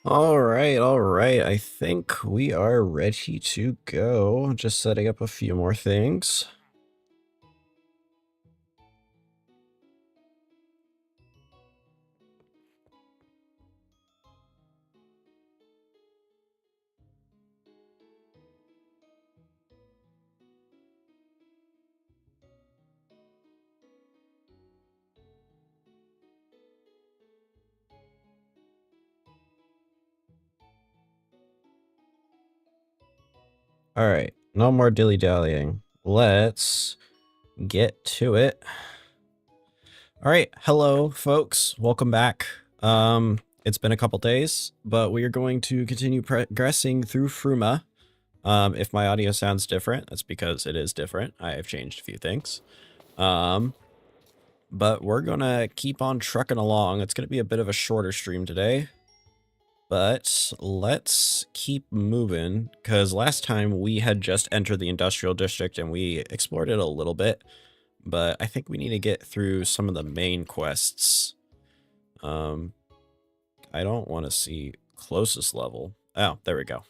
All right, all right. I think we are ready to go. Just setting up a few more things. All right, no more dilly-dallying. Let's get to it. All right, hello, folks. Welcome back. It's been a couple days, but we are going to continue progressing through Fruma. If my audio sounds different, that's because it is different. I have changed a few things. But we're gonna keep on trucking along. It's gonna be a bit of a shorter stream today. But let's keep moving, because last time we had just entered the industrial district and we explored it a little bit, but I think we need to get through some of the main quests. I don't want to see closest level. Oh, there we go.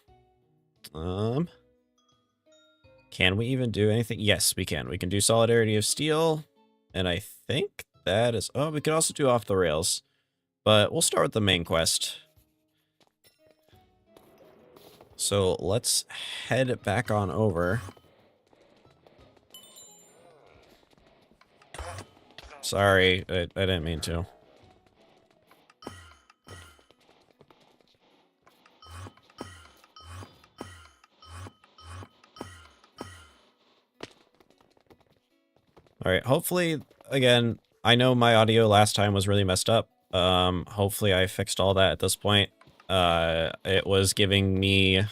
Can we even do anything? Yes, we can. We can do Solidarity of Steel, and I think that is... Oh, we could also do Off the Rails, but we'll start with the main quest. So let's head back on over. Sorry, I didn't mean to. Alright, hopefully, again, I know my audio last time was really messed up. Hopefully I fixed all that at this point. It was giving me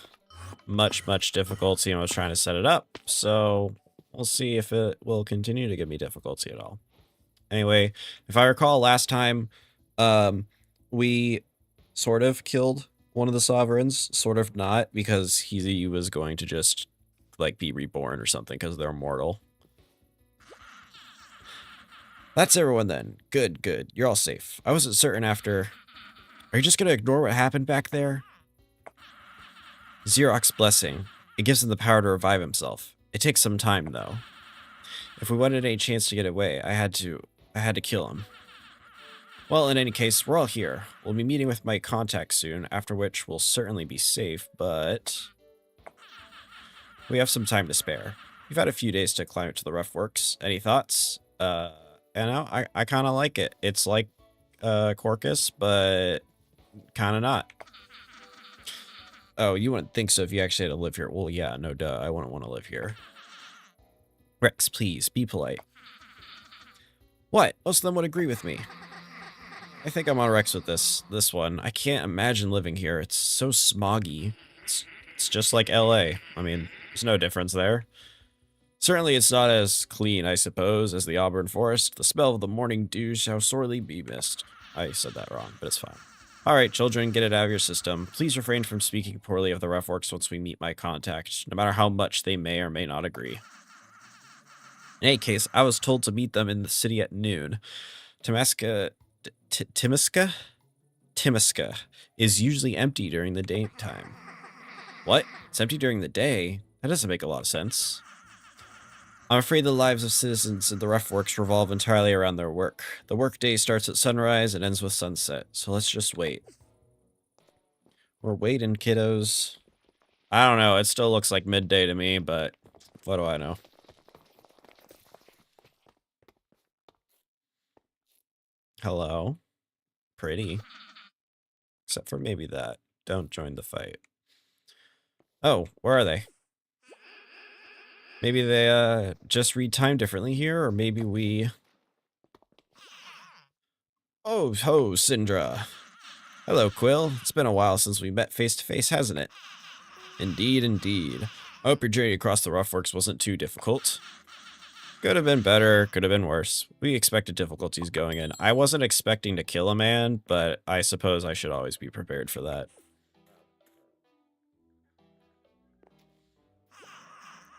much difficulty when I was trying to set it up, so we'll see if it will continue to give me difficulty at all. Anyway, if I recall last time, we sort of killed one of the sovereigns, sort of not, because he was going to just, like, be reborn or something, because they're immortal. That's everyone then. Good, good. You're all safe. I wasn't certain after... Are you just gonna ignore what happened back there? Xerox's blessing. It gives him the power to revive himself. It takes some time, though. If we wanted any chance to get away, I had to kill him. Well, in any case, we're all here. We'll be meeting with my contact soon, after which we'll certainly be safe, but... we have some time to spare. We've had a few days to climb to the rough works. Any thoughts? You know, I kind of like it. It's like Corcus, but kind of not. Oh, you wouldn't think so if you actually had to live here. Well, yeah, no duh. I wouldn't want to live here. Rex, please, be polite. What? Most of them would agree with me. I think I'm on Rex with this one. I can't imagine living here. It's so smoggy. It's just like LA. I mean, there's no difference there. Certainly it's not as clean, I suppose, as the Auburn Forest. The smell of the morning dew shall sorely be missed. I said that wrong, but it's fine. Alright, children, get it out of your system. Please refrain from speaking poorly of the rough works once we meet my contact, no matter how much they may or may not agree. In any case, I was told to meet them in the city at noon. Timiska is usually empty during the daytime. What? It's empty during the day? That doesn't make a lot of sense. I'm afraid the lives of citizens in the rough works revolve entirely around their work. The workday starts at sunrise and ends with sunset, so let's just wait. We're waiting, kiddos. I don't know, it still looks like midday to me, but what do I know? Hello? Pretty. Except for maybe that. Don't join the fight. Oh, where are they? Maybe they just read time differently here, or maybe we... Oh, ho, Syndra. Hello, Quill. It's been a while since we met face to face, hasn't it? Indeed, indeed. I hope your journey across the rough works wasn't too difficult. Could have been better, could have been worse. We expected difficulties going in. I wasn't expecting to kill a man, but I suppose I should always be prepared for that.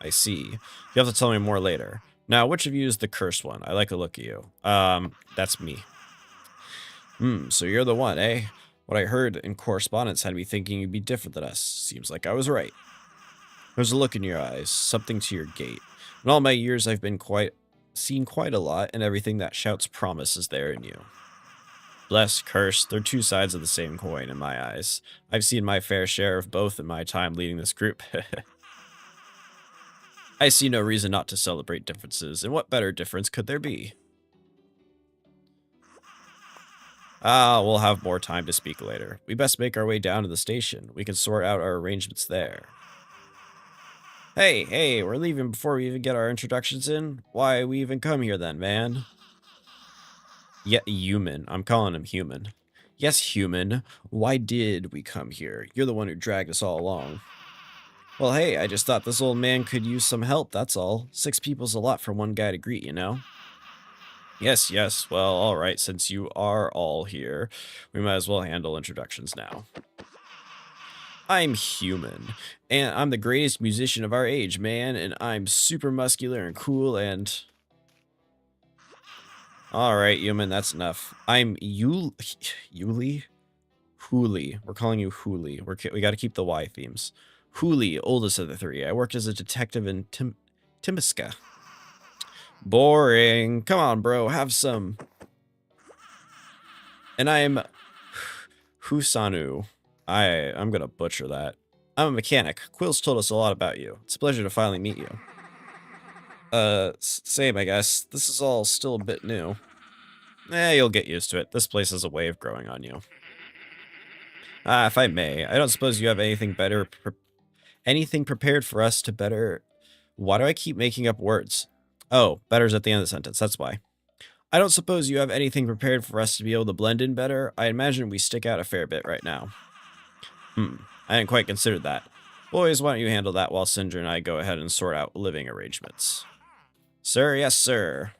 I see. You'll have to tell me more later. Now, which of you is the cursed one? I like the look of you. That's me. So you're the one, eh? What I heard in correspondence had me thinking you'd be different than us. Seems like I was right. There's a look in your eyes, something to your gait. In all my years, I've been seen quite a lot, and everything that shouts promise is there in you. Bless, curse, they're two sides of the same coin in my eyes. I've seen my fair share of both in my time leading this group. I see no reason not to celebrate differences, and what better difference could there be? We'll have more time to speak later. We best make our way down to the station. We can sort out our arrangements there. Hey, we're leaving before we even get our introductions in? Why we even come here then, man? Yeah, human. I'm calling him human. Yes, human. Why did we come here? You're the one who dragged us all along. Well, hey, I just thought this old man could use some help, that's all. 6 people's a lot for one guy to greet, you know? Yes, well, alright, since you are all here, we might as well handle introductions now. I'm human, and I'm the greatest musician of our age, man, and I'm super muscular and cool and... Alright, human, that's enough. I'm Yuli? Huli. We're calling you Huli. We gotta keep the Y themes. Huli, oldest of the 3. I worked as a detective in Timiska. Boring. Come on, bro, have some. And I'm Husanu. I'm gonna butcher that. I'm a mechanic. Quill's told us a lot about you. It's a pleasure to finally meet you. Same, I guess. This is all still a bit new. You'll get used to it. This place has a way of growing on you. If I may, I don't suppose you have anything better, anything prepared for us to better... Why do I keep making up words? Oh, better's at the end of the sentence, that's why. I don't suppose you have anything prepared for us to be able to blend in better? I imagine we stick out a fair bit right now. I hadn't quite considered that. Boys, why don't you handle that while Cinder and I go ahead and sort out living arrangements? Sir, yes, sir.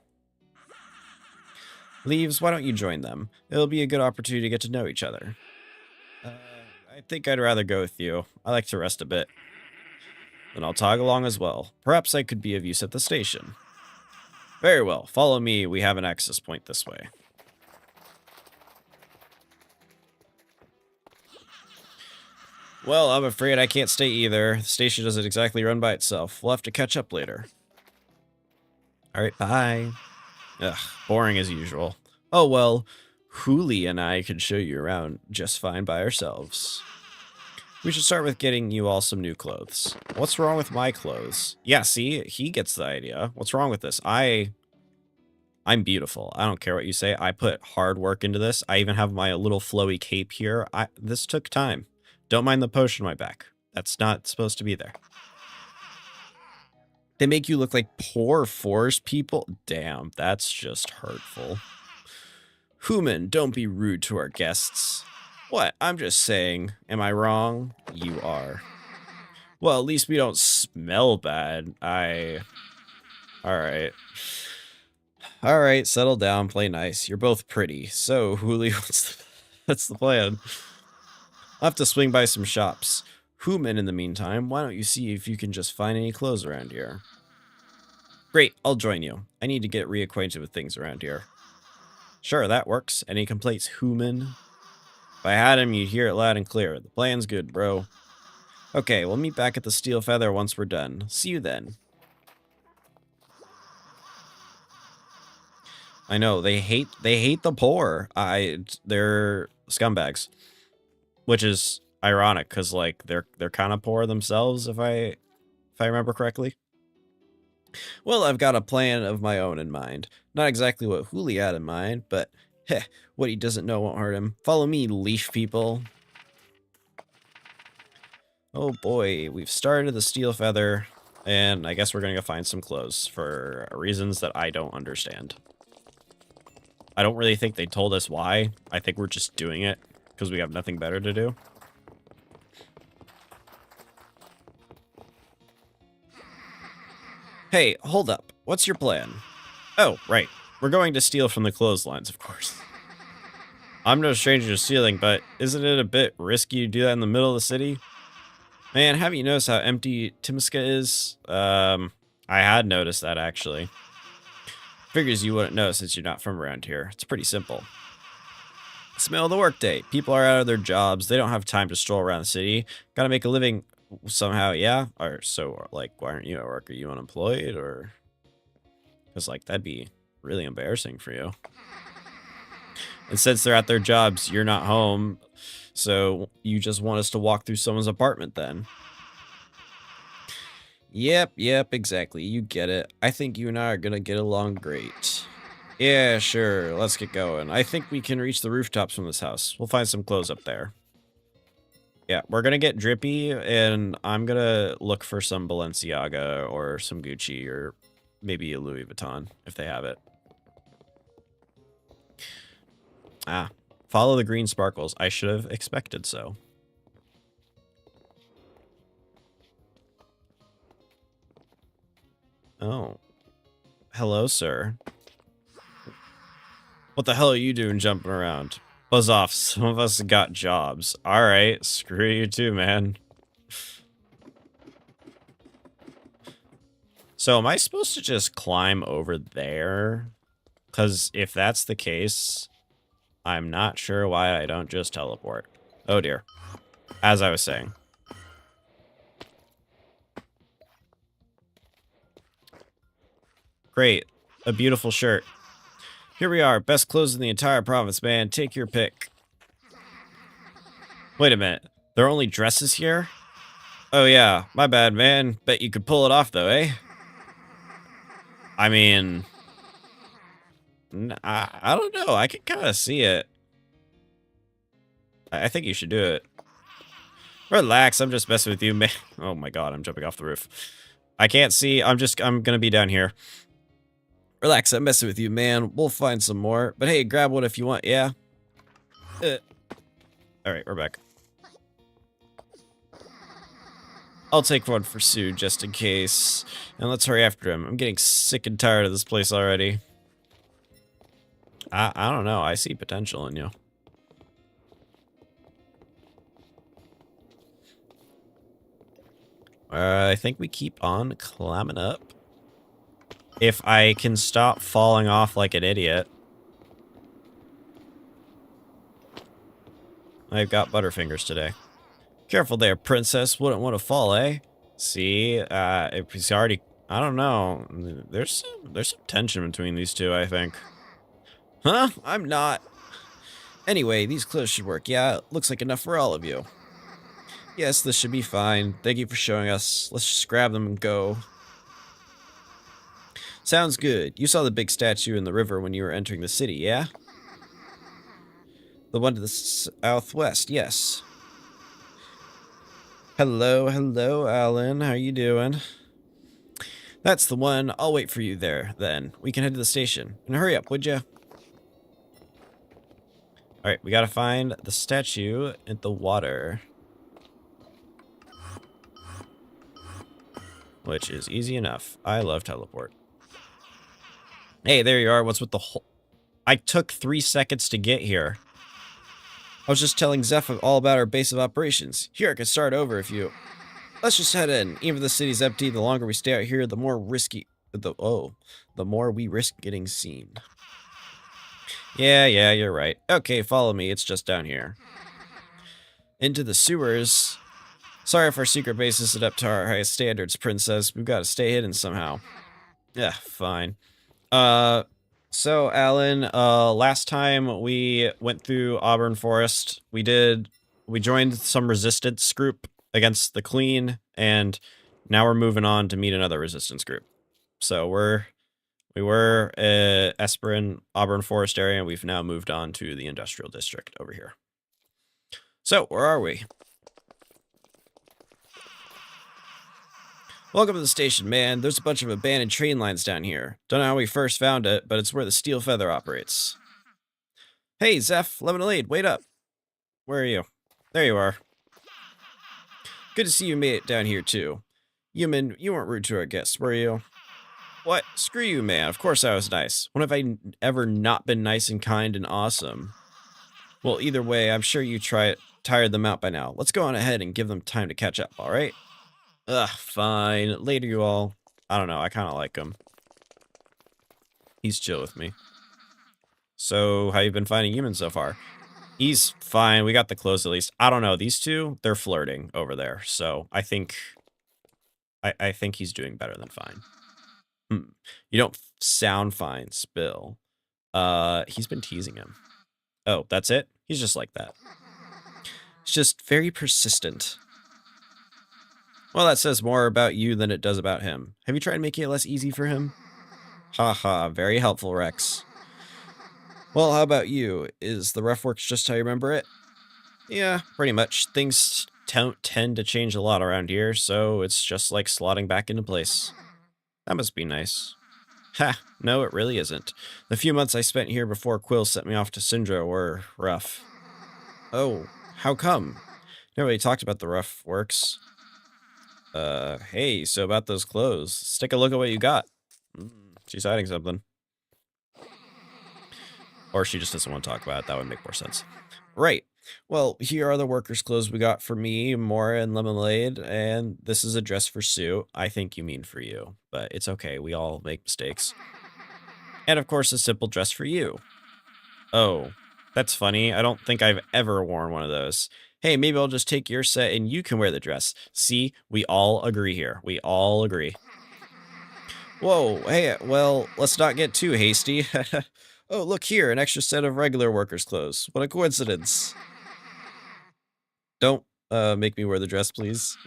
Leaves, why don't you join them? It'll be a good opportunity to get to know each other. I think I'd rather go with you. I like to rest a bit. Then I'll tag along as well. Perhaps I could be of use at the station. Very well. Follow me. We have an access point this way. Well, I'm afraid I can't stay either. The station doesn't exactly run by itself. We'll have to catch up later. Alright, bye. Ugh, boring as usual. Oh well, Huli and I could show you around just fine by ourselves. We should start with getting you all some new clothes. What's wrong with my clothes? Yeah, see? He gets the idea. What's wrong with this? I'm beautiful. I don't care what you say. I put hard work into this. I even have my little flowy cape here. This took time. Don't mind the potion on my back. That's not supposed to be there. They make you look like poor forest people? Damn, that's just hurtful. Human, don't be rude to our guests. What? I'm just saying. Am I wrong? You are. Well, at least we don't smell bad. Alright. Alright, settle down, play nice. You're both pretty. So, Huli, what's the plan? I'll have to swing by some shops. Human, in the meantime, why don't you see if you can just find any clothes around here? Great, I'll join you. I need to get reacquainted with things around here. Sure, that works. Any complaints, Human? If I had him, you'd hear it loud and clear. The plan's good, bro. Okay, we'll meet back at the Steel Feather once we're done. See you then. I know, they hate the poor. They're scumbags. Which is ironic, because like they're kind of poor themselves, if I remember correctly. Well, I've got a plan of my own in mind. Not exactly what Huli had in mind, but heh, what he doesn't know won't hurt him. Follow me, leash people. Oh boy, we've started the Steel Feather, and I guess we're gonna go find some clothes for reasons that I don't understand. I don't really think they told us why. I think we're just doing it because we have nothing better to do. Hey, hold up. What's your plan? Oh, right. We're going to steal from the clotheslines, of course. I'm no stranger to stealing, but isn't it a bit risky to do that in the middle of the city? Man, haven't you noticed how empty Timiska is? I had noticed that, actually. Figures you wouldn't know since you're not from around here. It's pretty simple. Smell of the workday. People are out of their jobs. They don't have time to stroll around the city. Gotta make a living somehow, yeah? Or so, like, why aren't you at work? Are you unemployed? Or... Because, like, that'd be really embarrassing for you. And since they're at their jobs, you're not home. So you just want us to walk through someone's apartment then. Yep, exactly. You get it. I think you and I are gonna get along great. Yeah, sure. Let's get going. I think we can reach the rooftops from this house. We'll find some clothes up there. Yeah, we're gonna get drippy, and I'm gonna look for some Balenciaga or some Gucci or maybe a Louis Vuitton if they have it. Ah, follow the green sparkles. I should have expected so. Oh. Hello, sir. What the hell are you doing jumping around? Buzz off. Some of us got jobs. Alright, screw you too, man. So am I supposed to just climb over there? Because if that's the case, I'm not sure why I don't just teleport. Oh dear. As I was saying. Great. A beautiful shirt. Here we are. Best clothes in the entire province, man. Take your pick. Wait a minute. There are only dresses here? Oh yeah. My bad, man. Bet you could pull it off, though, eh? I mean... I don't know. I can kind of see it. I think you should do it. Relax. I'm just messing with you, man. Oh my god. I'm jumping off the roof. I can't see. I'm gonna be down here. Relax, I'm messing with you, man. We'll find some more. But hey, grab one if you want, yeah? Alright, we're back. I'll take one for Sue, just in case. And let's hurry after him. I'm getting sick and tired of this place already. I don't know. I see potential in you. I think we keep on climbing up. If I can stop falling off like an idiot. I've got butterfingers today. Careful there, princess. Wouldn't want to fall, eh? See, if he's already... I don't know. There's some tension between these two, I think. Huh? I'm not. Anyway, these clothes should work. Yeah, looks like enough for all of you. Yes, this should be fine. Thank you for showing us. Let's just grab them and go. Sounds good. You saw the big statue in the river when you were entering the city, yeah? The one to the southwest, yes. Hello, Alan. How you doing? That's the one. I'll wait for you there, then. We can head to the station. And hurry up, would ya? Alright, we gotta find the statue in the water. Which is easy enough. I love teleport. Hey, there you are. What's with the whole... I took 3 seconds to get here. I was just telling Zeph all about our base of operations. Here, I can start over if you... Let's just head in. Even if the city's empty, the longer we stay out here, the more risky... the more we risk getting seen. Yeah, you're right. Okay, follow me. It's just down here. Into the sewers. Sorry if our secret base isn't up to our highest standards, princess. We've got to stay hidden somehow. Yeah, fine. So Alan, last time we went through Auburn Forest, we joined some resistance group against the Queen, and now we're moving on to meet another resistance group. So we were Esperin, Auburn Forest area, and we've now moved on to the industrial district over here. So, where are we? Welcome to the station, man. There's a bunch of abandoned train lines down here. Don't know how we first found it, but it's where the Steel Feather operates. Hey, Zeph, Lemonalade, wait up. Where are you? There you are. Good to see you made it down here, too. Human, you weren't rude to our guests, were you? What? Screw you, man. Of course I was nice. When have I ever not been nice and kind and awesome? Well, either way, I'm sure you tired them out by now. Let's go on ahead and give them time to catch up, alright? Ugh, fine. Later, you all. I don't know. I kind of like him. He's chill with me. So, how you been finding humans so far? He's fine. We got the clothes at least. I don't know. These two, they're flirting over there. So I think he's doing better than fine. You don't sound fine, Spill. He's been teasing him. Oh, that's it? He's just like that. He's just very persistent. Well, that says more about you than it does about him. Have you tried making it less easy for him? Haha, very helpful, Rex. Well, how about you? Is the rough works just how you remember it? Yeah, pretty much. Things don't tend to change a lot around here, so it's just like slotting back into place. That must be nice. Ha, no, it really isn't. The few months I spent here before Quill sent me off to Syndra were rough. Oh, how come? Never really talked about the rough works. Hey, so about those clothes. Let's take a look at what you got. She's hiding something. Or she just doesn't want to talk about it. That would make more sense. Right. Well, here are the workers' clothes we got for me, Mora, and Lemonalade, and this is a dress for Sue. I think you mean for you, but it's okay. We all make mistakes. And of course, a simple dress for you. Oh, that's funny. I don't think I've ever worn one of those. Hey, maybe I'll just take your set and you can wear the dress. See, we all agree here. We all agree. Whoa, hey, well, let's not get too hasty. Oh, look here, an extra set of regular workers' clothes. What a coincidence. Don't make me wear the dress, please.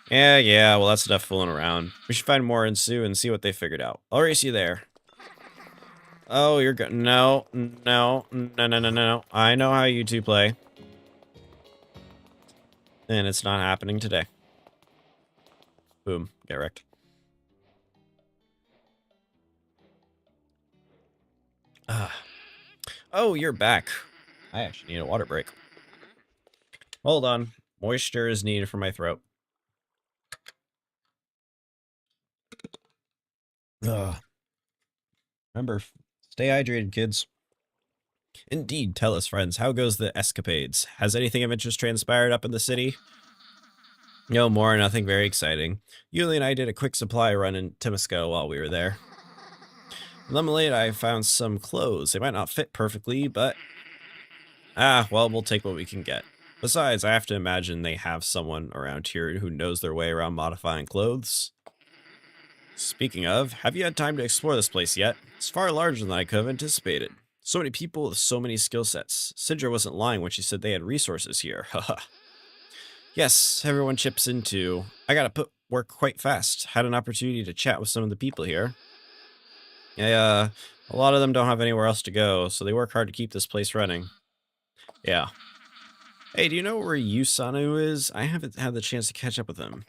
Yeah, well, that's enough fooling around. We should find Mora and Sue and see what they figured out. I'll race you there. Oh, you're good. No. I know how you two play. And it's not happening today. Boom. Get wrecked. Oh, you're back. I actually need a water break. Hold on. Moisture is needed for my throat. Remember, stay hydrated, kids. Indeed, tell us, friends, how goes the escapades? Has anything of interest transpired up in the city? No more, nothing very exciting. Yuli and I did a quick supply run in Timisco while we were there. Lemonade, I found some clothes. They might not fit perfectly, but... well, we'll take what we can get. Besides, I have to imagine they have someone around here who knows their way around modifying clothes. Speaking of, have you had time to explore this place yet? It's far larger than I could have anticipated. So many people with so many skill sets. Sidra wasn't lying when she said they had resources here. Haha. Yes, everyone chips in too. I gotta put work quite fast. Had an opportunity to chat with some of the people here. A lot of them don't have anywhere else to go, so they work hard to keep this place running. Yeah. Hey, do you know where Yusanu is? I haven't had the chance to catch up with him.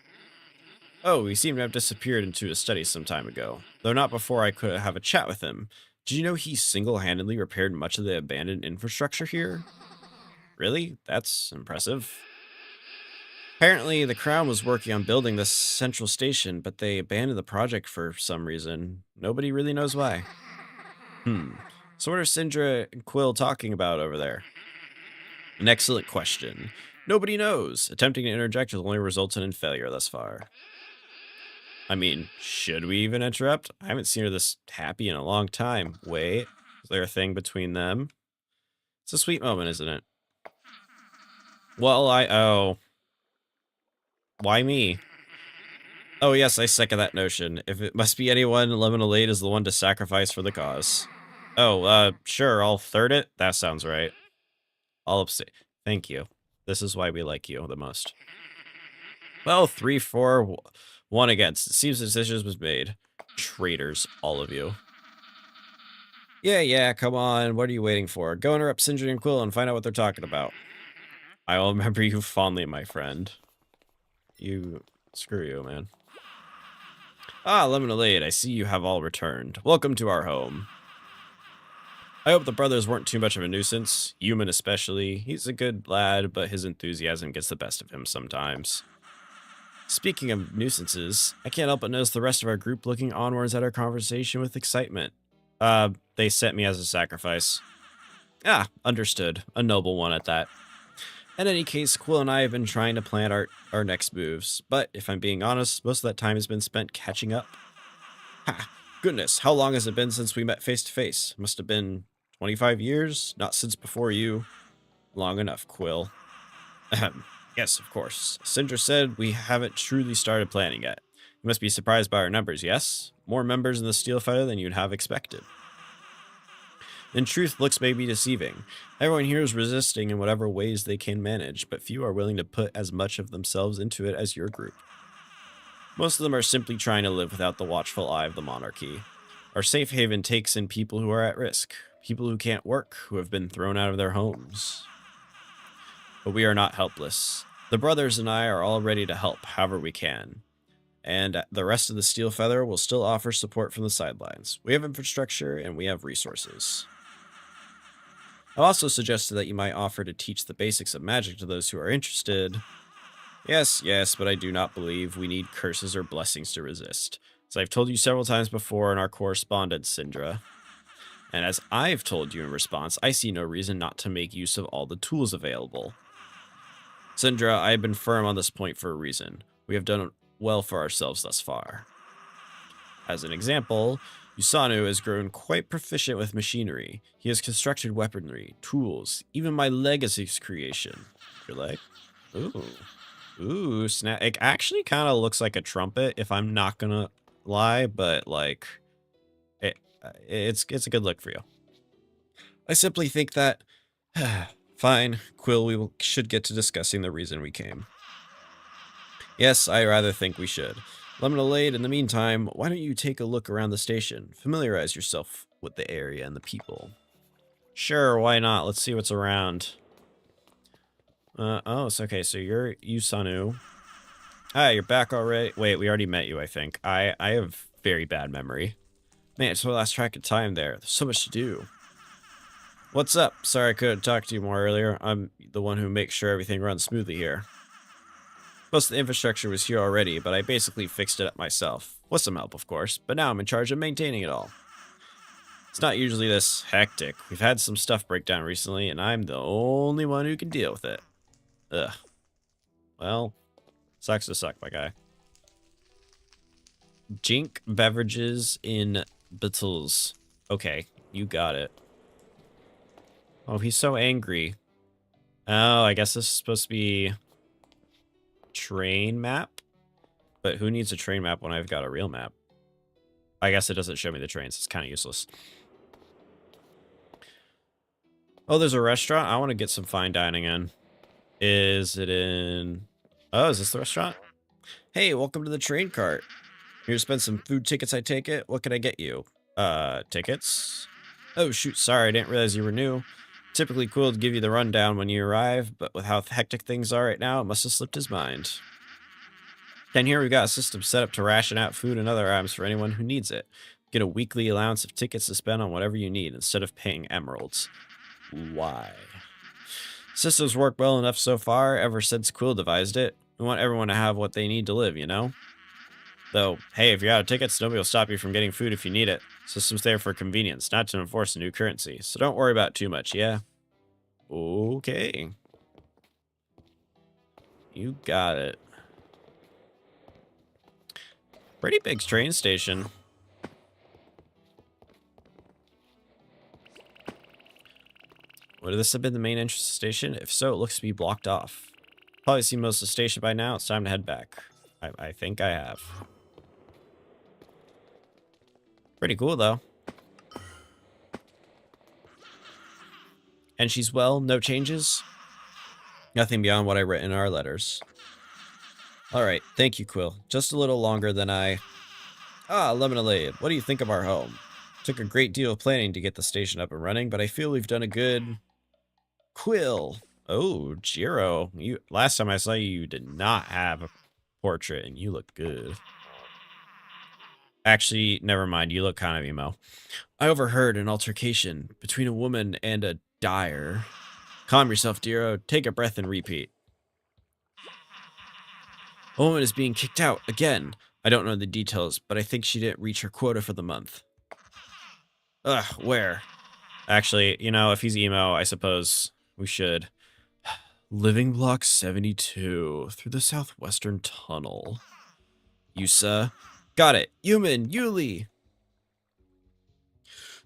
Oh, he seemed to have disappeared into his studies some time ago, though not before I could have a chat with him. Did you know he single-handedly repaired much of the abandoned infrastructure here? Really? That's impressive. Apparently, the Crown was working on building this central station, but they abandoned the project for some reason. Nobody really knows why. So what are Syndra and Quill talking about over there? An excellent question. Nobody knows. Attempting to interject has only resulted in failure thus far. I mean, should we even interrupt? I haven't seen her this happy in a long time. Wait, is there a thing between them? It's a sweet moment, isn't it? Well, oh. Why me? Oh, yes, I second that notion. If it must be anyone, Lemonalade is the one to sacrifice for the cause. Oh, sure, I'll third it. That sounds right. I'll abstain. Thank you. This is why we like you the most. Well, 3-4, 1 against. It seems the decision was made. Traitors, all of you. Yeah, come on. What are you waiting for? Go interrupt Sindri and Quill and find out what they're talking about. I will remember you fondly, my friend. Screw you, man. Ah, Lemonalade, I see you have all returned. Welcome to our home. I hope the brothers weren't too much of a nuisance, human especially. He's a good lad, but his enthusiasm gets the best of him sometimes. Speaking of nuisances, I can't help but notice the rest of our group looking onwards at our conversation with excitement. They sent me as a sacrifice. Ah, understood. A noble one at that. In any case, Quill and I have been trying to plan our next moves, but if I'm being honest, most of that time has been spent catching up. Ha! Goodness, how long has it been since we met face to face? Must have been 25 years? Not since before you. Long enough, Quill. Ahem. Yes, of course. Syndra said we haven't truly started planning yet. You must be surprised by our numbers, yes? More members in the Steel Fighter than you'd have expected. In truth, looks may be deceiving. Everyone here is resisting in whatever ways they can manage, but few are willing to put as much of themselves into it as your group. Most of them are simply trying to live without the watchful eye of the monarchy. Our safe haven takes in people who are at risk, people who can't work, who have been thrown out of their homes. But we are not helpless. The brothers and I are all ready to help however we can. And the rest of the Steel Feather will still offer support from the sidelines. We have infrastructure and we have resources. I've also suggested that you might offer to teach the basics of magic to those who are interested. Yes, but I do not believe we need curses or blessings to resist. As I've told you several times before in our correspondence, Syndra. And as I've told you in response, I see no reason not to make use of all the tools available. Syndra, I have been firm on this point for a reason. We have done well for ourselves thus far. As an example, Usanu has grown quite proficient with machinery. He has constructed weaponry, tools, even my legacy's creation. Your leg? Ooh, snap. It actually kind of looks like a trumpet, if I'm not gonna lie, but like, it's a good look for you. I simply think that, fine, Quill, we should get to discussing the reason we came. Yes, I rather think we should. Lemonalade, in the meantime, why don't you take a look around the station? Familiarize yourself with the area and the people. Sure, why not? Let's see what's around. Oh, it's okay, so you're Usanu. Hi, you're back already. Wait, we already met you, I think. I have very bad memory. Man, it's so lost track of time there. There's so much to do. What's up? Sorry I couldn't talk to you more earlier. I'm the one who makes sure everything runs smoothly here. Most of the infrastructure was here already, but I basically fixed it up myself. With some help, of course, but now I'm in charge of maintaining it all. It's not usually this hectic. We've had some stuff break down recently, and I'm the only one who can deal with it. Ugh. Well, sucks to suck, my guy. Jink beverages in bottles. Okay, you got it. Oh, he's so angry. Oh, I guess this is supposed to be train map, but who needs a train map when I've got a real map? I guess it doesn't show me the trains. It's kind of useless. Oh, there's a restaurant. I want to get some fine dining in. Is it in... Oh, is this the restaurant? Hey, welcome to the train cart. Here to spend some food tickets, I take it. What can I get you? Tickets? Oh, shoot. Sorry, I didn't realize you were new. Typically cool to give you the rundown when you arrive, but with how hectic things are right now, it must have slipped his mind. And here we've got a system set up to ration out food and other items for anyone who needs it. Get a weekly allowance of tickets to spend on whatever you need instead of paying emeralds. Why? Systems work well enough so far ever since Quill devised it. We want everyone to have what they need to live, you know? Though, hey, if you're out of tickets, nobody will stop you from getting food if you need it. System's there for convenience, not to enforce a new currency, so don't worry about it too much, yeah? Okay. You got it. Pretty big train station. Would this have been the main entrance station? If so, it looks to be blocked off. Probably seen most of the station by now. It's time to head back. I think I have. Pretty cool, though. And she's well, no changes? Nothing beyond what I wrote in our letters. Alright, thank you, Quill. Just a little longer than I... Ah, Lemonalade, what do you think of our home? Took a great deal of planning to get the station up and running, but I feel we've done a good... Quill. Oh, Jiro. Last time I saw you, you did not have a portrait, and you look good. Actually, never mind. You look kind of emo. I overheard an altercation between a woman and a dyer. Calm yourself, Jiro. Take a breath and repeat. A woman is being kicked out again. I don't know the details, but I think she didn't reach her quota for the month. Ugh, where? Actually, you know, if he's emo, I suppose we should. Living block 72 through the southwestern tunnel. Yusa. Got it. Yuman, Yuli.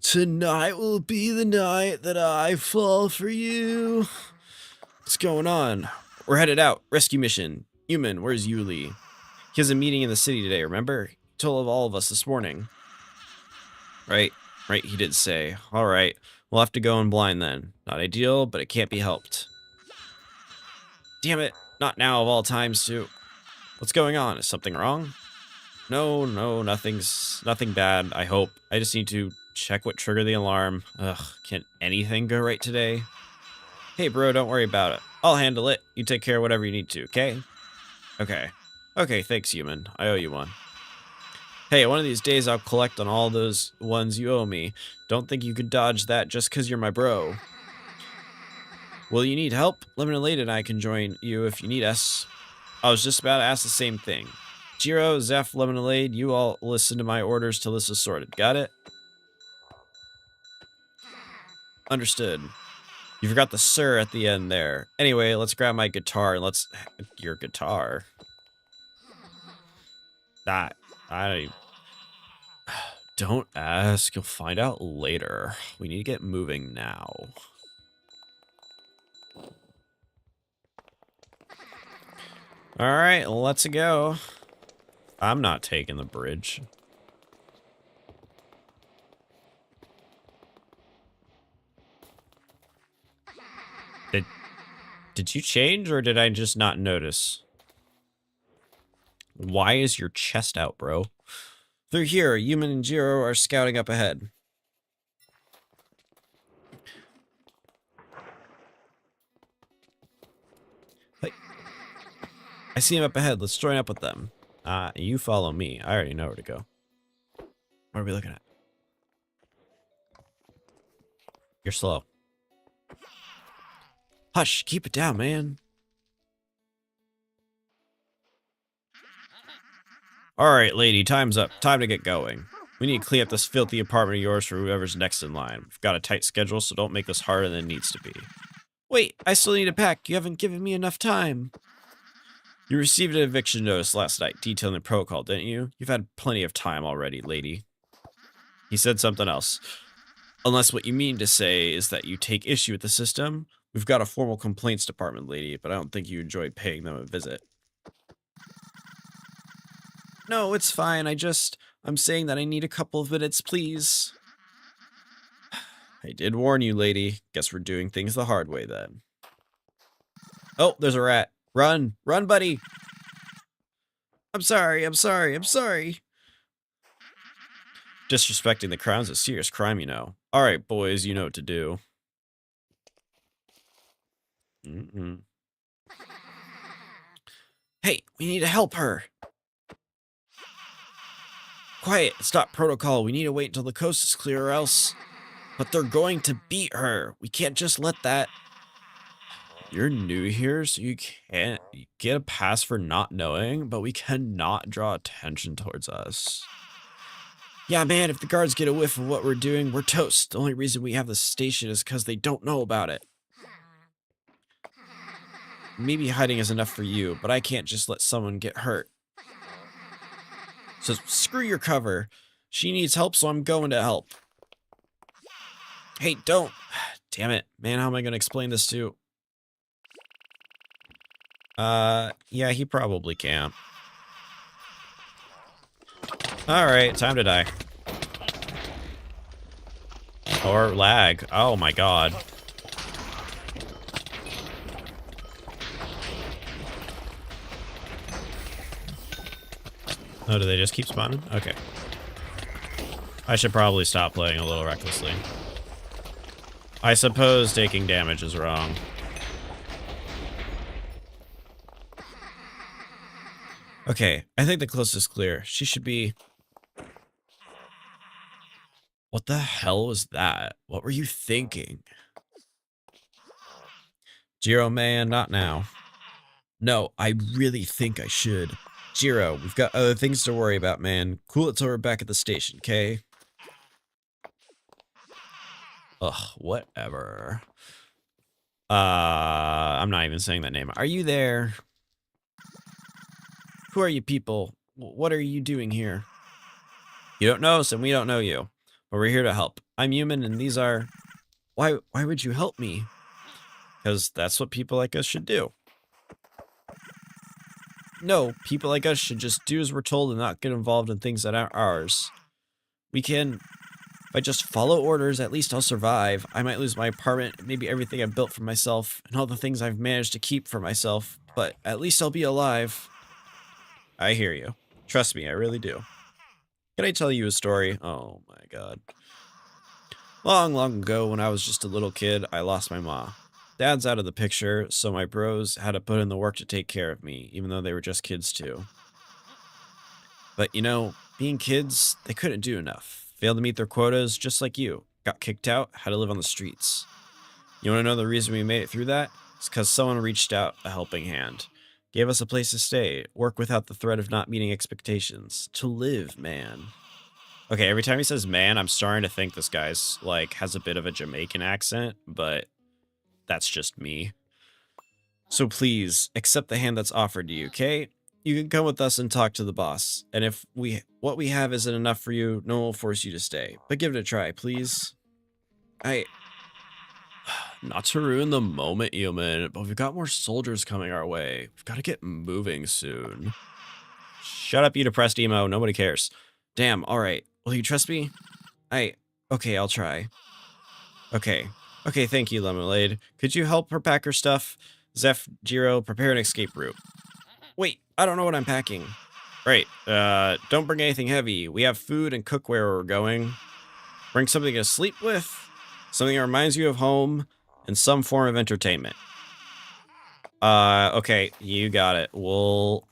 Tonight will be the night that I fall for you. What's going on? We're headed out. Rescue mission. Human, where's Yuli? He has a meeting in the city today, remember? He told all of us this morning. Right, he did say. Alright, we'll have to go in blind then. Not ideal, but it can't be helped. Damn it, not now of all times too. What's going on? Is something wrong? No, nothing bad, I hope. I just need to check what triggered the alarm. Ugh, can't anything go right today? Hey bro, don't worry about it. I'll handle it. You take care of whatever you need to, okay? Okay. Okay, thanks, human. I owe you one. Hey, one of these days I'll collect on all those ones you owe me. Don't think you could dodge that just because you're my bro. Will you need help? Lemonalade and I can join you if you need us. I was just about to ask the same thing. Jiro, Zeph, Lemonalade, you all listen to my orders till this is sorted. Got it? Understood. You forgot the sir at the end there. Anyway, let's grab my guitar and let's... Your guitar? Don't ask. You'll find out later. We need to get moving now. Alright, let's go. I'm not taking the bridge. Did you change or did I just not notice? Why is your chest out, bro? They're here. Yuman and Jiro are scouting up ahead. Hey. I see him up ahead. Let's join up with them. You follow me. I already know where to go. What are we looking at? You're slow. Hush, keep it down, man. Alright, lady, time's up. Time to get going. We need to clean up this filthy apartment of yours for whoever's next in line. We've got a tight schedule, so don't make this harder than it needs to be. Wait, I still need to pack. You haven't given me enough time. You received an eviction notice last night detailing the protocol, didn't you? You've had plenty of time already, lady. He said something else. Unless what you mean to say is that you take issue with the system. We've got a formal complaints department, lady, but I don't think you enjoy paying them a visit. No, it's fine. I'm saying that I need a couple of minutes, please. I did warn you, lady. Guess we're doing things the hard way then. Oh, there's a rat. Run, buddy. I'm sorry. Disrespecting the crown's a serious crime, you know. All right, boys, you know what to do. Hey, we need to help her. Quiet, stop protocol. We need to wait until the coast is clear or else. But they're going to beat her. We can't just let that. You're new here, so you can't get a pass for not knowing, but we cannot draw attention towards us. Yeah, man, if the guards get a whiff of what we're doing, we're toast. The only reason we have the station is because they don't know about it. Maybe hiding is enough for you, but I can't just let someone get hurt. So screw your cover. She needs help, so I'm going to help. Hey, don't. Damn it. Man, how am I going to explain this to? Yeah, he probably can't. Alright, time to die. Or lag. Oh my god. Oh, do they just keep spawning? Okay. I should probably stop playing a little recklessly. I suppose taking damage is wrong. Okay, I think the coast is clear. She should be... What the hell was that? What were you thinking? Jiro, man, not now. No, I really think I should. Jiro, we've got other things to worry about, man. Cool it till we're back at the station, okay? Ugh, whatever. I'm not even saying that name. Are you there? Who are you people? What are you doing here? You don't know us and we don't know you. But we're here to help. I'm human and these are... Why would you help me? Because that's what people like us should do. No, people like us should just do as we're told and not get involved in things that aren't ours. We can... If I just follow orders, at least I'll survive. I might lose my apartment, maybe everything I've built for myself, and all the things I've managed to keep for myself, but at least I'll be alive. I hear you. Trust me, I really do. Can I tell you a story? Oh my god. Long, long ago, when I was just a little kid, I lost my ma. Dad's out of the picture, so my bros had to put in the work to take care of me, even though they were just kids too. But you know, being kids, they couldn't do enough. Failed to meet their quotas, just like you. Got kicked out, had to live on the streets. You want to know the reason we made it through that? It's because someone reached out a helping hand. Gave us a place to stay, work without the threat of not meeting expectations. To live, man. Okay, every time he says man, I'm starting to think this guy's, like, has a bit of a Jamaican accent, but that's just me. So please, accept the hand that's offered to you, okay? You can come with us and talk to the boss. And if what we have isn't enough for you, no one will force you to stay. But give it a try, please. Not to ruin the moment, human, but we've got more soldiers coming our way. We've got to get moving soon. Shut up, you depressed emo. Nobody cares. Damn, alright. Will you trust me? Okay, I'll try. Okay, thank you, Lemonalade. Could you help her pack her stuff? Zeph, Jiro, prepare an escape route. Wait, I don't know what I'm packing. Right, don't bring anything heavy. We have food and cookware where we're going. Bring something to sleep with, something that reminds you of home, and some form of entertainment. Okay, you got it. We'll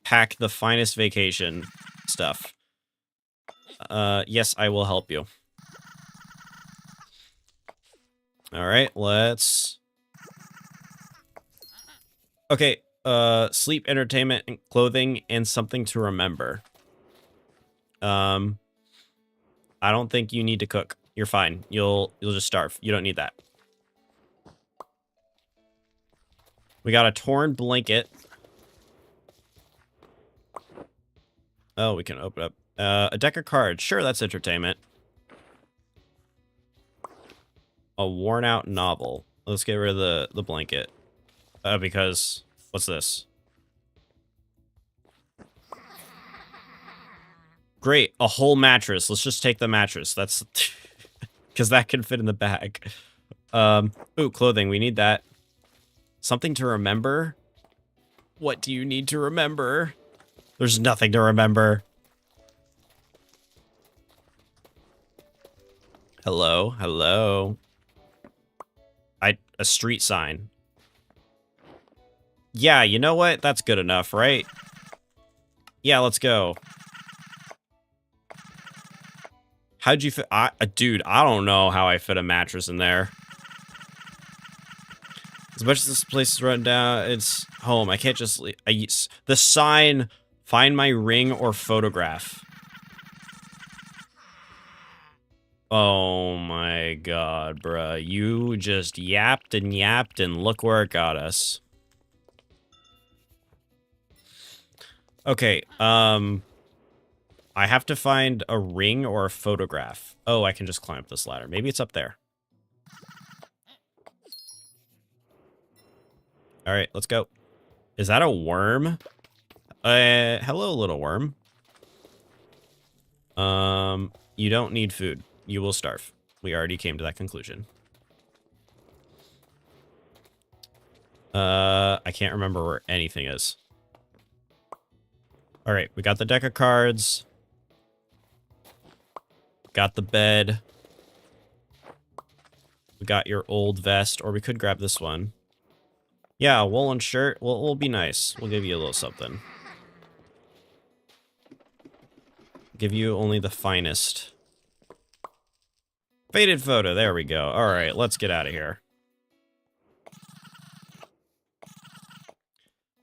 pack the finest vacation stuff. Yes, I will help you. Alright, let's... Okay, sleep, entertainment, and clothing, and something to remember. I don't think you need to cook. You're fine. You'll just starve. You don't need that. We got a torn blanket. Oh, we can open up. A deck of cards. Sure, that's entertainment. A worn out novel. Let's get rid of the blanket. Because, what's this? Great, a whole mattress. Let's just take the mattress. That's, because that can fit in the bag. Ooh, clothing, we need that. Something to remember? What do you need to remember? There's nothing to remember. Hello, hello. A street sign. Yeah, you know what? That's good enough, right? Yeah, let's go. How'd you fit? Dude, I don't know how I fit a mattress in there. As much as this place is run down, it's home. I can't just leave. The sign, find my ring or photograph. Oh my god, bruh. You just yapped and look where it got us. Okay, I have to find a ring or a photograph. Oh, I can just climb up this ladder. Maybe it's up there. Alright, let's go. Is that a worm? Hello, little worm. You don't need food. You will starve. We already came to that conclusion. I can't remember where anything is. Alright, we got the deck of cards. Got the bed. We got your old vest, or we could grab this one. Yeah, a woolen shirt. We'll be nice. We'll give you a little something. Give you only the finest. Faded photo. There we go. All right, let's get out of here.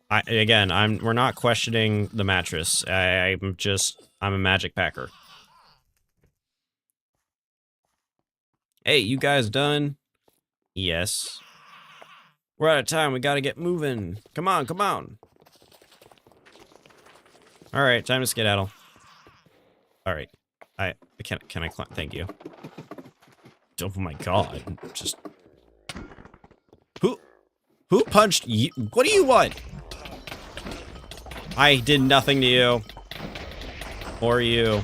We're not questioning the mattress. I'm a magic packer. Hey, you guys done? Yes. We're out of time. We gotta get moving. Come on, come on. All right, time to skedaddle. All right, can I climb? Thank you. Oh my god, just. Who? punched you. What do you want? I did nothing to you. Or you.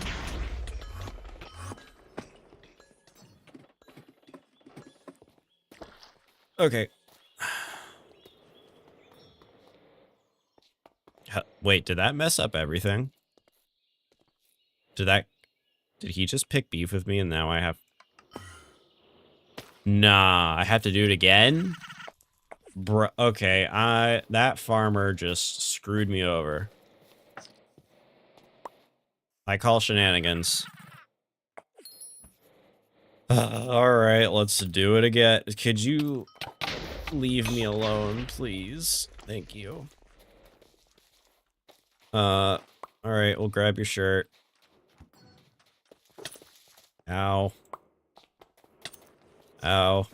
Okay. Wait, did that mess up everything? Did he just pick beef with me and now I have... Nah, I have to do it again? Bruh, okay, that farmer just screwed me over. I call shenanigans. Alright, let's do it again. Could you leave me alone, please? Thank you. Alright, we'll grab your shirt. Ow. Ow.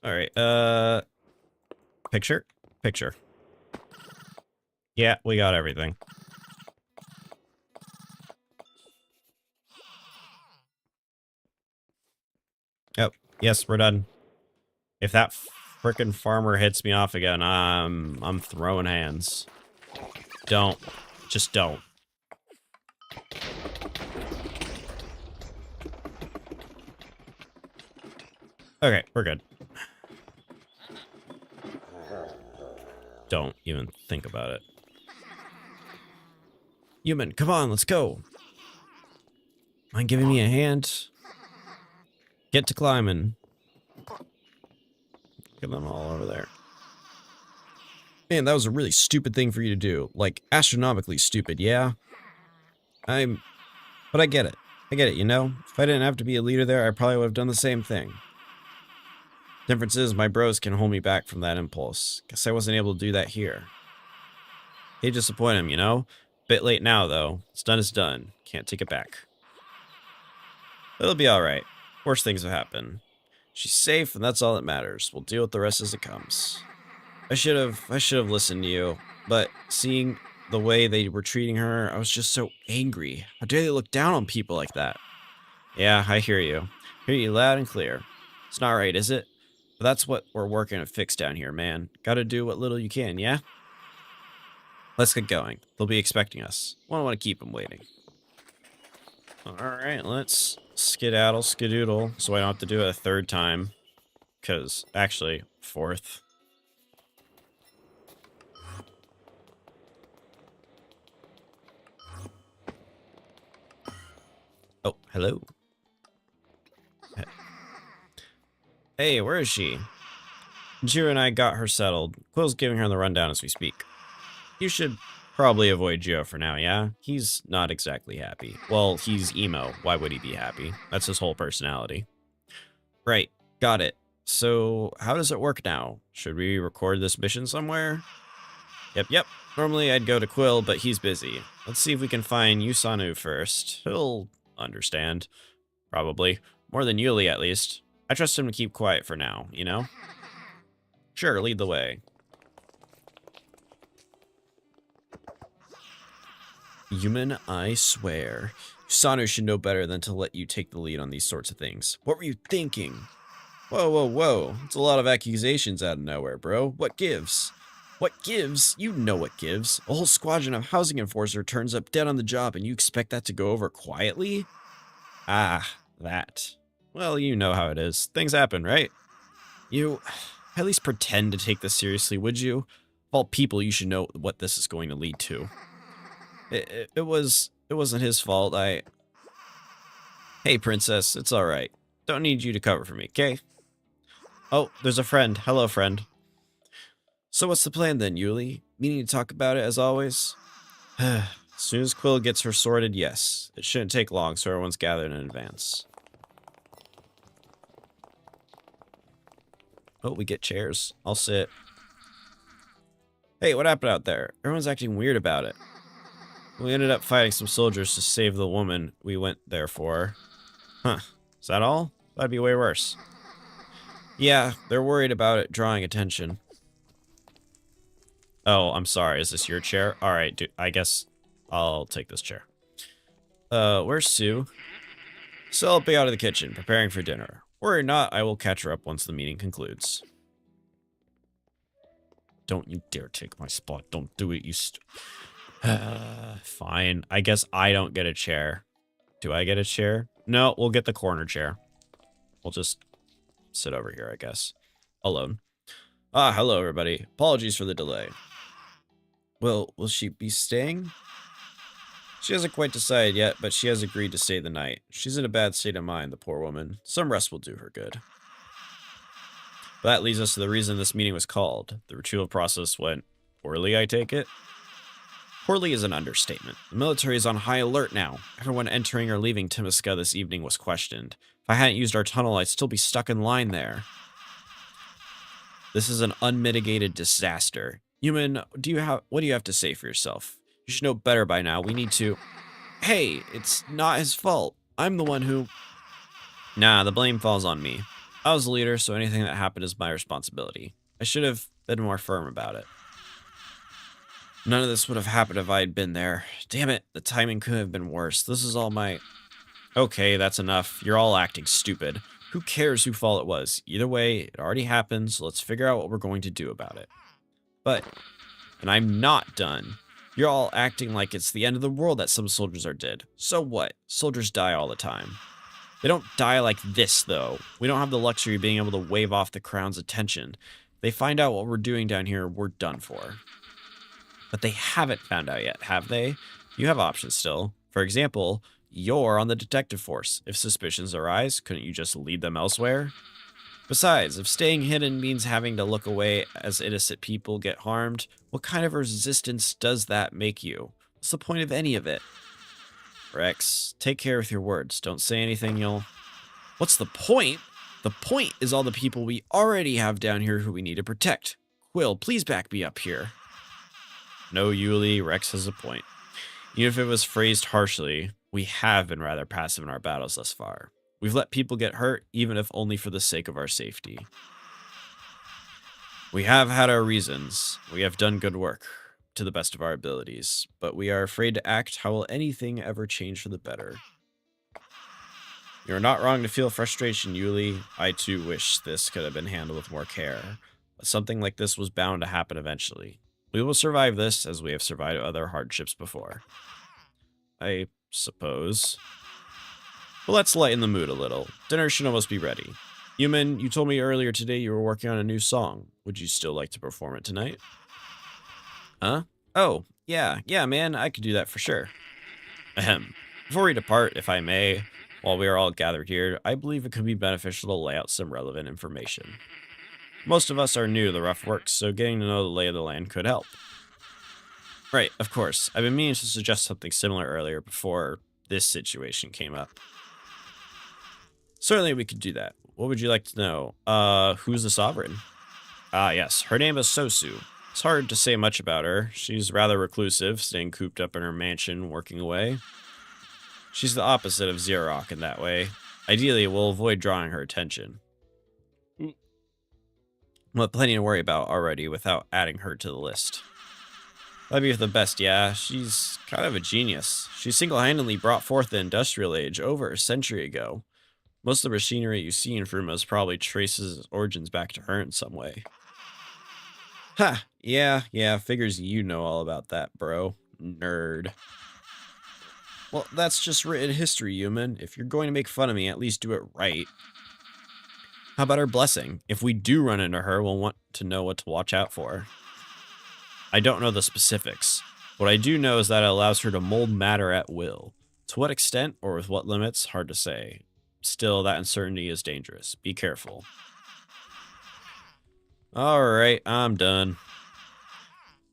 Alright, picture? Picture. Yeah, we got everything. Oh, yes, we're done. If that frickin' farmer hits me off again, I'm throwing hands. Don't. Just don't. Okay, we're good. Don't even think about it. Human, come on, let's go. Mind giving me a hand? Get to climbing. Get them all over there. Man, that was a really stupid thing for you to do. Like, astronomically stupid, yeah? But I get it. I get it, you know? If I didn't have to be a leader there, I probably would have done the same thing. Difference is, my bros can hold me back from that impulse. Guess I wasn't able to do that here. Hate to disappoint him, you know? Bit late now, though. What's done is done. Can't take it back. It'll be alright. Worst things have happened. She's safe, and that's all that matters. We'll deal with the rest as it comes. I should have listened to you, but seeing the way they were treating her, I was just so angry. How dare they look down on people like that? Yeah, I hear you. Hear you loud and clear. It's not right, is it? But that's what we're working to fix down here, man. Gotta do what little you can, yeah? Let's get going. They'll be expecting us. I don't want to keep them waiting. Alright, let's skedaddle, skadoodle, so I don't have to do it a third time. Because, actually, fourth. Oh, hello. Hey, where is she? Gio and I got her settled. Quill's giving her the rundown as we speak. You should probably avoid Gio for now, yeah? He's not exactly happy. Well, he's emo. Why would he be happy? That's his whole personality. Right, got it. So, how does it work now? Should we record this mission somewhere? Yep. Normally I'd go to Quill, but he's busy. Let's see if we can find Yusanu first. He'll understand. Probably. More than Yuli, at least. I trust him to keep quiet for now, you know? Sure, lead the way. Human, I swear. Yusanu should know better than to let you take the lead on these sorts of things. What were you thinking? Whoa. It's a lot of accusations out of nowhere, bro. What gives? What gives? You know what gives. A whole squadron of housing enforcer turns up dead on the job and you expect that to go over quietly? Ah, that. Well, you know how it is. Things happen, right? You at least pretend to take this seriously, would you? Of all people, you should know what this is going to lead to. It wasn't his fault. Hey, princess, it's alright. Don't need you to cover for me, okay? Oh, there's a friend. Hello, friend. So what's the plan then, Yuli? Meaning to talk about it as always? As soon as Quill gets her sorted, yes. It shouldn't take long, so everyone's gathered in advance. Oh, we get chairs. I'll sit. Hey, what happened out there? Everyone's acting weird about it. We ended up fighting some soldiers to save the woman we went there for. Huh. Is that all? That'd be way worse. Yeah, they're worried about it drawing attention. Oh, I'm sorry. Is this your chair? Alright, I guess I'll take this chair. Where's Sue? So I'll be out of the kitchen, preparing for dinner. Worry not, I will catch her up once the meeting concludes. Don't you dare take my spot. Don't do it, you Fine. I guess I don't get a chair. Do I get a chair? No, we'll get the corner chair. We'll just sit over here, I guess. Alone. Ah, hello, everybody. Apologies for the delay. Well, will she be staying? She hasn't quite decided yet, but she has agreed to stay the night. She's in a bad state of mind, the poor woman. Some rest will do her good. But that leads us to the reason this meeting was called. The retrieval process went poorly, I take it? Poorly is an understatement. The military is on high alert now. Everyone entering or leaving Timiska this evening was questioned. If I hadn't used our tunnel, I'd still be stuck in line there. This is an unmitigated disaster. Human, what do you have to say for yourself? You should know better by now. We need to... Hey, it's not his fault. I'm the one who... Nah, the blame falls on me. I was the leader, so anything that happened is my responsibility. I should have been more firm about it. None of this would have happened if I had been there. Damn it, the timing could have been worse. This is all my... Okay, that's enough. You're all acting stupid. Who cares whose fault it was? Either way, it already happened, so let's figure out what we're going to do about it. But... And I'm not done. You're all acting like it's the end of the world that some soldiers are dead. So what? Soldiers die all the time. They don't die like this, though. We don't have the luxury of being able to wave off the Crown's attention. If they find out what we're doing down here, we're done for. But they haven't found out yet, have they? You have options still. For example, you're on the detective force. If suspicions arise, couldn't you just lead them elsewhere? Besides, if staying hidden means having to look away as innocent people get harmed, what kind of resistance does that make you? What's the point of any of it? Rex, take care with your words. Don't say anything you'll... What's the point? The point is all the people we already have down here who we need to protect. Quill, please back me up here. No, Yuli, Rex has a point. Even if it was phrased harshly, we have been rather passive in our battles thus far. We've let people get hurt, even if only for the sake of our safety. We have had our reasons. We have done good work, to the best of our abilities, but we are afraid to act. How will anything ever change for the better? You're not wrong to feel frustration, Yuli. I too wish this could have been handled with more care, but something like this was bound to happen eventually. We will survive this, as we have survived other hardships before. I suppose. Well, let's lighten the mood a little. Dinner should almost be ready. Human, you told me earlier today you were working on a new song. Would you still like to perform it tonight? Huh? Oh, yeah, man, I could do that for sure. Ahem. Before we depart, if I may, while we are all gathered here, I believe it could be beneficial to lay out some relevant information. Most of us are new to the rough works, so getting to know the lay of the land could help. Right, of course. I've been meaning to suggest something similar earlier before this situation came up. Certainly we could do that. What would you like to know? Who's the sovereign? Ah, yes. Her name is Sosu. It's hard to say much about her. She's rather reclusive, staying cooped up in her mansion, working away. She's the opposite of Xerox in that way. Ideally, we'll avoid drawing her attention. We'll have plenty to worry about already without adding her to the list. That'd be for the best, yeah. She's kind of a genius. She single-handedly brought forth the industrial age over a century ago. Most of the machinery you see in Fruma's probably traces its origins back to her in some way. Ha! Yeah, figures you know all about that, bro. Nerd. Well, that's just written history, human. If you're going to make fun of me, at least do it right. How about her blessing? If we do run into her, we'll want to know what to watch out for. I don't know the specifics. What I do know is that it allows her to mold matter at will. To what extent, or with what limits, hard to say. Still, that uncertainty is dangerous. Be careful. Alright, I'm done.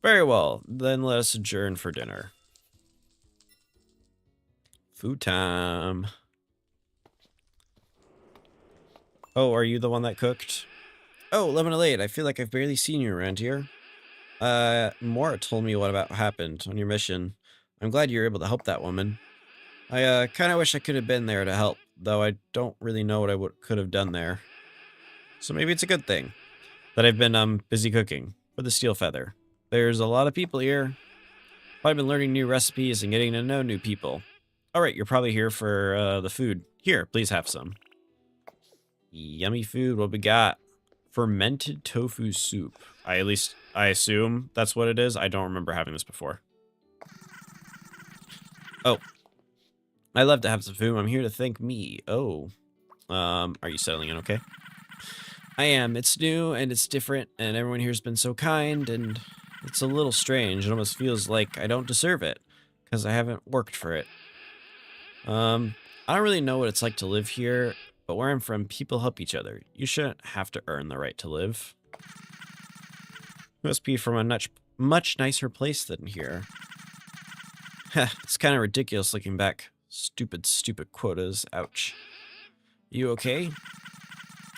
Very well, then let us adjourn for dinner. Food time. Oh, are you the one that cooked? Oh, Lemonalade, I feel like I've barely seen you around here. Mora told me what happened on your mission. I'm glad you were able to help that woman. I, kind of wish I could have been there to help, though I don't really know what I could have done there. So maybe it's a good thing that I've been, busy cooking for the Steel Feather. There's a lot of people here. I've been learning new recipes and getting to know new people. All right, you're probably here for the food. Here, please have some. Yummy food. What we got? Fermented tofu soup. I assume that's what it is. I don't remember having this before. Oh, I'd love to have some food. I'm here to thank me. Oh, are you settling in okay? I am. It's new and it's different, and everyone here's been so kind, and it's a little strange. It almost feels like I don't deserve it because I haven't worked for it. I don't really know what it's like to live here, but where I'm from, people help each other. You shouldn't have to earn the right to live. Must be from a much nicer place than here. It's kind of ridiculous looking back. Stupid quotas. Ouch. You okay?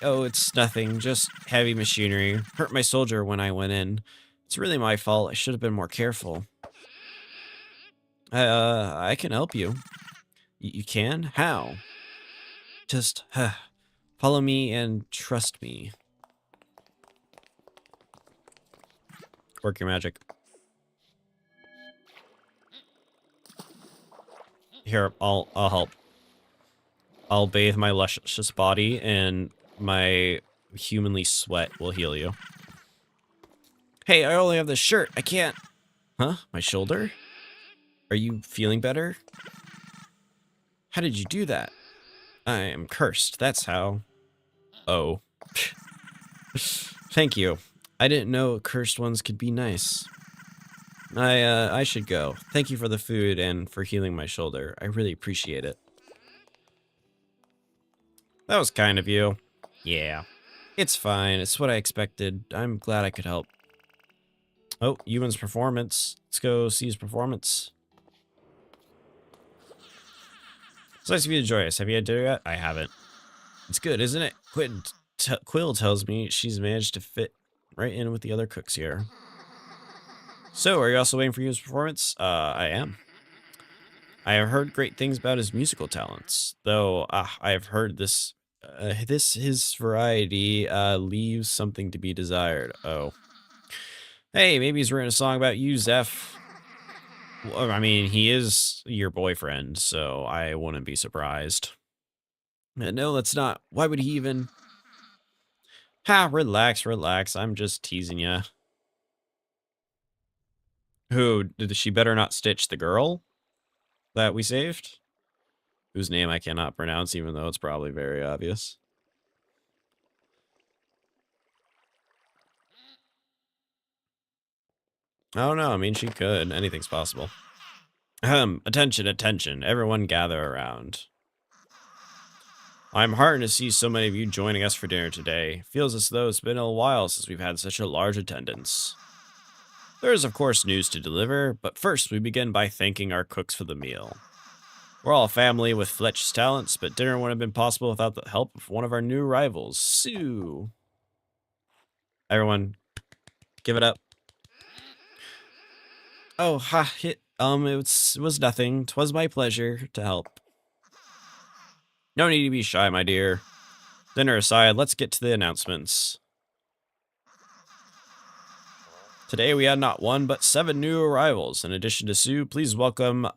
Oh, it's nothing. Just heavy machinery. Hurt my soldier when I went in. It's really my fault. I should have been more careful. I can help you. You can? How? Just, follow me and trust me. Work your magic. Here, I'll help. I'll bathe my luscious body and my humanly sweat will heal you. Hey, I only have this shirt. I can't. Huh? My shoulder? Are you feeling better? How did you do that? I am cursed. That's how. Oh. Thank you. I didn't know cursed ones could be nice. I should go. Thank you for the food and for healing my shoulder. I really appreciate it. That was kind of you. Yeah. It's fine. It's what I expected. I'm glad I could help. Oh, Ewan's performance. Let's go see his performance. It's nice of you to join us. Have you had dinner yet? I haven't. It's good, isn't it? Quill tells me she's managed to fit right in with the other cooks here. So, are you also waiting for Ewan's performance? I am. I have heard great things about his musical talents, though I have heard his variety leaves something to be desired. Oh. Hey, maybe he's written a song about you, Zeph. Well, I mean, he is your boyfriend, so I wouldn't be surprised. No, that's not. Why would he even? Ha, relax. I'm just teasing ya. Who? Did she better not stitch the girl that we saved? Whose name I cannot pronounce, even though it's probably very obvious. I don't know. I mean, she could. Anything's possible. Attention. Everyone gather around. I'm heartened to see so many of you joining us for dinner today. Feels as though it's been a while since we've had such a large attendance. There is, of course, news to deliver, but first we begin by thanking our cooks for the meal. We're all a family with Fletch's talents, but dinner wouldn't have been possible without the help of one of our new rivals, Sue. Everyone, give it up. Oh, it was nothing. 'Twas my pleasure to help. No need to be shy, my dear. Dinner aside, let's get to the announcements. Today we had not one, but 7 new arrivals. In addition to Sue, please welcome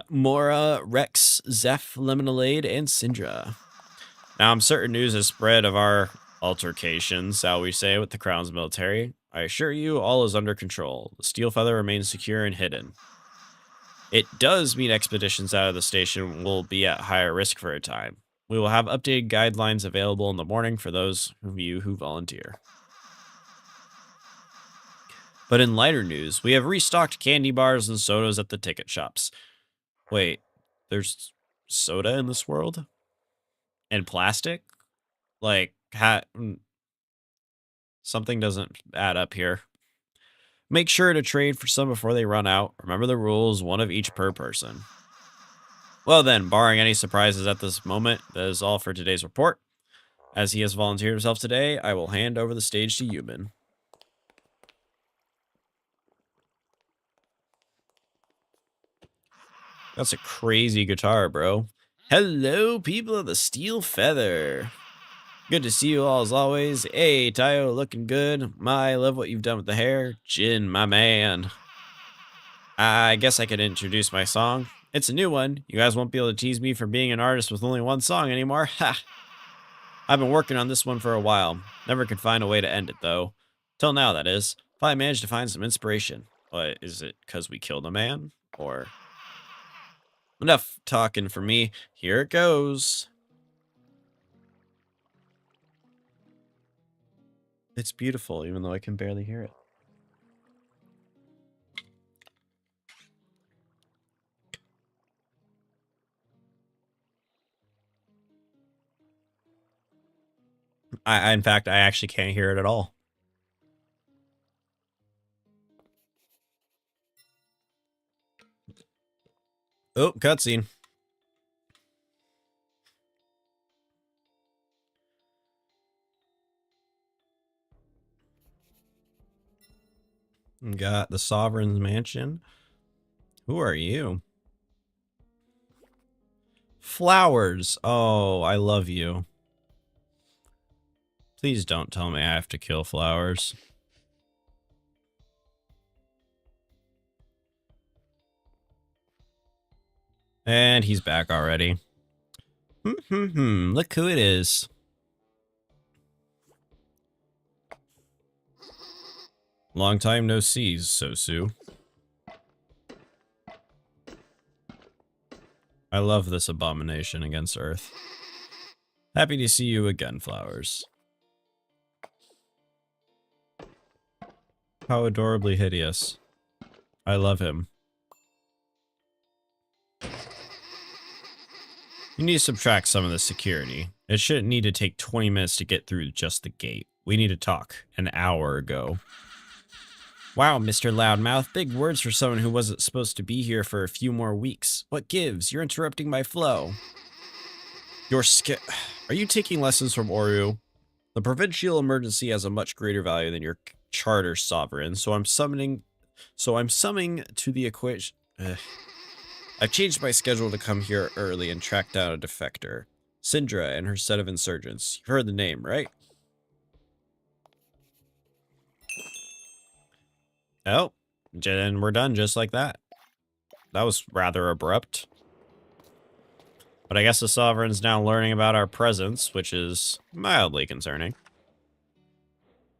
Mora, Rex, Zeph, Lemonalade, and Syndra. Now, I'm certain news has spread of our altercations, shall we say, with the Crown's military. I assure you, all is under control. The Steel Feather remains secure and hidden. It does mean expeditions out of the station will be at higher risk for a time. We will have updated guidelines available in the morning for those of you who volunteer. But in lighter news, we have restocked candy bars and sodas at the ticket shops. Wait, there's soda in this world? And plastic? Like, something doesn't add up here. Make sure to trade for some before they run out. Remember the rules, 1 of each per person. Well then, barring any surprises at this moment, that is all for today's report. As he has volunteered himself today, I will hand over the stage to Yuban. That's a crazy guitar, bro. Hello, people of the Steel Feather. Good to see you all as always. Hey, Tayo, looking good. I love what you've done with the hair. Jin, my man. I guess I could introduce my song. It's a new one. You guys won't be able to tease me for being an artist with only one song anymore. Ha! I've been working on this one for a while. Never could find a way to end it, though. Till now, that is. Finally managed to find some inspiration. What, is it because we killed a man? Or... Enough talking for me. Here it goes. It's beautiful, even though I can barely hear it. In fact, I actually can't hear it at all. Oh, cutscene. Got the Sovereign's Mansion. Who are you? Flowers. Oh, I love you. Please don't tell me I have to kill flowers. And he's back already. Look who it is. Long time no see, Sosu. I love this abomination against Earth. Happy to see you again, flowers. How adorably hideous. I love him. You need to subtract some of the security. It shouldn't need to take 20 minutes to get through just the gate. We need to talk an hour ago. Wow, Mr. Loudmouth, big words for someone who wasn't supposed to be here for a few more weeks. What gives? You're interrupting my flow. Are you taking lessons from Oru? The provincial emergency has a much greater value than your charter sovereign, so I'm summoning to the equation. I've changed my schedule to come here early and track down a defector. Syndra and her set of insurgents. You've heard the name, right? Oh, and we're done just like that. That was rather abrupt. But I guess the Sovereign's now learning about our presence, which is mildly concerning.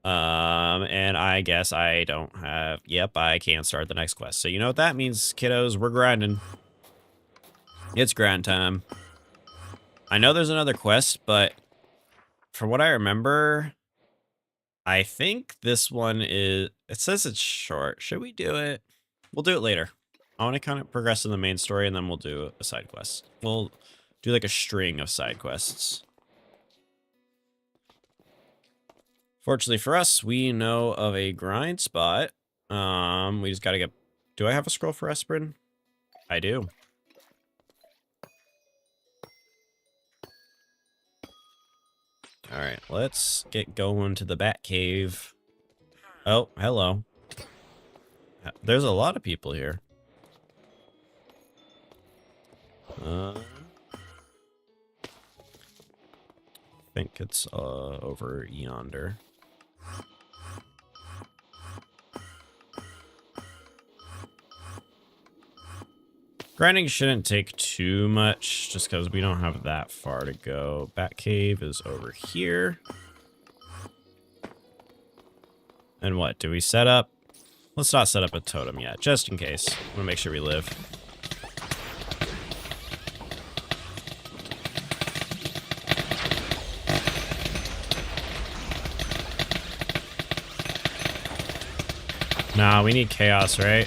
And I guess I don't have... Yep, I can't start the next quest. So you know what that means, kiddos? We're grinding. It's grind time. I know there's another quest, but from what I remember... I think this one is... It says it's short. Should we do it? We'll do it later. I want to kind of progress in the main story, and then we'll do a side quest. We'll do like a string of side quests. Fortunately for us, we know of a grind spot. We just gotta get... Do I have a scroll for Esperin? I do. Alright, let's get going to the Bat Cave. Oh, hello. There's a lot of people here. I think it's over yonder. Grinding shouldn't take too much, just because we don't have that far to go. Bat Cave is over here. And what, do we set up? Let's not set up a totem yet, just in case. I want to make sure we live. Nah, we need chaos, right?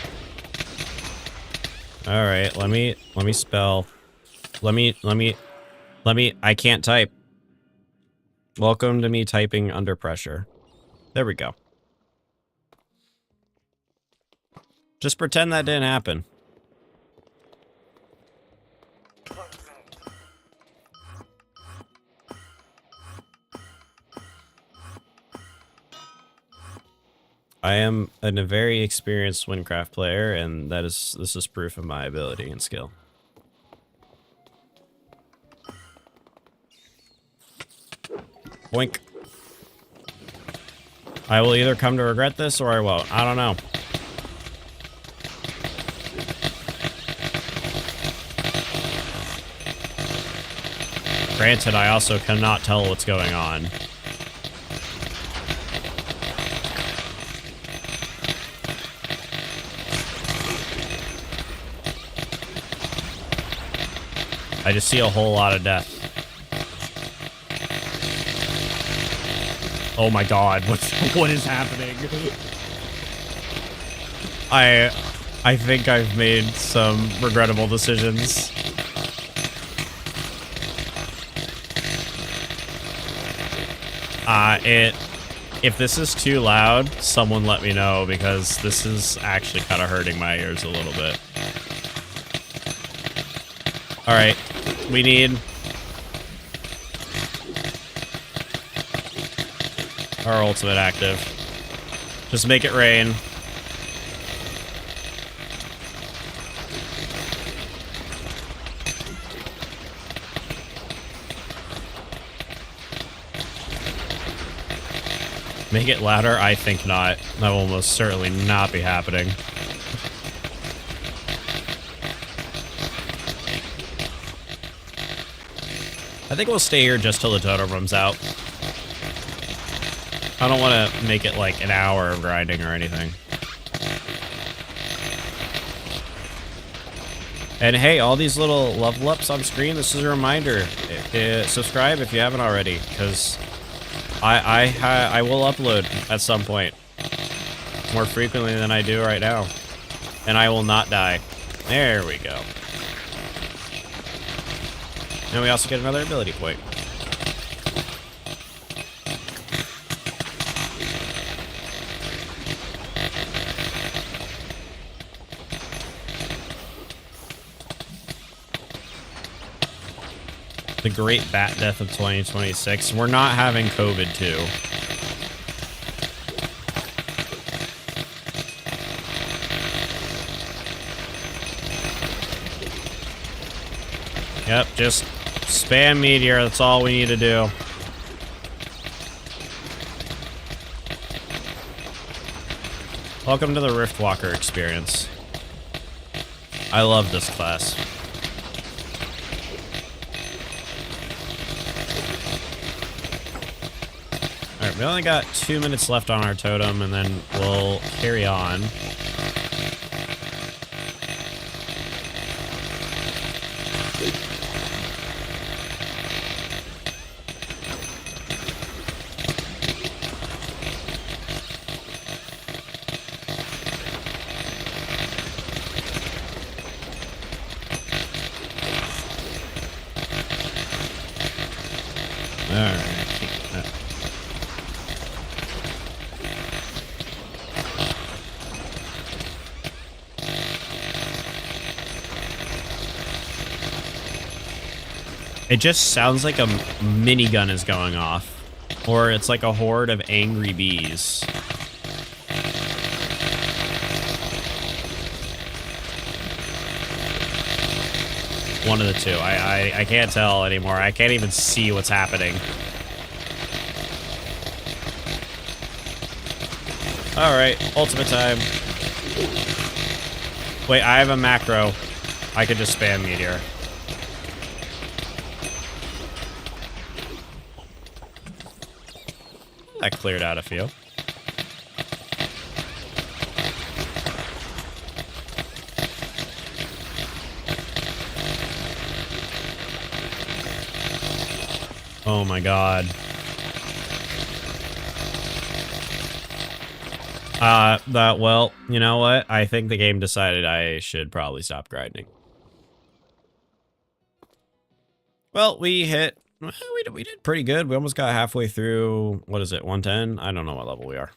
All right, let me spell. Let me, I can't type. Welcome to me typing under pressure. There we go. Just pretend that didn't happen. I am a very experienced Wynncraft player, and this is proof of my ability and skill. Boink. I will either come to regret this or I won't. I don't know. Granted, I also cannot tell what's going on. I just see a whole lot of death. Oh my god, what is happening? I think I've made some regrettable decisions. If this is too loud, someone let me know, because this is actually kind of hurting my ears a little bit. Alright, we need our ultimate active. Just make it rain. Make it louder? I think not. That will most certainly not be happening. I think we'll stay here just till the totem runs out. I don't want to make it like an hour of grinding or anything. And hey, all these little level ups on screen, this is a reminder. Subscribe if you haven't already, because I will upload at some point. More frequently than I do right now. And I will not die. There we go. And we also get another ability point. The great bat death of 2026. We're not having COVID too. Yep, just spam meteor. That's all we need to do. Welcome to the Riftwalker experience. I love this class. Alright, we only got 2 minutes left on our totem, and then we'll carry on. It just sounds like a minigun is going off. Or it's like a horde of angry bees. One of the two. I can't tell anymore. I can't even see what's happening. Alright, ultimate time. Wait, I have a macro. I could just spam meteor. That cleared out a few. Oh my god. Well, you know what? I think the game decided I should probably stop grinding. Well, we did pretty good. We almost got halfway through, what is it, 110? I don't know what level we are.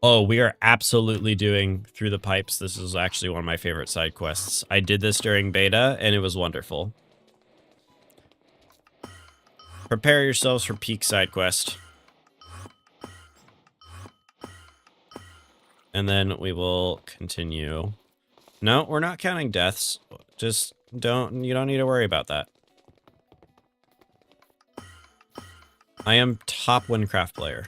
Oh, we are absolutely doing Through the Pipes. This is actually one of my favorite side quests. I did this during beta, and it was wonderful. Prepare yourselves for peak side quest. And then we will continue. No, we're not counting deaths. Just you don't need to worry about that. I am top Wynncraft player.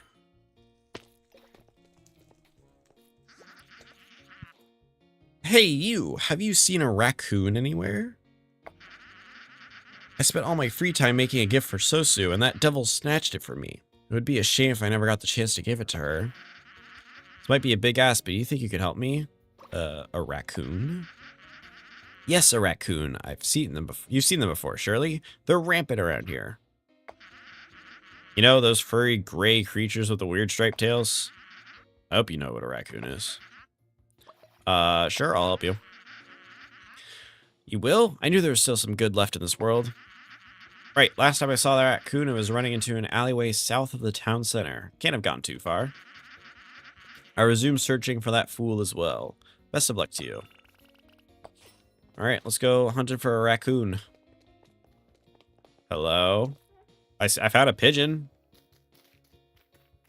Hey, you! Have you seen a raccoon anywhere? I spent all my free time making a gift for Sosu, and that devil snatched it from me. It would be a shame if I never got the chance to give it to her. This might be a big ask, but you think you could help me? A raccoon? Yes, a raccoon. I've seen them before. You've seen them before, surely? They're rampant around here. You know, those furry gray creatures with the weird striped tails? I hope you know what a raccoon is. Sure, I'll help you. You will? I knew there was still some good left in this world. Right, last time I saw that raccoon, it was running into an alleyway south of the town center. Can't have gone too far. I resumed searching for that fool as well. Best of luck to you. Alright, let's go hunting for a raccoon. Hello? I found a pigeon.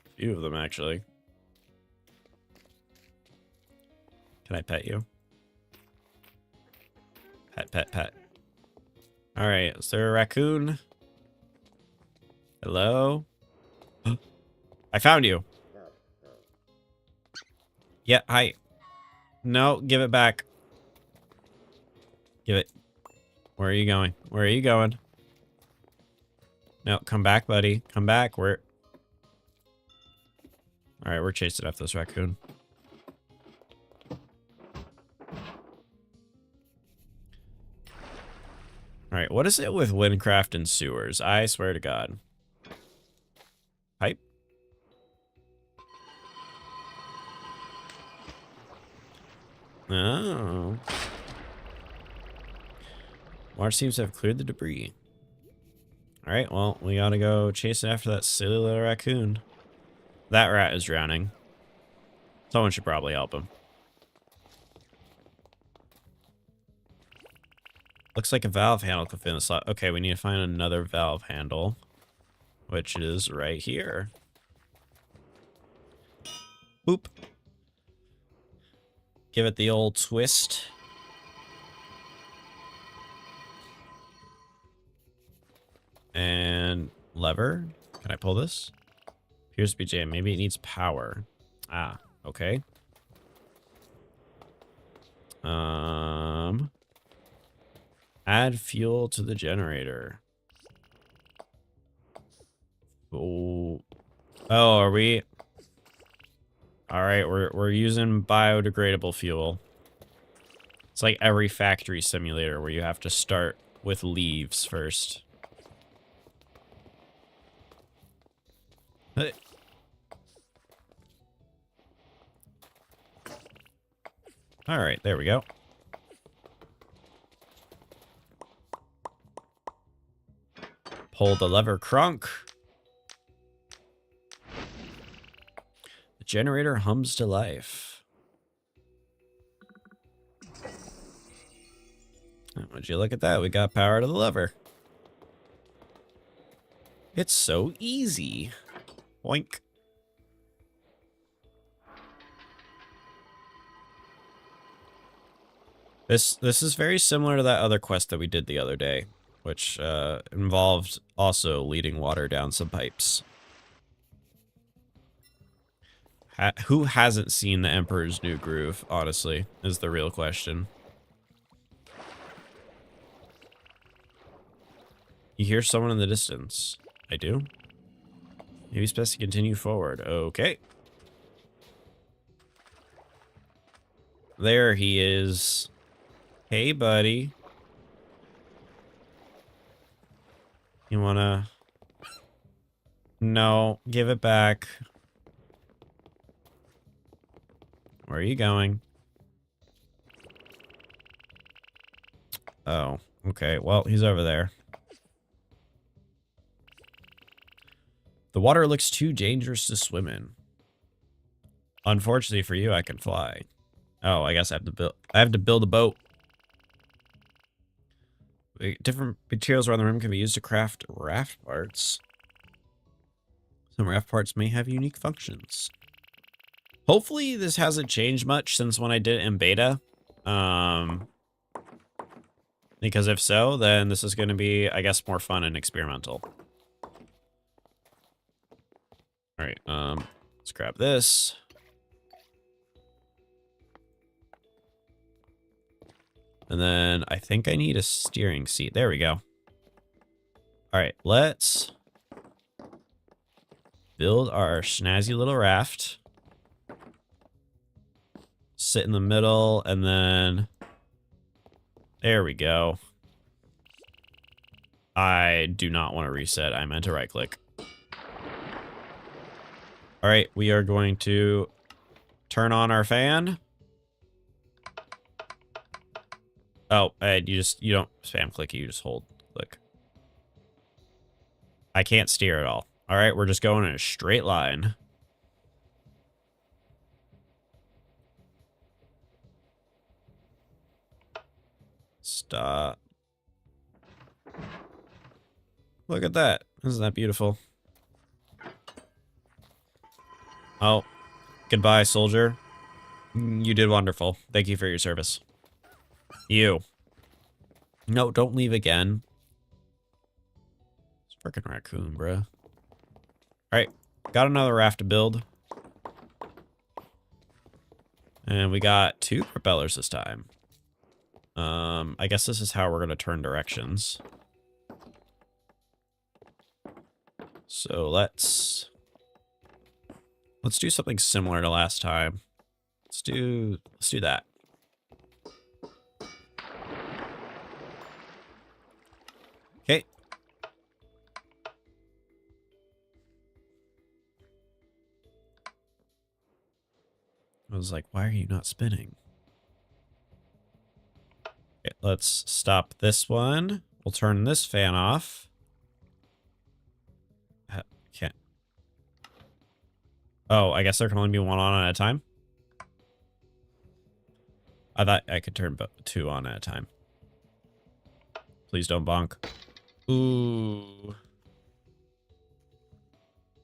A few of them, actually. Can I pet you? Pet, pet, pet. Alright, is there a raccoon? Hello? I found you. Yeah, hi. No, give it back. Give it. Where are you going? Where are you going? No, come back, buddy. Come back. Alright, we're chasing after this raccoon. Alright, what is it with Wynncraft and sewers? I swear to God. Pipe? Oh. Water seems to have cleared the debris. Alright, well, we gotta go chasing after that silly little raccoon. That rat is drowning. Someone should probably help him. Looks like a valve handle could fit in the slot. Okay, we need to find another valve handle, which is right here. Boop. Give it the old twist. And lever. Can I pull this? Appears to be jammed. Maybe it needs power. Ah, okay. Add fuel to the generator. Oh, are we? All right, we're using biodegradable fuel. It's like every factory simulator where you have to start with leaves first. All right, there we go. Pull the lever, crunk. The generator hums to life. Would you look at that? We got power to the lever. It's so easy. Boink. This is very similar to that other quest that we did the other day, which involved also leading water down some pipes. Who hasn't seen The Emperor's New Groove, honestly, is the real question. You hear someone in the distance. I do. Maybe it's best to continue forward. Okay. There he is. Hey, buddy. You wanna... No, give it back. Where are you going? Oh, okay. Well, he's over there. The water looks too dangerous to swim in. Unfortunately for you, I can fly. Oh, I guess I have to build a boat. Different materials around the room can be used to craft raft parts. Some raft parts may have unique functions. Hopefully this hasn't changed much since when I did it in beta. Because if so, then this is going to be, I guess, more fun and experimental. Alright, let's grab this. And then I think I need a steering seat. There we go. All right, let's build our snazzy little raft. Sit in the middle, and then there we go. I do not want to reset. I meant to right click. All right, we are going to turn on our fan. Oh, you don't spam click, you just hold click. I can't steer at all. All right, we're just going in a straight line. Stop. Look at that. Isn't that beautiful? Oh, goodbye, soldier. You did wonderful. Thank you for your service. You. No, don't leave again. It's a freaking raccoon, bruh. Alright, got another raft to build. And we got 2 propellers this time. I guess this is how we're going to turn directions. So let's do something similar to last time. Let's do that. Okay. I was like, why are you not spinning? Okay, let's stop this one. We'll turn this fan off. Can't. Oh, I guess there can only be one on at a time. I thought I could turn 2 on at a time. Please don't bonk. Ooh.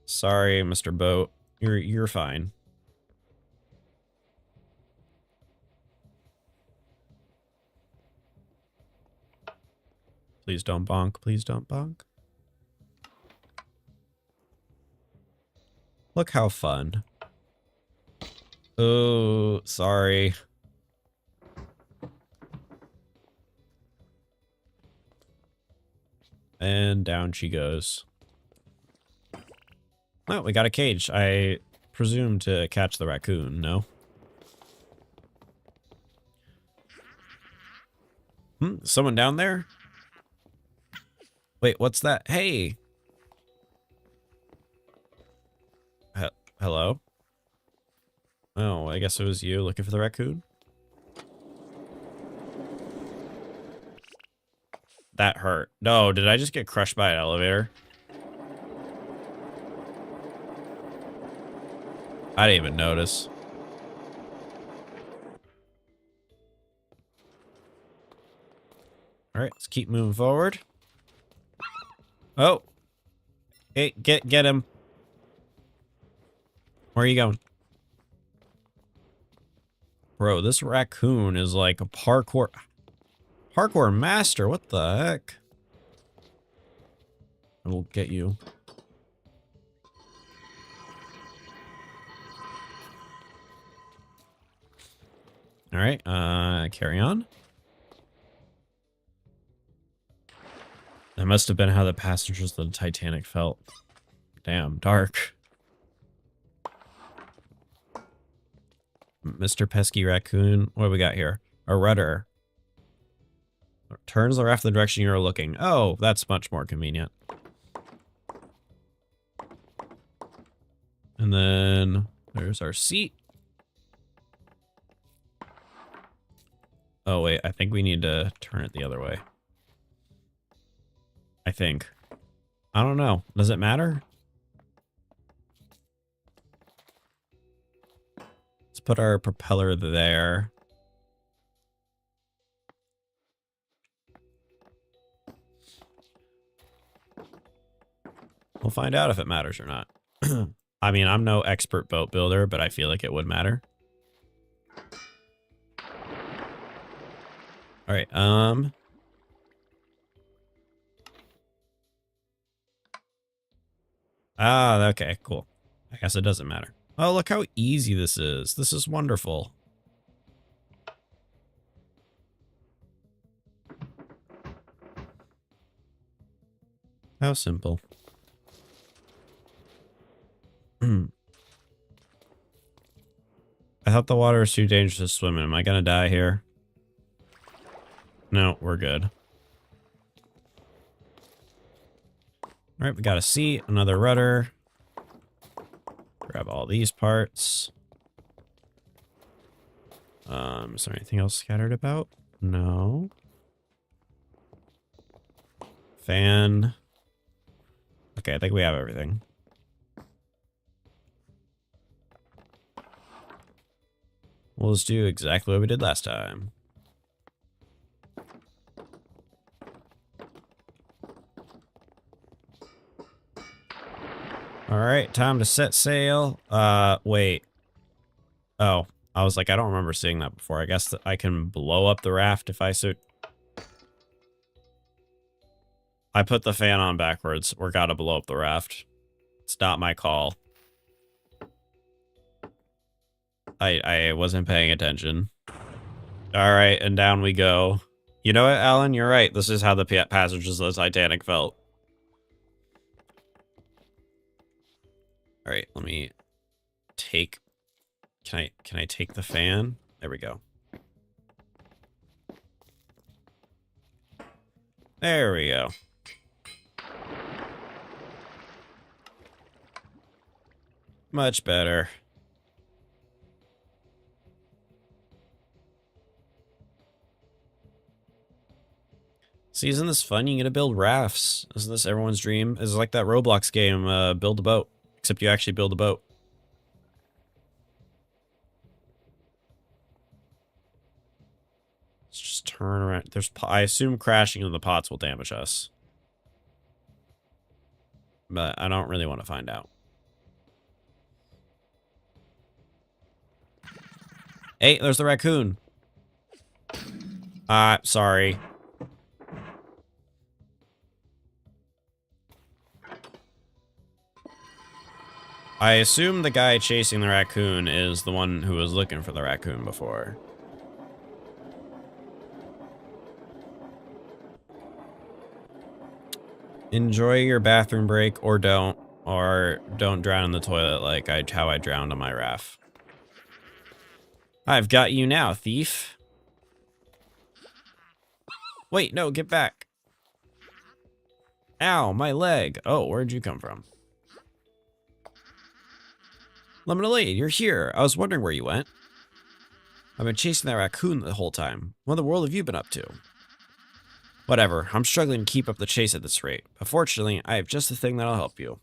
Sorry, Mr. Boat. You're fine. Please don't bonk. Please don't bonk. Look how fun. Oh, sorry. And down she goes. Oh, we got a cage. I presume to catch the raccoon, no? Someone down there? Wait, what's that? Hey! Hello? Oh, I guess it was you looking for the raccoon? That hurt. No, did I just get crushed by an elevator? I didn't even notice. All right, let's keep moving forward. Oh. Hey, get him. Where are you going? Bro, this raccoon is like a parkour master. What the heck? I will get you. All right, carry on. That must have been how the passengers of the Titanic felt. Damn, dark. Mr. Pesky Raccoon. What do we got here? A rudder. Turns the raft in the direction you're looking. Oh, that's much more convenient. And then there's our seat. Oh, wait. I think we need to turn it the other way. I think. I don't know. Does it matter? Let's put our propeller there. We'll find out if it matters or not. I mean, I'm no expert boat builder, but I feel like it would matter. All right, Ah, okay, cool. I guess it doesn't matter. Oh, look how easy this is. This is wonderful. How simple. I thought the water was too dangerous to swim in. Am I gonna die here? No, we're good. Alright, we got a seat, another rudder. Grab all these parts. Is there anything else scattered about? No. Fan. Okay, I think we have everything. We'll just do exactly what we did last time. Alright, time to set sail. Wait. Oh, I was like, I don't remember seeing that before. I guess that I can blow up the raft if I so... I put the fan on backwards. We're gotta blow up the raft. It's not my call. I wasn't paying attention. Alright, and down we go. You know what, Alan? You're right. This is how the passengers of the Titanic felt. Alright, let me take... Can I take the fan? There we go. There we go. Much better. See, isn't this fun? You get to build rafts. Isn't this everyone's dream? It's like that Roblox game, Build a Boat. Except you actually build a boat. Let's just turn around. There's, I assume crashing into the pots will damage us. But I don't really want to find out. Hey, there's the raccoon. Sorry. I assume the guy chasing the raccoon is the one who was looking for the raccoon before. Enjoy your bathroom break, or don't drown in the toilet like how I drowned on my raft. I've got you now, thief. Wait, no, get back. Ow, my leg. Oh, where'd you come from? Lemonalade, you're here. I was wondering where you went. I've been chasing that raccoon the whole time. What in the world have you been up to? Whatever, I'm struggling to keep up the chase at this rate. But fortunately, I have just the thing that'll help you.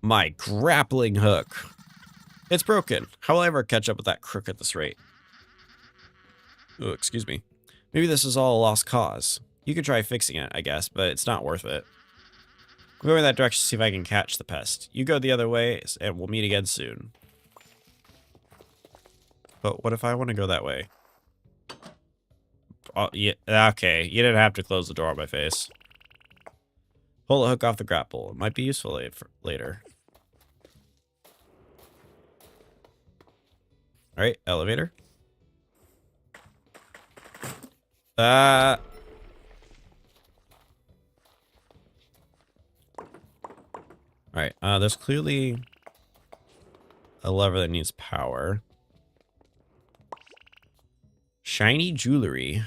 My grappling hook. It's broken. How will I ever catch up with that crook at this rate? Oh, excuse me. Maybe this is all a lost cause. You could try fixing it, I guess, but it's not worth it. I'm going that direction to see if I can catch the pest. You go the other way, and we'll meet again soon. But what if I want to go that way? Oh, yeah, okay, you didn't have to close the door on my face. Pull the hook off the grapple. It might be useful later. Alright, elevator. Alright, there's clearly a lever that needs power. Shiny jewelry.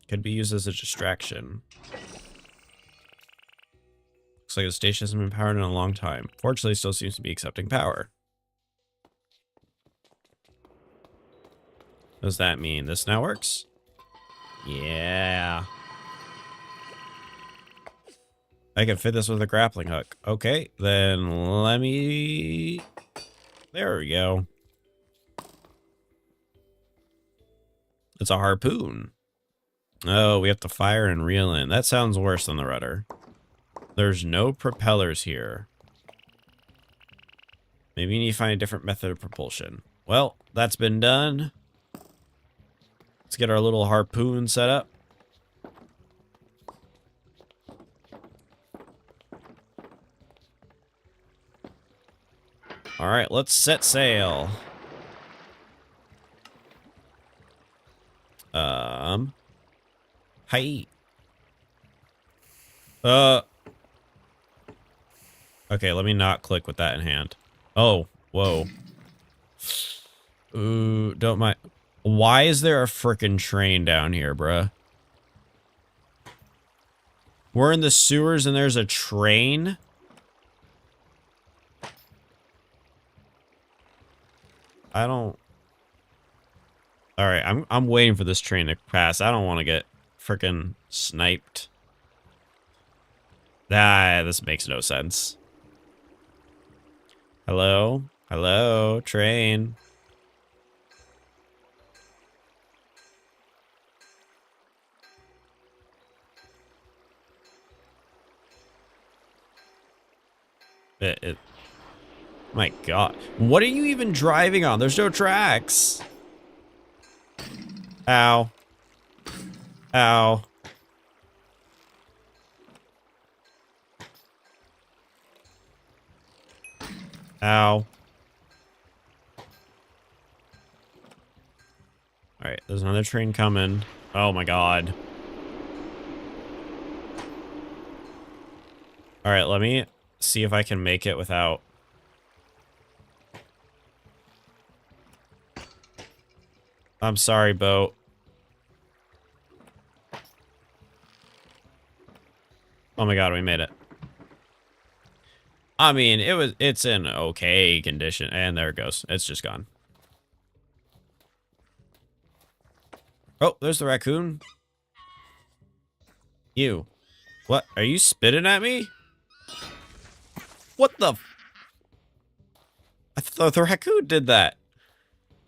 Could be used as a distraction. Looks like the station hasn't been powered in a long time. Fortunately, it still seems to be accepting power. What does that mean? This now works? Yeah. I can fit this with a grappling hook. Okay, then let me... There we go. It's a harpoon. Oh, we have to fire and reel in. That sounds worse than the rudder. There's no propellers here. Maybe you need to find a different method of propulsion. Well, that's been done. Let's get our little harpoon set up. All right, let's set sail. Hi. Okay, let me not click with that in hand. Oh, whoa. Ooh, don't mind. Why is there a frickin' train down here, bruh? We're in the sewers and there's a train? I don't... Alright, I'm waiting for this train to pass. I don't want to get frickin' sniped. Ah, this makes no sense. Hello? Hello? Train? My god. What are you even driving on? There's no tracks. Ow. Ow. Ow. Alright, there's another train coming. Oh my god. Alright, let me see if I can make it without... I'm sorry, boat. Oh my god, we made it. I mean, it's in okay condition. And there it goes. It's just gone. Oh, there's the raccoon. You. What? Are you spitting at me? What the... I thought the raccoon did that.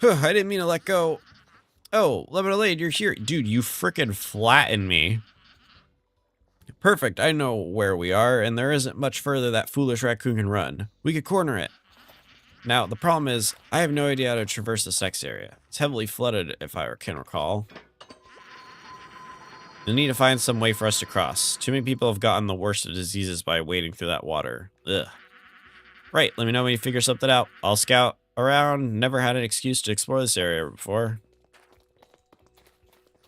Huh, I didn't mean to let go. Oh, Lemonalade, you're here. Dude, you frickin' flattened me. Perfect, I know where we are, and there isn't much further that foolish raccoon can run. We could corner it. Now, the problem is, I have no idea how to traverse this next area. It's heavily flooded, if I can recall. You'll need to find some way for us to cross. Too many people have gotten the worst of diseases by wading through that water. Ugh. Right, let me know when you figure something out. I'll scout around. Never had an excuse to explore this area before.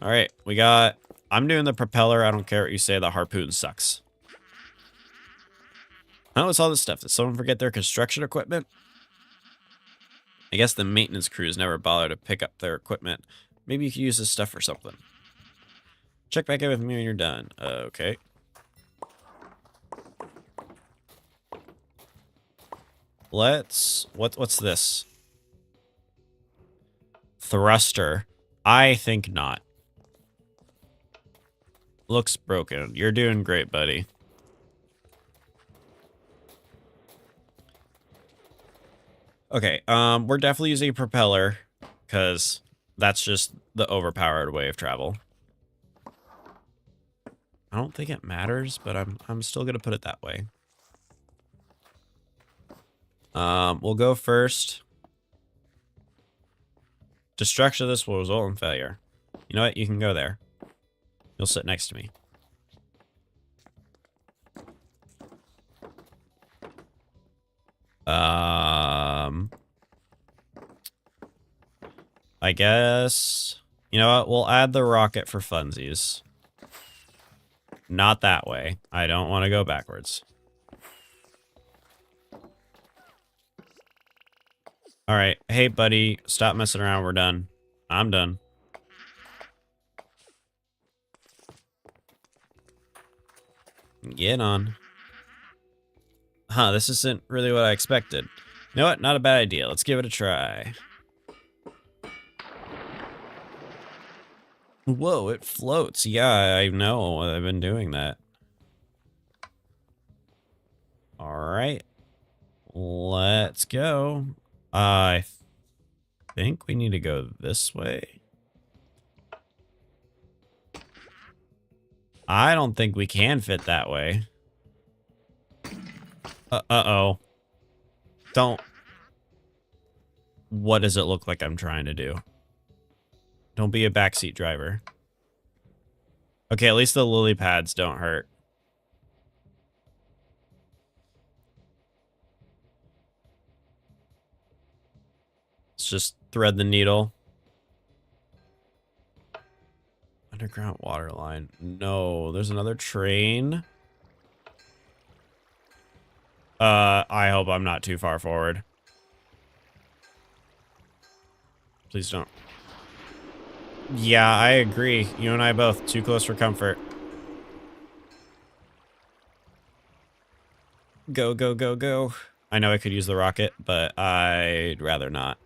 Alright, we got... I'm doing the propeller. I don't care what you say. The harpoon sucks. Oh, it's all this stuff. Did someone forget their construction equipment? I guess the maintenance crews never bother to pick up their equipment. Maybe you could use this stuff for something. Check back in with me when you're done. Okay. Let's... What's this? Thruster. I think not. Looks broken. You're doing great, buddy. Okay, we're definitely using a propeller, because that's just the overpowered way of travel. I don't think it matters, but I'm still gonna put it that way. We'll go first. Destruction of this will result in failure. You know what? You can go there. You'll sit next to me. I guess... You know what? We'll add the rocket for funsies. Not that way. I don't want to go backwards. Alright. Hey, buddy. Stop messing around. We're done. I'm done. Get on. Huh, this isn't really what I expected. You know what? Not a bad idea. Let's give it a try. Whoa, it floats. Yeah, I know. I've been doing that. Alright. Let's go. I think we need to go this way. I don't think we can fit that way. Uh-oh. Don't. What does it look like I'm trying to do? Don't be a backseat driver. Okay, at least the lily pads don't hurt. Let's just thread the needle. Underground water line. No, there's another train. I hope I'm not too far forward. Please don't. Yeah, I agree. You and I both. Too close for comfort. Go, go, go, go. I know I could use the rocket, but I'd rather not.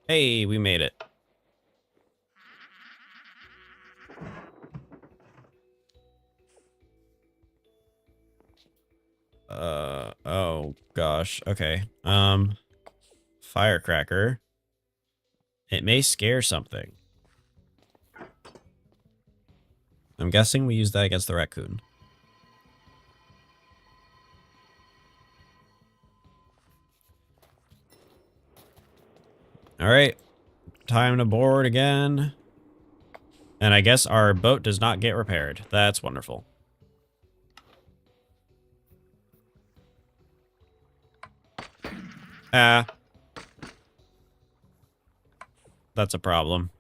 Hey, we made it. Oh gosh. Okay. Firecracker. It may scare something. I'm guessing we use that against the raccoon. All right. Time to board again. And I guess our boat does not get repaired. That's wonderful. That's a problem.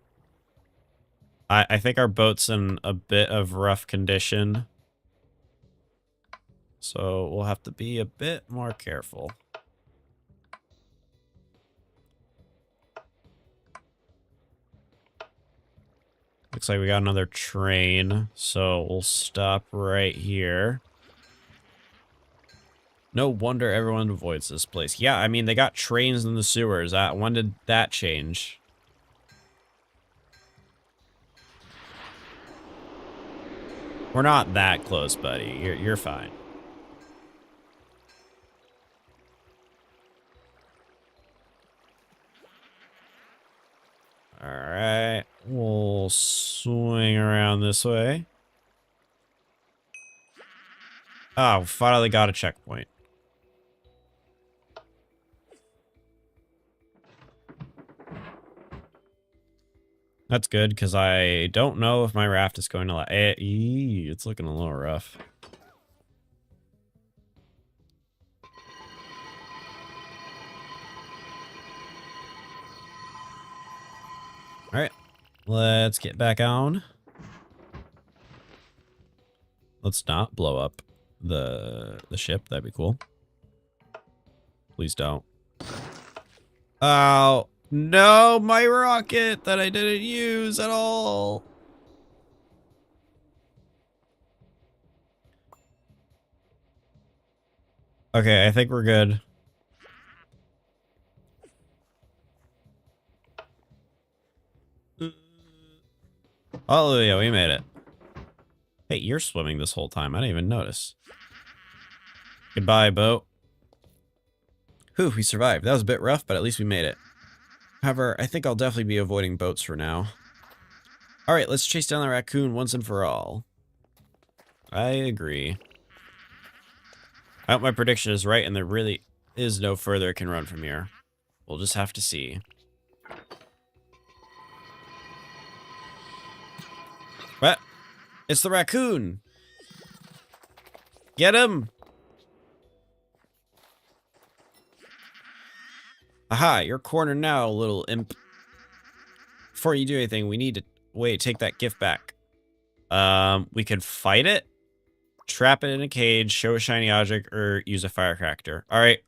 I think our boat's in a bit of rough condition. So we'll have to be a bit more careful. Looks like we got another train, so we'll stop right here. No wonder everyone avoids this place. Yeah, I mean, they got trains in the sewers. When did that change? We're not that close, buddy. You're fine. All right, we'll swing around this way. Oh, finally got a checkpoint. That's good, because I don't know if my raft is going to it's looking a little rough. All right, let's get back on. Let's not blow up the ship. That'd be cool. Please don't. Oh, no, my rocket that I didn't use at all. Okay, I think we're good. Oh, yeah, we made it. Hey, you're swimming this whole time. I didn't even notice. Goodbye, boat. Whew, we survived. That was a bit rough, but at least we made it. However, I think I'll definitely be avoiding boats for now. Alright, let's chase down the raccoon once and for all. I agree. I hope my prediction is right and there really is no further it can run from here. We'll just have to see. What? It's the raccoon! Get him! Aha, you're cornered now, little imp. Before you do anything, we need to... Wait, take that gift back. We could fight it, trap it in a cage, show a shiny object, or use a firecracker. All right,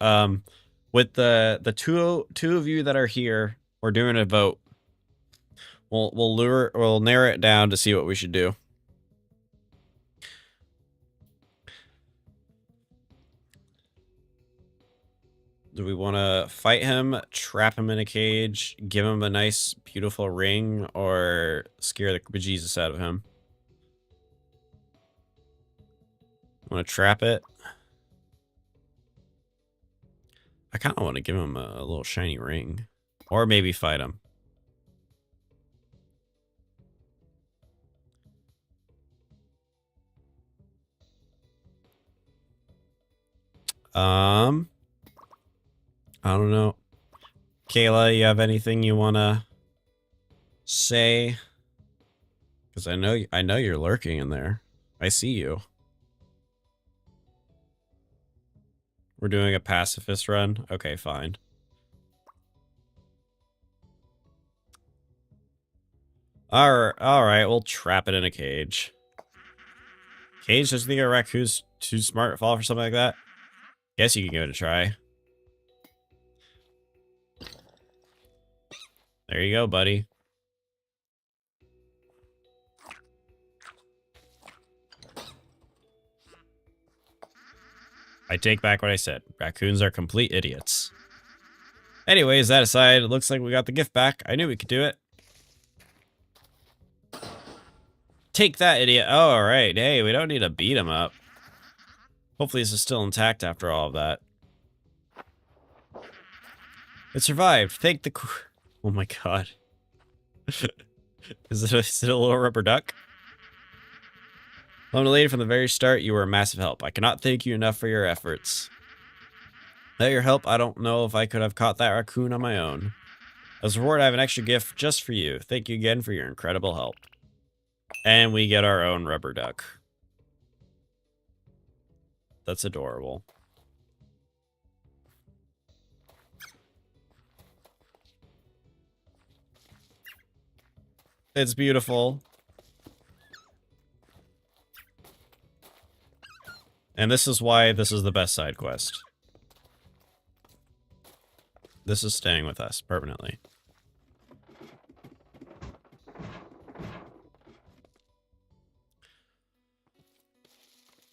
with the two of you that are here, we're doing a vote. We'll narrow it down to see what we should do. Do we want to fight him, trap him in a cage, give him a nice, beautiful ring, or scare the bejesus out of him? Want to trap it? I kind of want to give him a little shiny ring. Or maybe fight him. I don't know. Kayla, you have anything you want to say? Because I know you're lurking in there. I see you. We're doing a pacifist run? Okay, fine. Alright, we'll trap it in a cage. Cage, doesn't think a raccoon's too smart to fall for something like that? Guess you can give it a try. There you go, buddy. I take back what I said. Raccoons are complete idiots. Anyways, that aside, it looks like we got the gift back. I knew we could do it. Take that, idiot. Oh, alright. Hey, we don't need to beat him up. Hopefully this is still intact after all of that. It survived. Thank the... Oh my god. Is it a little rubber duck? Lemonalade, from the very start, you were a massive help. I cannot thank you enough for your efforts. Without your help, I don't know if I could have caught that raccoon on my own. As a reward, I have an extra gift just for you. Thank you again for your incredible help. And we get our own rubber duck. That's adorable. It's beautiful. And this is why this is the best side quest. This is staying with us permanently.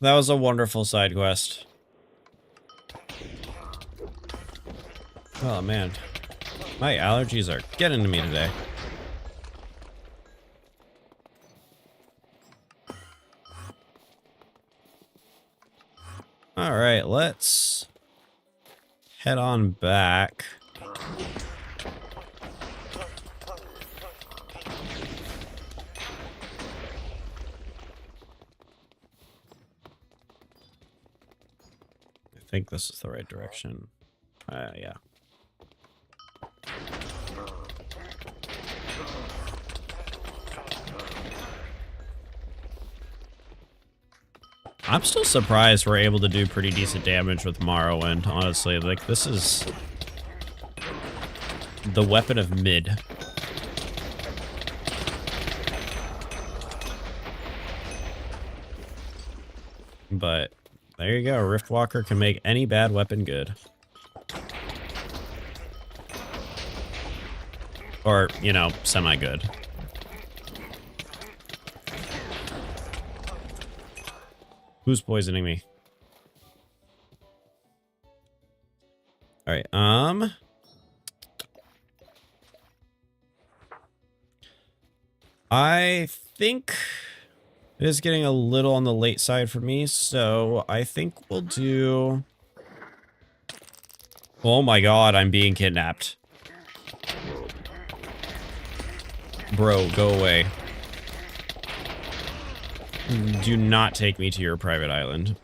That was a wonderful side quest. Oh man, my allergies are getting to me today. All right, let's head on back. I think this is the right direction. Yeah. I'm still surprised we're able to do pretty decent damage with Morrowind, honestly. Like, this is the weapon of mid. But there you go. Riftwalker can make any bad weapon good. Or, you know, semi-good. Who's poisoning me? Alright, I think it is getting a little on the late side for me, so I think we'll do... Oh my god, I'm being kidnapped. Bro, go away. Do not take me to your private island.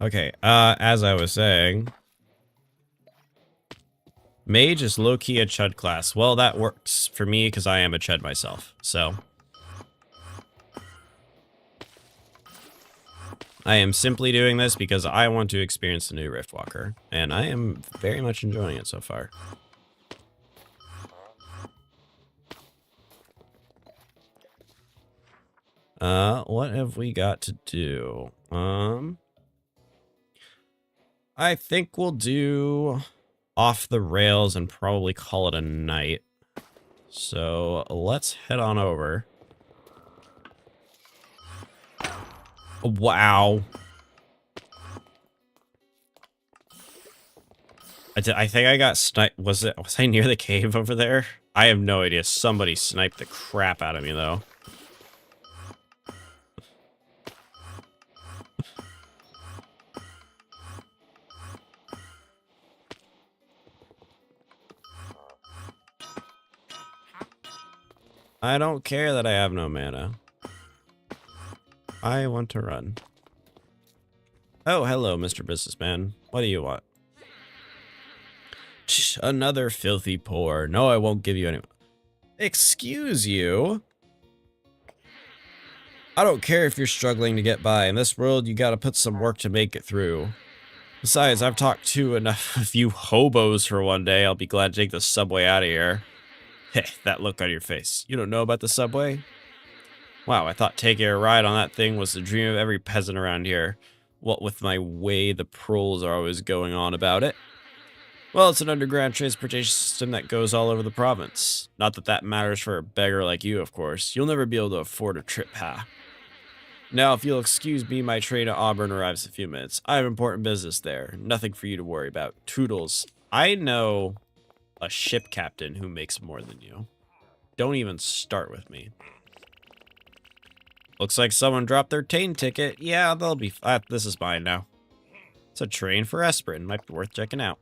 Okay, as I was saying... Mage is low-key a chud class. Well, that works for me because I am a chud myself, so... I am simply doing this because I want to experience the new Riftwalker, and I am very much enjoying it so far. What have we got to do? I think we'll do off the rails and probably call it a night. So let's head on over. Wow. I think I got sniped. Was I near the cave over there? I have no idea. Somebody sniped the crap out of me, though. I don't care that I have no mana. I want to run. Oh, hello, Mr. Businessman. What do you want? Shh, another filthy pour. No, I won't give you any. Excuse you? I don't care if you're struggling to get by. In this world, you gotta put some work to make it through. Besides, I've talked to a few hobos for one day. I'll be glad to take the subway out of here. Hey, that look on your face. You don't know about the subway? Wow, I thought taking a ride on that thing was the dream of every peasant around here. What with my way the proles are always going on about it. Well, it's an underground transportation system that goes all over the province. Not that that matters for a beggar like you, of course. You'll never be able to afford a trip, ha. Now, if you'll excuse me, my train to Auburn arrives in a few minutes. I have important business there. Nothing for you to worry about. Toodles. I know a ship captain who makes more than you. Don't even start with me. Looks like someone dropped their train ticket. Yeah, they'll be... this is mine now. It's a train for Esperin. Might be worth checking out.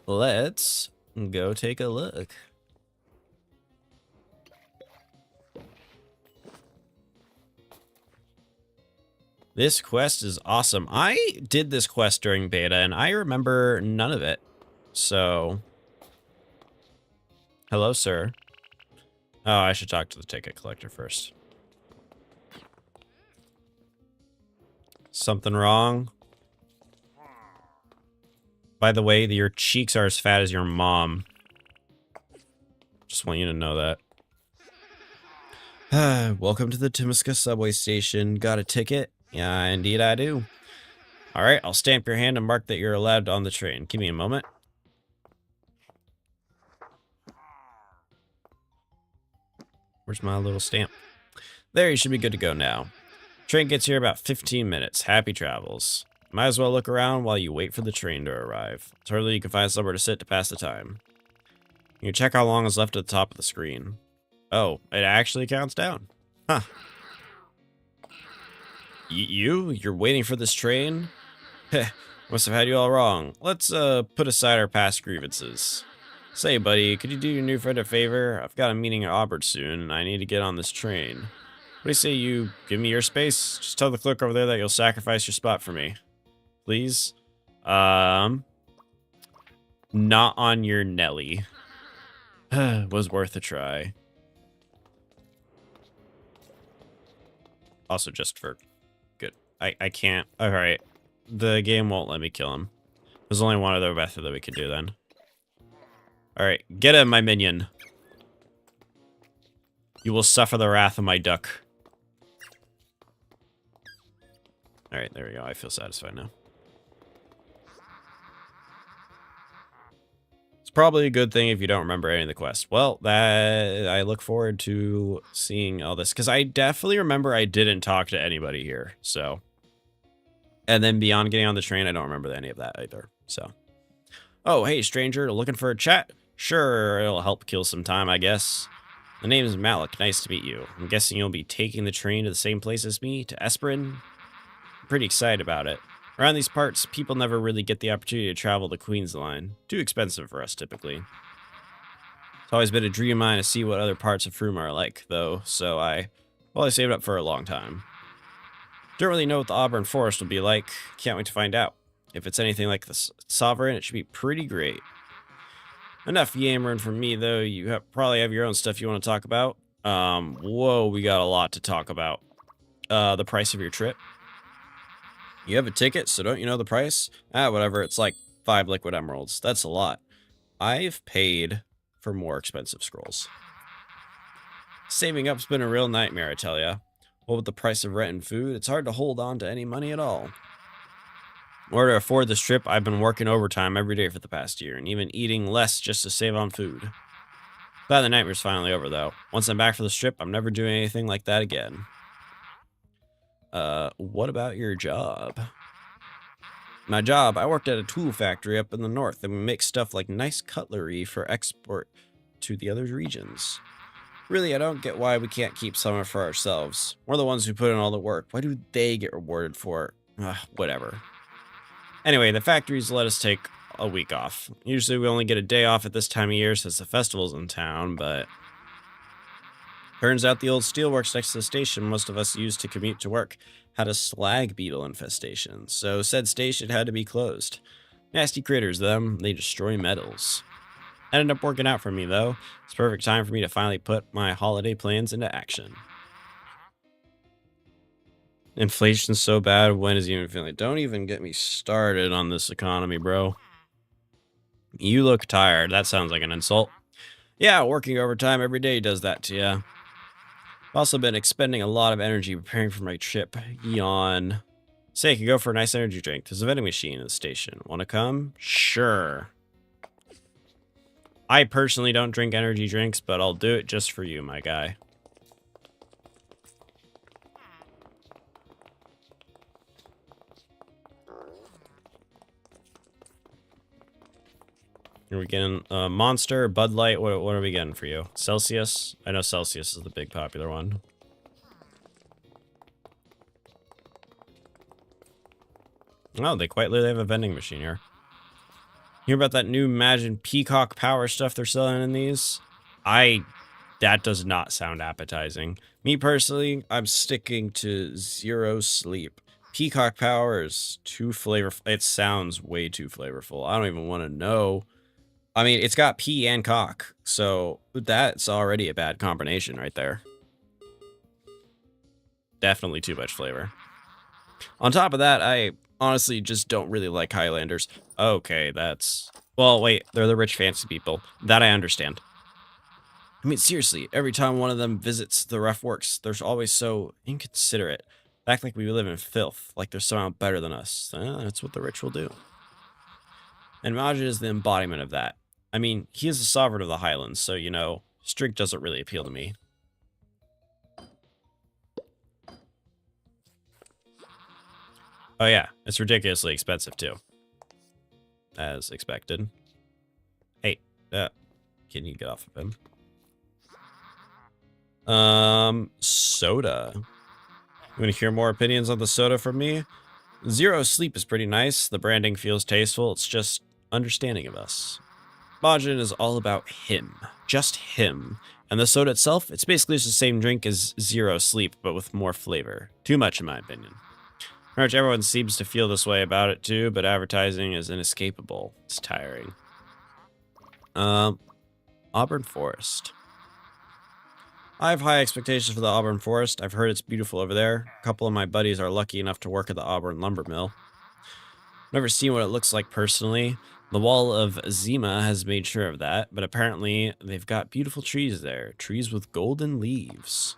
Let's go take a look. This quest is awesome. I did this quest during beta, and I remember none of it. So... Hello, sir. Oh, I should talk to the ticket collector first. Something wrong? By the way, your cheeks are as fat as your mom. Just want you to know that. Welcome to the Timiska subway station. Got a ticket? Yeah, indeed I do. Alright, I'll stamp your hand and mark that you're allowed on the train. Give me a moment. Where's my little stamp? There, you should be good to go now. Train gets here about 15 minutes. Happy travels. Might as well look around while you wait for the train to arrive. Certainly you can find somewhere to sit to pass the time. You can check how long is left at the top of the screen. Oh, it actually counts down. Huh. You're waiting for this train? Heh, must have had you all wrong. Let's, put aside our past grievances. Say, buddy, could you do your new friend a favor? I've got a meeting at Auburn soon, and I need to get on this train. What do you say you give me your space? Just tell the clerk over there that you'll sacrifice your spot for me. Please? Not on your Nelly. Was worth a try. Also, just for good. I can't. Alright. The game won't let me kill him. There's only one other method that we could do then. Alright, get him, my minion. You will suffer the wrath of my duck. Alright, there we go. I feel satisfied now. It's probably a good thing if you don't remember any of the quests. Well, I look forward to seeing all this. Because I definitely remember I didn't talk to anybody here. So. And then beyond getting on the train, I don't remember any of that either. So. Oh, hey, stranger. Looking for a chat? Sure, it'll help kill some time, I guess. The name is Malik. Nice to meet you. I'm guessing you'll be taking the train to the same place as me, to Esperin? I'm pretty excited about it. Around these parts, people never really get the opportunity to travel the Queen's Line. Too expensive for us, typically. It's always been a dream of mine to see what other parts of Fruma are like, though, so I saved up for a long time. Don't really know what the Auburn Forest will be like. Can't wait to find out. If it's anything like the Sovereign, it should be pretty great. Enough yammering from me, though. You probably have your own stuff you want to talk about. Whoa, we got a lot to talk about. The price of your trip. You have a ticket, so don't you know the price? Whatever, it's like 5 liquid emeralds. That's a lot. I've paid for more expensive scrolls. Saving up's been a real nightmare, I tell ya. What with the price of rent and food, it's hard to hold on to any money at all. In order to afford this trip, I've been working overtime every day for the past year, and even eating less just to save on food. Glad the nightmare's finally over, though. Once I'm back for this trip, I'm never doing anything like that again. What about your job? My job, I worked at a tool factory up in the north, and we make stuff like nice cutlery for export to the other regions. Really, I don't get why we can't keep some of it for ourselves. We're the ones who put in all the work. Why do they get rewarded for it? Whatever. Anyway, the factories let us take a week off. Usually we only get a day off at this time of year since the festival's in town, but... Turns out the old steelworks next to the station most of us used to commute to work had a slag beetle infestation, so said station had to be closed. Nasty critters, them. They destroy metals. Ended up working out for me, though. It's perfect time for me to finally put my holiday plans into action. Inflation's so bad, when is it even feeling? Don't even get me started on this economy, bro. You look tired. That sounds like an insult. Yeah, working overtime every day does that to you. I've also been expending a lot of energy preparing for my trip. Yawn. Say, I could go for a nice energy drink. There's a vending machine at the station. Want to come? Sure. I personally don't drink energy drinks, but I'll do it just for you, my guy. Are we getting Monster, Bud Light? What are we getting for you? Celsius? I know Celsius is the big popular one. Oh, they quite literally have a vending machine here. Hear about that new Imagine Peacock Power stuff they're selling in these? That does not sound appetizing. Me personally, I'm sticking to Zero Sleep. Peacock Power is too flavorful. It sounds way too flavorful. I don't even want to know. I mean, it's got pea and cock, so that's already a bad combination right there. Definitely too much flavor. On top of that, I honestly just don't really like Highlanders. Okay, that's... Well, wait, they're the rich fancy people. That I understand. I mean, seriously, every time one of them visits the rough works, they're always so inconsiderate. They act like we live in filth, like they're somehow better than us. That's what the rich will do. And Majid is the embodiment of that. I mean, he is the sovereign of the Highlands, so, you know, his drink doesn't really appeal to me. Oh yeah, it's ridiculously expensive too. As expected. Hey, can you get off of him? Soda. You want to hear more opinions on the soda from me? Zero Sleep is pretty nice. The branding feels tasteful. It's just understanding of us. Majin is all about him. Just him. And the soda itself, it's basically just the same drink as Zero Sleep, but with more flavor. Too much in my opinion. Pretty much everyone seems to feel this way about it too, but advertising is inescapable. It's tiring. Auburn Forest. I have high expectations for the Auburn Forest. I've heard it's beautiful over there. A couple of my buddies are lucky enough to work at the Auburn Lumber Mill. Never seen what it looks like personally. The wall of Zima has made sure of that, but apparently they've got beautiful trees there. Trees with golden leaves.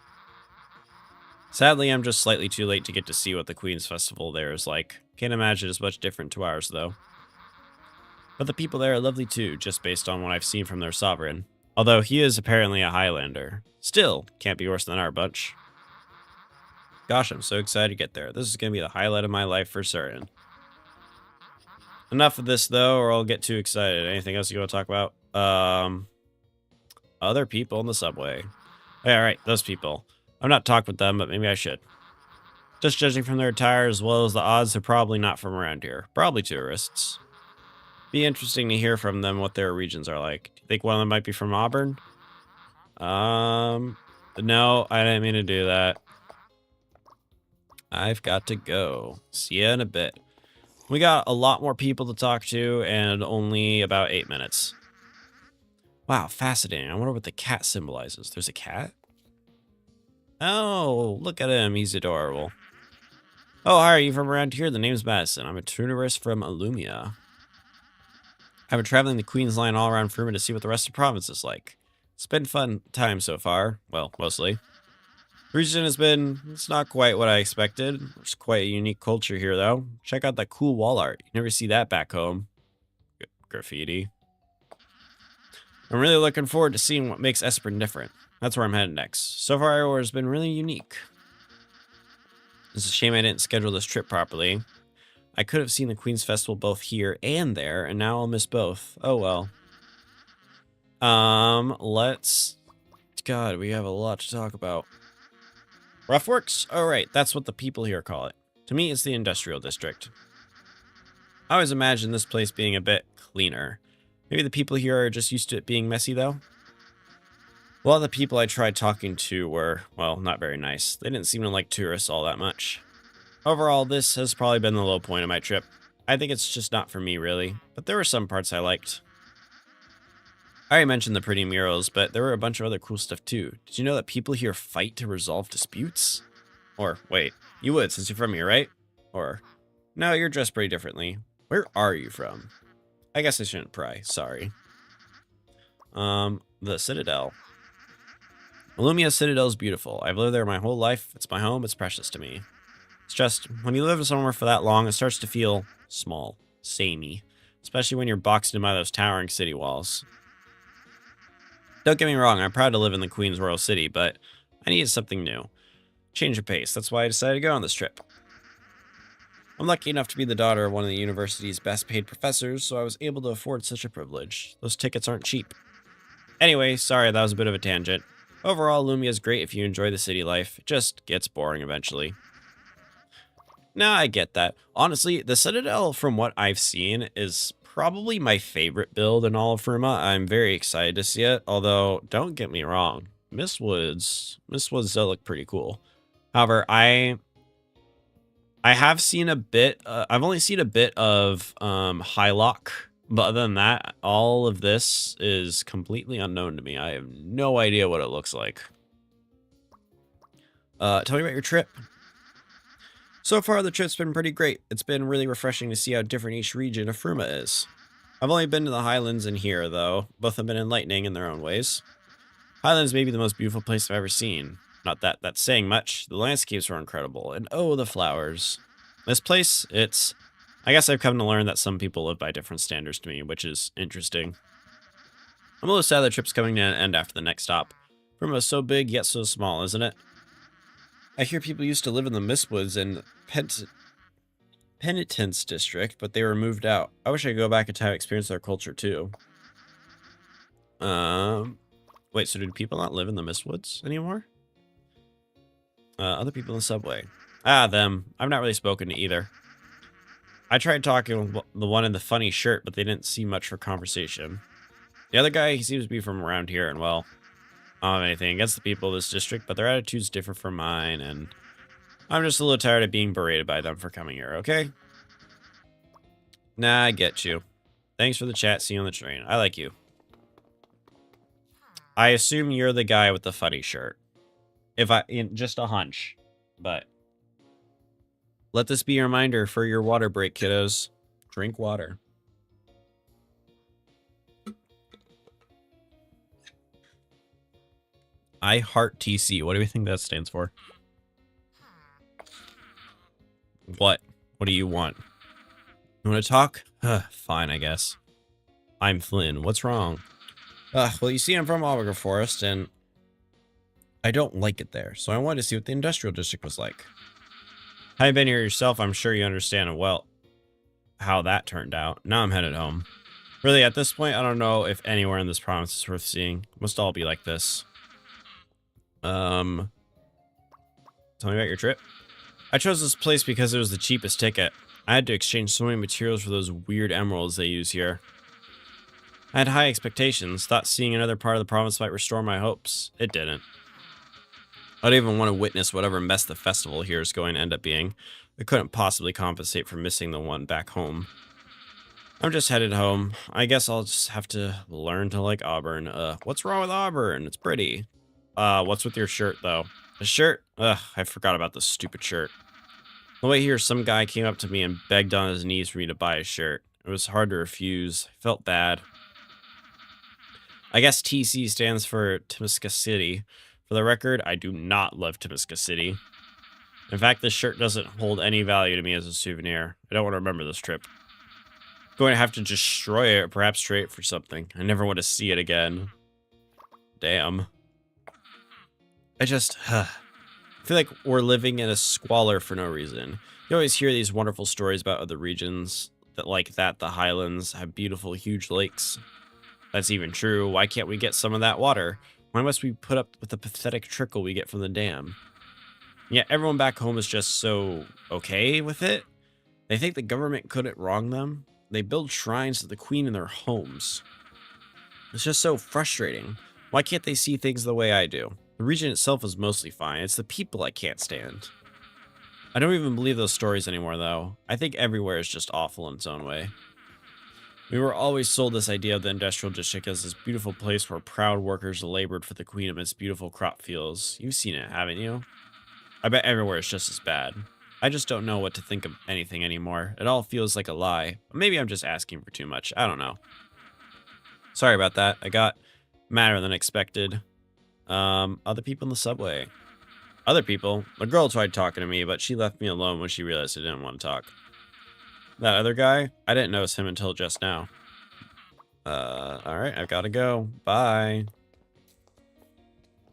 Sadly, I'm just slightly too late to get to see what the Queen's Festival there is like. Can't imagine it's much different to ours, though. But the people there are lovely too, just based on what I've seen from their sovereign. Although he is apparently a Highlander. Still, can't be worse than our bunch. Gosh, I'm so excited to get there. This is going to be the highlight of my life for certain. Enough of this, though, or I'll get too excited. Anything else you want to talk about? Other people in the subway. Yeah, all right, those people. I've not talked with them, but maybe I should. Just judging from their attire as well as the odds, they're probably not from around here. Probably tourists. Be interesting to hear from them what their regions are like. Do you think one of them might be from Auburn? No, I didn't mean to do that. I've got to go. See ya in a bit. We got a lot more people to talk to and only about 8 minutes. Wow, fascinating. I wonder what the cat symbolizes. There's a cat? Oh, look at him. He's adorable. Oh, hi, are you from around here? The name's Madison. I'm a tourist from Illumia. I've been traveling the Queen's Line all around Fruma to see what the rest of the province is like. It's been fun time so far. Well, mostly. The region it's not quite what I expected. There's quite a unique culture here, though. Check out that cool wall art. You never see that back home. Graffiti. I'm really looking forward to seeing what makes Esperin different. That's where I'm headed next. So far, everywhere has been really unique. It's a shame I didn't schedule this trip properly. I could have seen the Queen's Festival both here and there, and now I'll miss both. Oh well. God, we have a lot to talk about. Roughworks? Oh right, that's what the people here call it. To me, it's the industrial district. I always imagined this place being a bit cleaner. Maybe the people here are just used to it being messy, though? A lot of the people I tried talking to were, well, not very nice. They didn't seem to like tourists all that much. Overall, this has probably been the low point of my trip. I think it's just not for me, really. But there were some parts I liked. I already mentioned the pretty murals, but there were a bunch of other cool stuff too. Did you know that people here fight to resolve disputes? Or, wait, you would since you're from here, right? Or, no, you're dressed pretty differently. Where are you from? I guess I shouldn't pry, sorry. The Citadel. Illumia Citadel is beautiful. I've lived there my whole life. It's my home. It's precious to me. It's just, when you live somewhere for that long, it starts to feel small, samey. Especially when you're boxed in by those towering city walls. Don't get me wrong, I'm proud to live in the Queen's Royal City, but I needed something new. Change of pace. That's why I decided to go on this trip. I'm lucky enough to be the daughter of one of the university's best paid professors, so I was able to afford such a privilege. Those tickets aren't cheap. Anyway, sorry, that was a bit of a tangent. Overall, Lumia is great if you enjoy the city life. It just gets boring eventually. Nah, I get that. Honestly, the Citadel, from what I've seen, is probably my favorite build in all of Fruma. I'm very excited to see it, although, don't get me wrong, Mistwoods does look pretty cool. However, I have seen a bit, I've only seen a bit of Hylock, but other than that, all of this is completely unknown to me. I have no idea what it looks like. Tell me about your trip. So far, the trip's been pretty great. It's been really refreshing to see how different each region of Fruma is. I've only been to the Highlands and here, though. Both have been enlightening in their own ways. Highlands may be the most beautiful place I've ever seen. Not that that's saying much. The landscapes were incredible, and oh, the flowers. This place, I guess I've come to learn that some people live by different standards to me, which is interesting. I'm a little sad the trip's coming to an end after the next stop. Fruma is so big, yet so small, isn't it? I hear people used to live in the Mistwoods and Penitence District, but they were moved out. I wish I could go back in time and experience their culture, too. Wait, so do people not live in the Mistwoods anymore? Other people in the subway. Ah, them. I've not really spoken to either. I tried talking with the one in the funny shirt, but they didn't see much for conversation. The other guy, he seems to be from around here, and well, I don't have anything against the people of this district, but their attitudes differ from mine, and I'm just a little tired of being berated by them for coming here, okay? Nah, I get you. Thanks for the chat. See you on the train. I like you. I assume you're the guy with the funny shirt. Just a hunch, but let this be a reminder for your water break, kiddos. Drink water. I heart TC. What do you think that stands for? What? What do you want? You want to talk? Fine, I guess. I'm Flynn. What's wrong? Well, you see, I'm from Auburn Forest, and I don't like it there, so I wanted to see what the industrial district was like. Having been here yourself, I'm sure you understand well how that turned out. Now I'm headed home. Really, at this point, I don't know if anywhere in this province is worth seeing. It must all be like this. Tell me about your trip. I chose this place because it was the cheapest ticket. I had to exchange so many materials for those weird emeralds they use here. I had high expectations, thought seeing another part of the province might restore my hopes. It didn't. I don't even want to witness whatever mess the festival here is going to end up being. I couldn't possibly compensate for missing the one back home. I'm just headed home. I guess I'll just have to learn to like Auburn. What's wrong with Auburn? It's pretty. What's with your shirt, though? The shirt? Ugh, I forgot about the stupid shirt. On the way here, some guy came up to me and begged on his knees for me to buy a shirt. It was hard to refuse. I felt bad. I guess TC stands for Temisca City. For the record, I do not love Temisca City. In fact, this shirt doesn't hold any value to me as a souvenir. I don't want to remember this trip. I'm going to have to destroy it or perhaps trade it for something. I never want to see it again. Damn. I feel like we're living in a squalor for no reason. You always hear these wonderful stories about other regions that the Highlands have beautiful, huge lakes. That's even true. Why can't we get some of that water? Why must we put up with the pathetic trickle we get from the dam? Yeah, everyone back home is just so okay with it. They think the government couldn't wrong them. They build shrines to the queen in their homes. It's just so frustrating. Why can't they see things the way I do? The region itself is mostly fine. It's the people I can't stand. I don't even believe those stories anymore, though. I think everywhere is just awful in its own way. We were always sold this idea of the industrial district as this beautiful place where proud workers labored for the queen amidst beautiful crop fields. You've seen it, haven't you? I bet everywhere is just as bad. I just don't know what to think of anything anymore. It all feels like a lie. Maybe I'm just asking for too much. I don't know. Sorry about that. I got madder than expected. Other people in the subway. Other people? The girl tried talking to me, but she left me alone when she realized I didn't want to talk. That other guy? I didn't notice him until just now. Alright, I've got to go. Bye.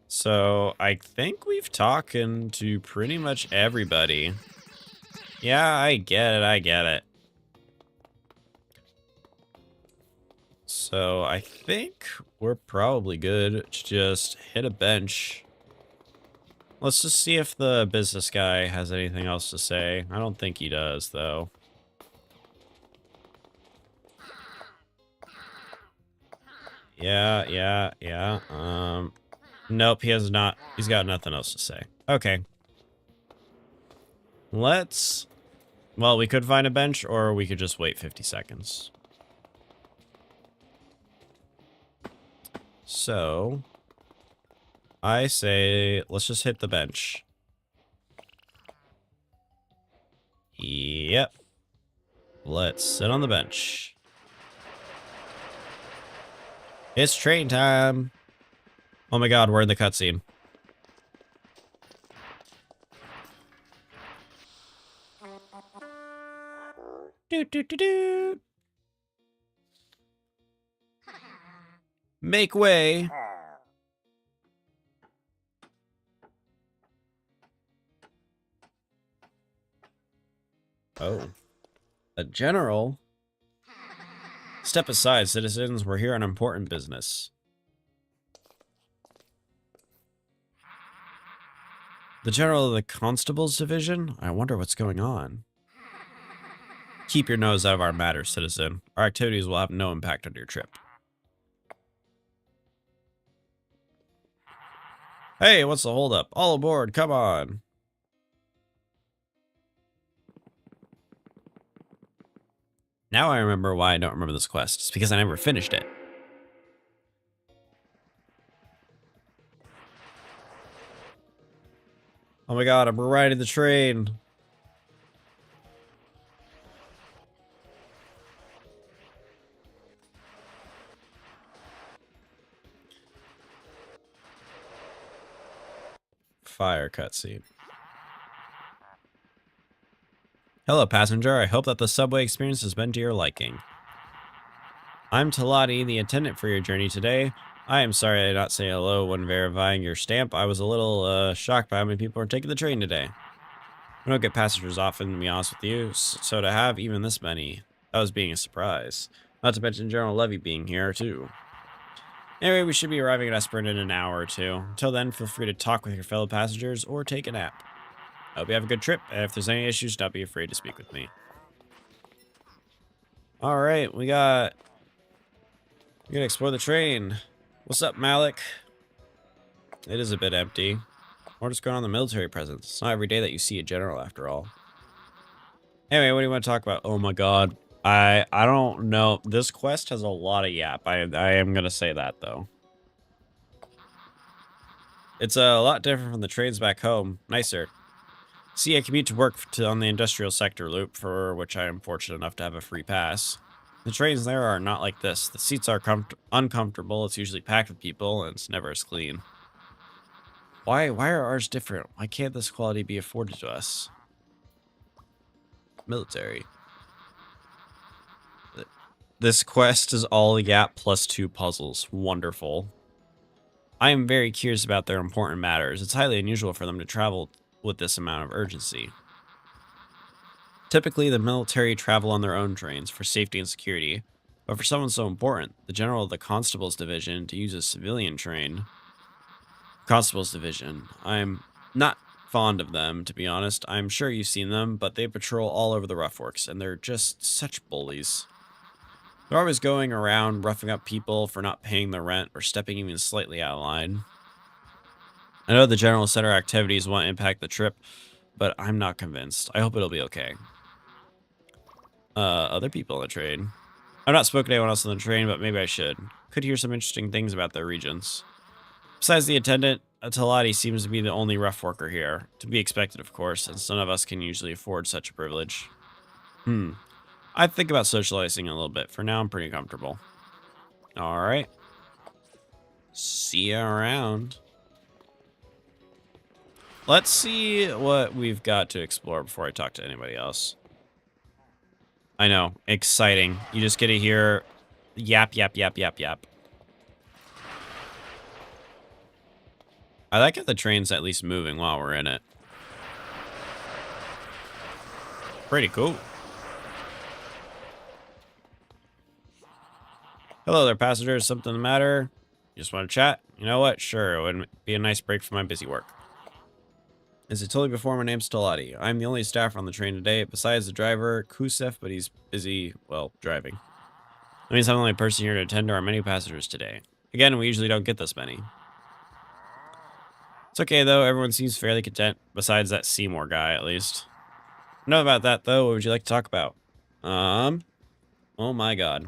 So, I think we've talking to pretty much everybody. Yeah, I get it. So, I think we're probably good to just hit a bench. Let's just see if the business guy has anything else to say. I don't think he does, though. Yeah. Nope, he has not. He's got nothing else to say. Okay. Well, we could find a bench, or we could just wait 50 seconds. So, I say, let's just hit the bench. Yep. Let's sit on the bench. It's train time. Oh my god, we're in the cutscene. Do. Make way. Oh. A general? Step aside, citizens. We're here on important business. The general of the Constables Division? I wonder what's going on. Keep your nose out of our matters, citizen. Our activities will have no impact on your trip. Hey, what's the holdup? All aboard, come on. Now I remember why I don't remember this quest. It's because I never finished it. Oh my god, I'm riding the train. Fire cutscene. Hello, passenger. I hope that the subway experience has been to your liking. I'm Talati, the attendant for your journey today. I am sorry I did not say hello when verifying your stamp. I was a little shocked by how many people are taking the train today. We don't get passengers often, to be honest with you, so to have even this many, that was being a surprise. Not to mention General Levy being here, too. Anyway, we should be arriving at Esperin in an hour or two. Until then, feel free to talk with your fellow passengers or take a nap. I hope you have a good trip, and if there's any issues, don't be afraid to speak with me. Alright, we gotta explore the train. What's up, Malik? It is a bit empty. Or just going on the military presence. It's not every day that you see a general, after all. Anyway, what do you want to talk about? Oh my god. I don't know. This quest has a lot of yap. I am going to say that, though. It's a lot different from the trains back home. Nicer. See, I commute to work on the industrial sector loop, for which I am fortunate enough to have a free pass. The trains there are not like this. The seats are uncomfortable, it's usually packed with people, and it's never as clean. Why are ours different? Why can't this quality be afforded to us? Military. This quest is all yap plus 2 puzzles. Wonderful. I am very curious about their important matters. It's highly unusual for them to travel with this amount of urgency. Typically, the military travel on their own trains for safety and security, but for someone so important, the general of the Constables Division, to use a civilian train. Constables Division. I'm not fond of them, to be honest. I'm sure you've seen them, but they patrol all over the Roughworks, and they're just such bullies. They're always going around roughing up people for not paying their rent or stepping even slightly out of line. I know the general said our activities won't impact the trip, but I'm not convinced. I hope it'll be okay. Other people on the train. I've not spoken to anyone else on the train, but maybe I should. Could hear some interesting things about their regions. Besides the attendant, Talati seems to be the only rough worker here. To be expected, of course, since none of us can usually afford such a privilege. I'd think about socializing a little bit. For now, I'm pretty comfortable. Alright. See you around. Let's see what we've got to explore before I talk to anybody else. I know. Exciting. You just get to hear yap, yap, yap, yap, yap. I like if the train's at least moving while we're in it. Pretty cool. Hello there, passengers. Something the matter? You just want to chat? You know what? Sure, it would be a nice break from my busy work. As I told you before, my name's Talati. I'm the only staffer on the train today, besides the driver, Kusef, but he's busy, well, driving. That means I'm the only person here to attend to our many passengers today. Again, we usually don't get this many. It's okay, though. Everyone seems fairly content, besides that Seymour guy, at least. Enough about that, though. What would you like to talk about? Oh my god.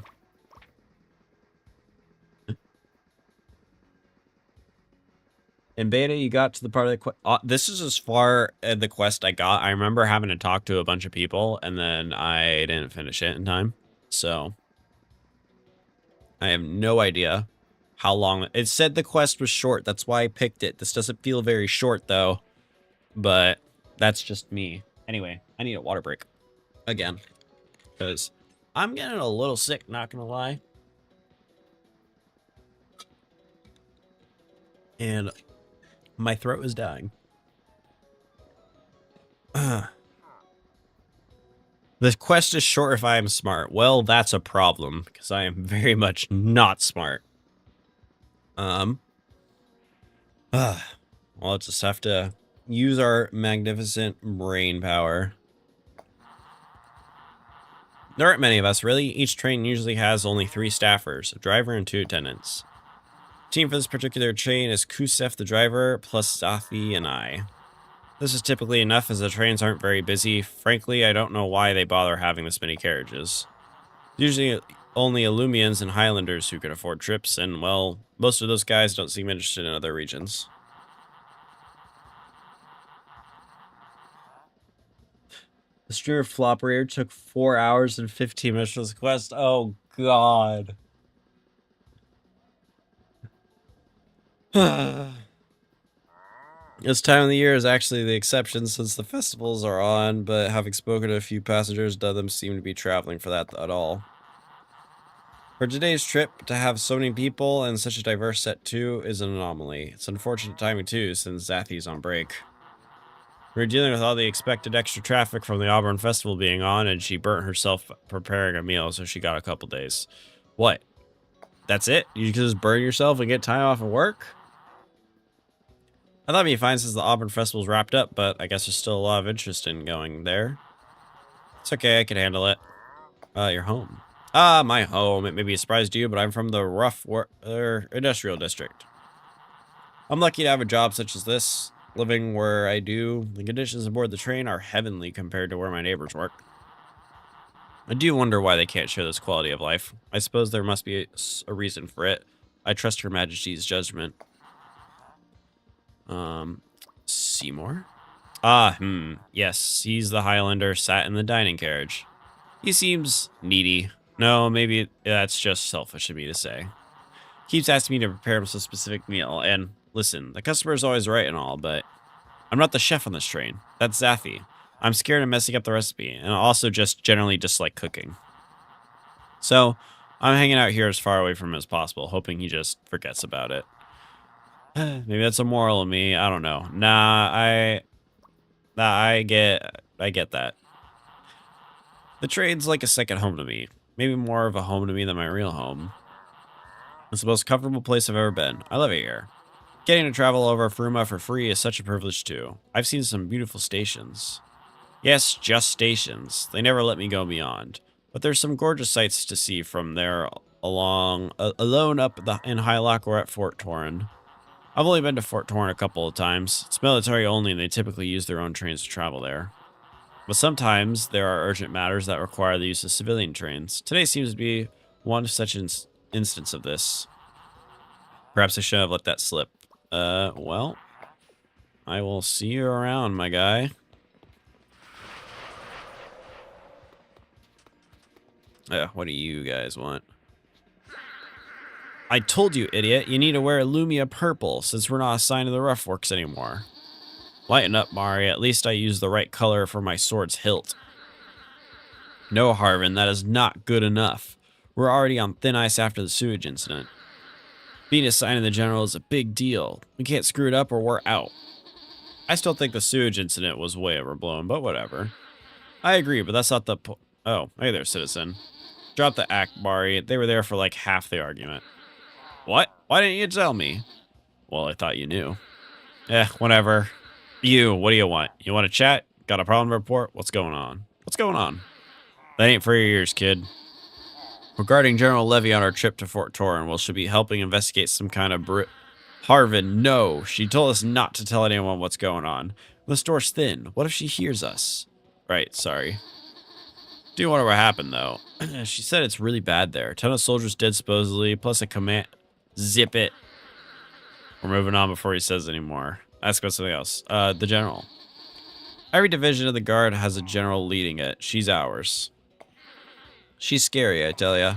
In beta, you got to the part of the quest. This is as far as the quest I got. I remember having to talk to a bunch of people, and then I didn't finish it in time. So, I have no idea how long. It said the quest was short. That's why I picked it. This doesn't feel very short, though. But that's just me. Anyway, I need a water break. Again. Because I'm getting a little sick, not going to lie. And my throat is dying. The quest is short if I am smart. Well, that's a problem, because I am very much not smart. Well, let's just have to use our magnificent brain power. There aren't many of us, really. Each train usually has only 3 staffers, a driver and 2 attendants. Team for this particular train is Kusef the driver, plus Zathi and I. This is typically enough as the trains aren't very busy. Frankly, I don't know why they bother having this many carriages. Usually only Illumians and Highlanders who can afford trips, and well, most of those guys don't seem interested in other regions. The stream of Flopper took 4 hours and 15 minutes for this quest. Oh god. This time of the year is actually the exception since the festivals are on, but having spoken to a few passengers, none of them seem to be traveling for that at all. For today's trip, to have so many people and such a diverse set too is an anomaly. It's unfortunate timing too, since Zathi's on break. We're dealing with all the expected extra traffic from the Auburn Festival being on, and she burnt herself preparing a meal, so she got a couple days. What? That's it? You can just burn yourself and get time off of work? I thought it'd be fine since the Auburn Festival's wrapped up, but I guess there's still a lot of interest in going there. It's okay, I can handle it. Your home. Ah, my home. It may be a surprise to you, but I'm from the rough industrial district. I'm lucky to have a job such as this. Living where I do, the conditions aboard the train are heavenly compared to where my neighbors work. I do wonder why they can't share this quality of life. I suppose there must be a reason for it. I trust Her Majesty's judgment. Seymour? Yes, he's the Highlander sat in the dining carriage. He seems needy. No, maybe that's just selfish of me to say. Keeps asking me to prepare him some specific meal, and listen, the customer's always right and all, but I'm not the chef on this train. That's Zathi. I'm scared of messing up the recipe, and I also just generally dislike cooking. So, I'm hanging out here as far away from him as possible, hoping he just forgets about it. Maybe that's a moral of me. I don't know. I get that. The train's like a second home to me. Maybe more of a home to me than my real home. It's the most comfortable place I've ever been. I love it here. Getting to travel over Fruma for free is such a privilege too. I've seen some beautiful stations. Yes, just stations. They never let me go beyond. But there's some gorgeous sights to see from there alone up in Hylock or at Fort Torren. I've only been to Fort Torn a couple of times. It's military only, and they typically use their own trains to travel there. But sometimes there are urgent matters that require the use of civilian trains. Today seems to be one such instance of this. Perhaps I shouldn't have let that slip. Well, I will see you around, my guy. What do you guys want? I told you, idiot, you need to wear Lumia purple since we're not assigned to the rough works anymore. Lighten up, Mari. At least I used the right color for my sword's hilt. No, Harvin, that is not good enough. We're already on thin ice after the sewage incident. Being assigned to the general is a big deal. We can't screw it up or we're out. I still think the sewage incident was way overblown, but whatever. I agree, but that's not the Oh, hey there, citizen. Drop the act, Mari. They were there for like half the argument. What? Why didn't you tell me? Well, I thought you knew. Whatever. What do you want? You want to chat? Got a problem to report? What's going on? What's going on? That ain't for your ears, kid. Regarding General Levy on our trip to Fort Torren, well, she'll be helping investigate some kind of Harvin, no. She told us not to tell anyone what's going on. The store's thin. What if she hears us? Right, sorry. Do wonder what happened, though. She said it's really bad there. A ton of soldiers dead, supposedly, plus a command... Zip it. We're moving on before he says any more. Ask about something else. The general. Every division of the guard has a general leading it. She's ours. She's scary, I tell ya.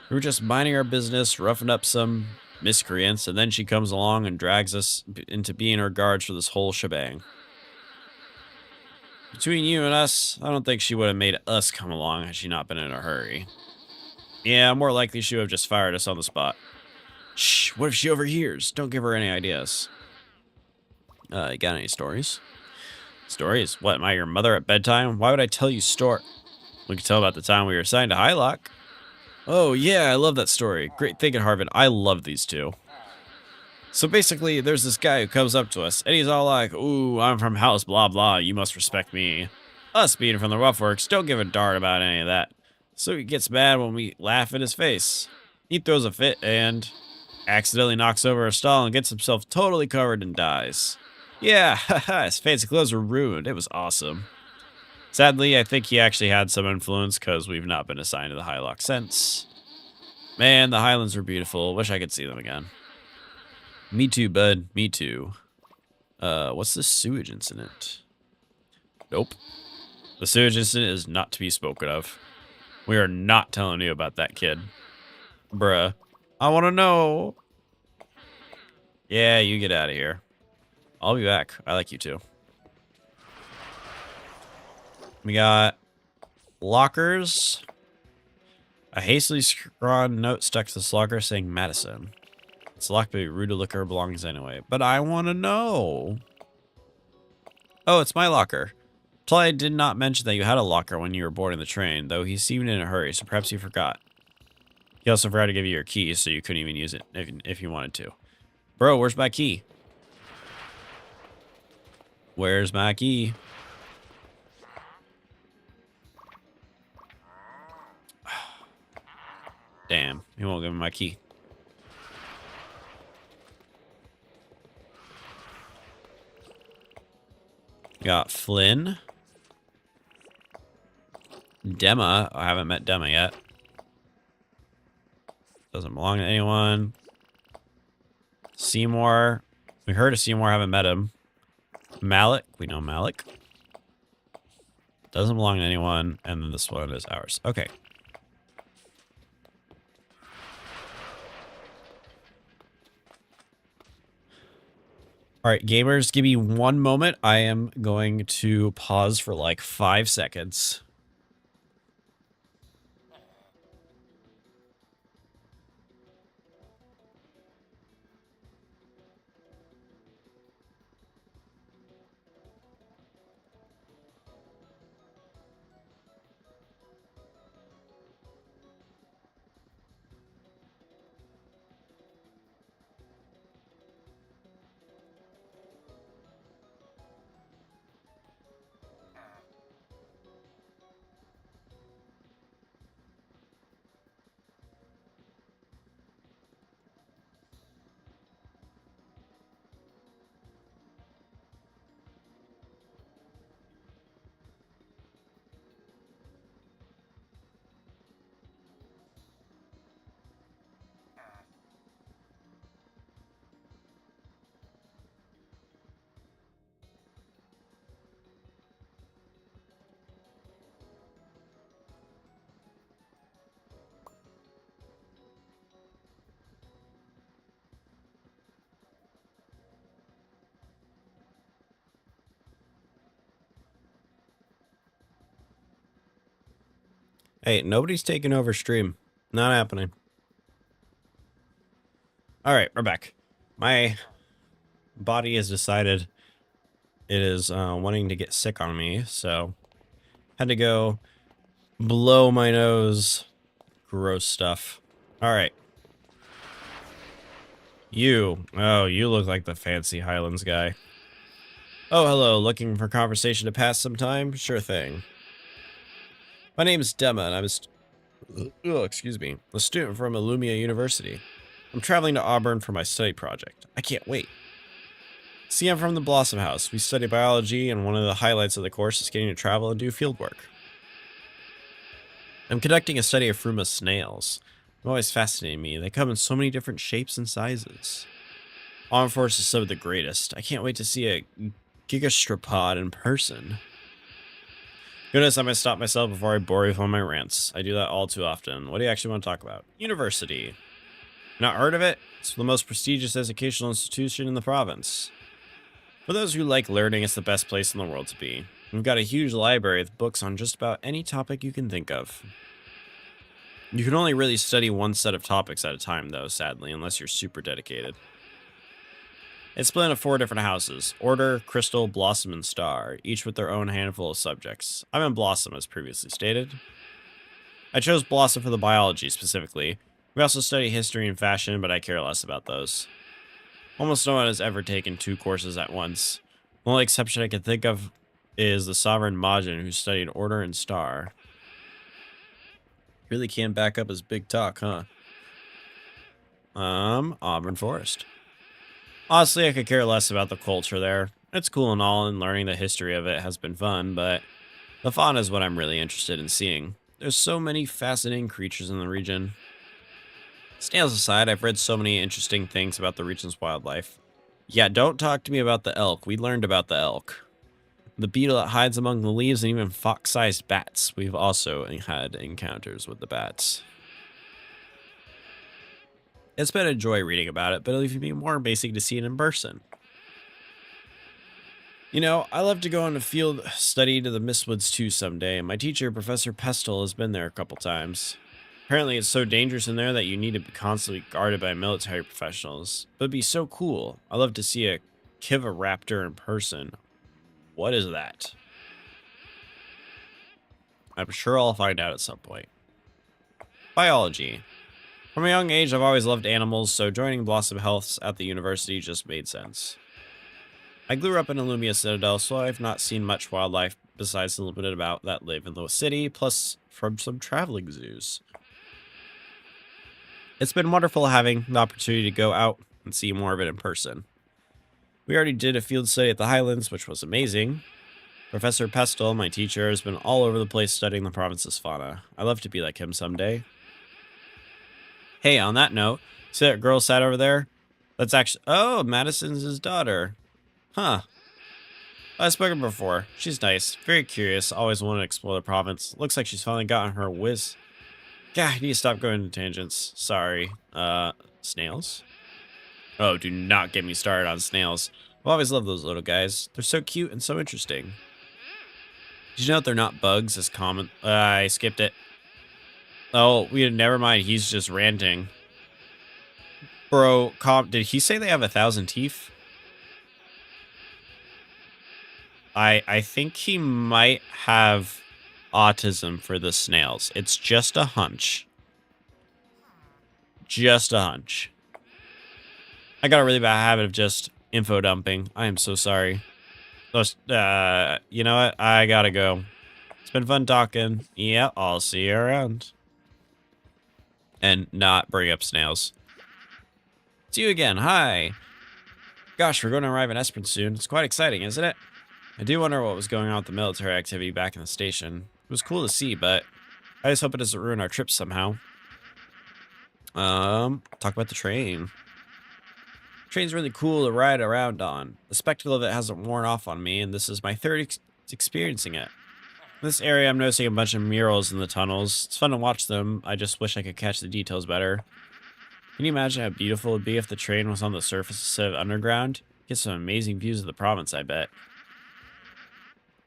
We were just minding our business, roughing up some miscreants, and then she comes along and drags us into being her guards for this whole shebang. Between you and us, I don't think she would have made us come along had she not been in a hurry. Yeah, more likely she would have just fired us on the spot. Shh, what if she overhears? Don't give her any ideas. You got any stories? Stories? What, am I your mother at bedtime? Why would I tell you We could tell about the time we were assigned to Hylock. Oh, yeah, I love that story. Great thinking, Harvin. I love these two. So basically, there's this guy who comes up to us, and he's all like, ooh, I'm from house blah blah, you must respect me. Us being from the Roughworks, don't give a darn about any of that. So he gets mad when we laugh in his face. He throws a fit and accidentally knocks over a stall and gets himself totally covered and dies. Yeah, haha, his fancy clothes were ruined. It was awesome. Sadly, I think he actually had some influence because we've not been assigned to the Hylock since. Man, the Highlands were beautiful. Wish I could see them again. Me too, bud. Me too. What's the sewage incident? Nope. The sewage incident is not to be spoken of. We are not telling you about that kid. Bruh. I want to know. Yeah, you get out of here. I'll be back. I like you too. We got lockers. A hastily scrawled note stuck to this locker saying Madison. It's locked, but rude to look at her belongings anyway. But I want to know. Oh, it's my locker. Tully did not mention that you had a locker when you were boarding the train, though he seemed in a hurry, so perhaps you forgot. He also forgot to give you your keys, so you couldn't even use it if you wanted to. Bro, where's my key? Where's my key? Damn, he won't give me my key. Got Flynn. Dema. I haven't met Dema yet. Doesn't belong to anyone. Seymour. We heard of Seymour, haven't met him. Malik. We know Malik. Doesn't belong to anyone. And then this one is ours. Okay. All right, gamers, give me 1 moment. I am going to pause for like 5 seconds. Hey, nobody's taking over stream. Not happening. Alright, we're back. My body has decided it is wanting to get sick on me, so had to go blow my nose. Gross stuff. Alright. You look like the fancy Highlands guy. Oh, hello, looking for conversation to pass some time? Sure thing. My name is Dema, and I'm a student from Illumia University. I'm traveling to Auburn for my study project. I can't wait. See, I'm from the Blossom House. We study biology, and one of the highlights of the course is getting to travel and do field work. I'm conducting a study of Fruma snails. They've always fascinated me. They come in so many different shapes and sizes. Auburn Forest is some of the greatest. I can't wait to see a gigastropod in person. Goodness, I might stop myself before I bore you with all my rants. I do that all too often. What do you actually want to talk about? University. Not heard of it? It's the most prestigious educational institution in the province. For those who like learning, it's the best place in the world to be. We've got a huge library with books on just about any topic you can think of. You can only really study one set of topics at a time, though, sadly, unless you're super dedicated. It's split into 4 different houses: Order, Crystal, Blossom, and Star, each with their own handful of subjects. I'm in Blossom, as previously stated. I chose Blossom for the biology, specifically. We also study history and fashion, but I care less about those. Almost no one has ever taken 2 courses at once. The only exception I can think of is the Sovereign Majin, who studied Order and Star. Really can't back up his big talk, huh? Auburn Forest. Honestly, I could care less about the culture there. It's cool and all, and learning the history of it has been fun, but the fauna is what I'm really interested in seeing. There's so many fascinating creatures in the region. Snails aside, I've read so many interesting things about the region's wildlife. Yeah, don't talk to me about the elk. We learned about the elk. The beetle that hides among the leaves, and even fox-sized bats. We've also had encounters with the bats. It's been a joy reading about it, but it'll even be more amazing to see it in person. You know, I love to go on a field study to the Mistwoods too someday, and my teacher, Professor Pestle, has been there a couple times. Apparently it's so dangerous in there that you need to be constantly guarded by military professionals. But it'd be so cool. I'd love to see a Kiva-raptor in person. What is that? I'm sure I'll find out at some point. Biology. From a young age, I've always loved animals, so joining Blossom Health at the university just made sense. I grew up in Illumia Citadel, so I've not seen much wildlife besides the limited amount that live in the city, plus from some traveling zoos. It's been wonderful having the opportunity to go out and see more of it in person. We already did a field study at the Highlands, which was amazing. Professor Pestle, my teacher, has been all over the place studying the province's fauna. I'd love to be like him someday. Hey, on that note, see that girl sat over there? That's actually... Oh, Madison's his daughter. Huh. I've spoken before. She's nice, very curious, always wanted to explore the province. Looks like she's finally gotten her whiz. God, I need to stop going to tangents. Sorry. Snails? Oh, do not get me started on snails. I've always loved those little guys. They're so cute and so interesting. Did you know that they're not bugs as common? I skipped it. Oh, never mind. He's just ranting. Bro, did he say they have 1,000 teeth? I think he might have autism for the snails. It's just a hunch. Just a hunch. I got a really bad habit of just info dumping. I am so sorry. You know what? I gotta go. It's been fun talking. Yeah, I'll see you around. And not bring up snails. See you again. Hi. Gosh, we're going to arrive in Esperance soon. It's quite exciting, isn't it? I do wonder what was going on with the military activity back in the station. It was cool to see, but I just hope it doesn't ruin our trip somehow. Talk about the train. The train's really cool to ride around on. The spectacle of it hasn't worn off on me, and this is my third experiencing it. In this area, I'm noticing a bunch of murals in the tunnels. It's fun to watch them. I just wish I could catch the details better. Can you imagine how beautiful it would be if the train was on the surface instead of underground? Get some amazing views of the province, I bet.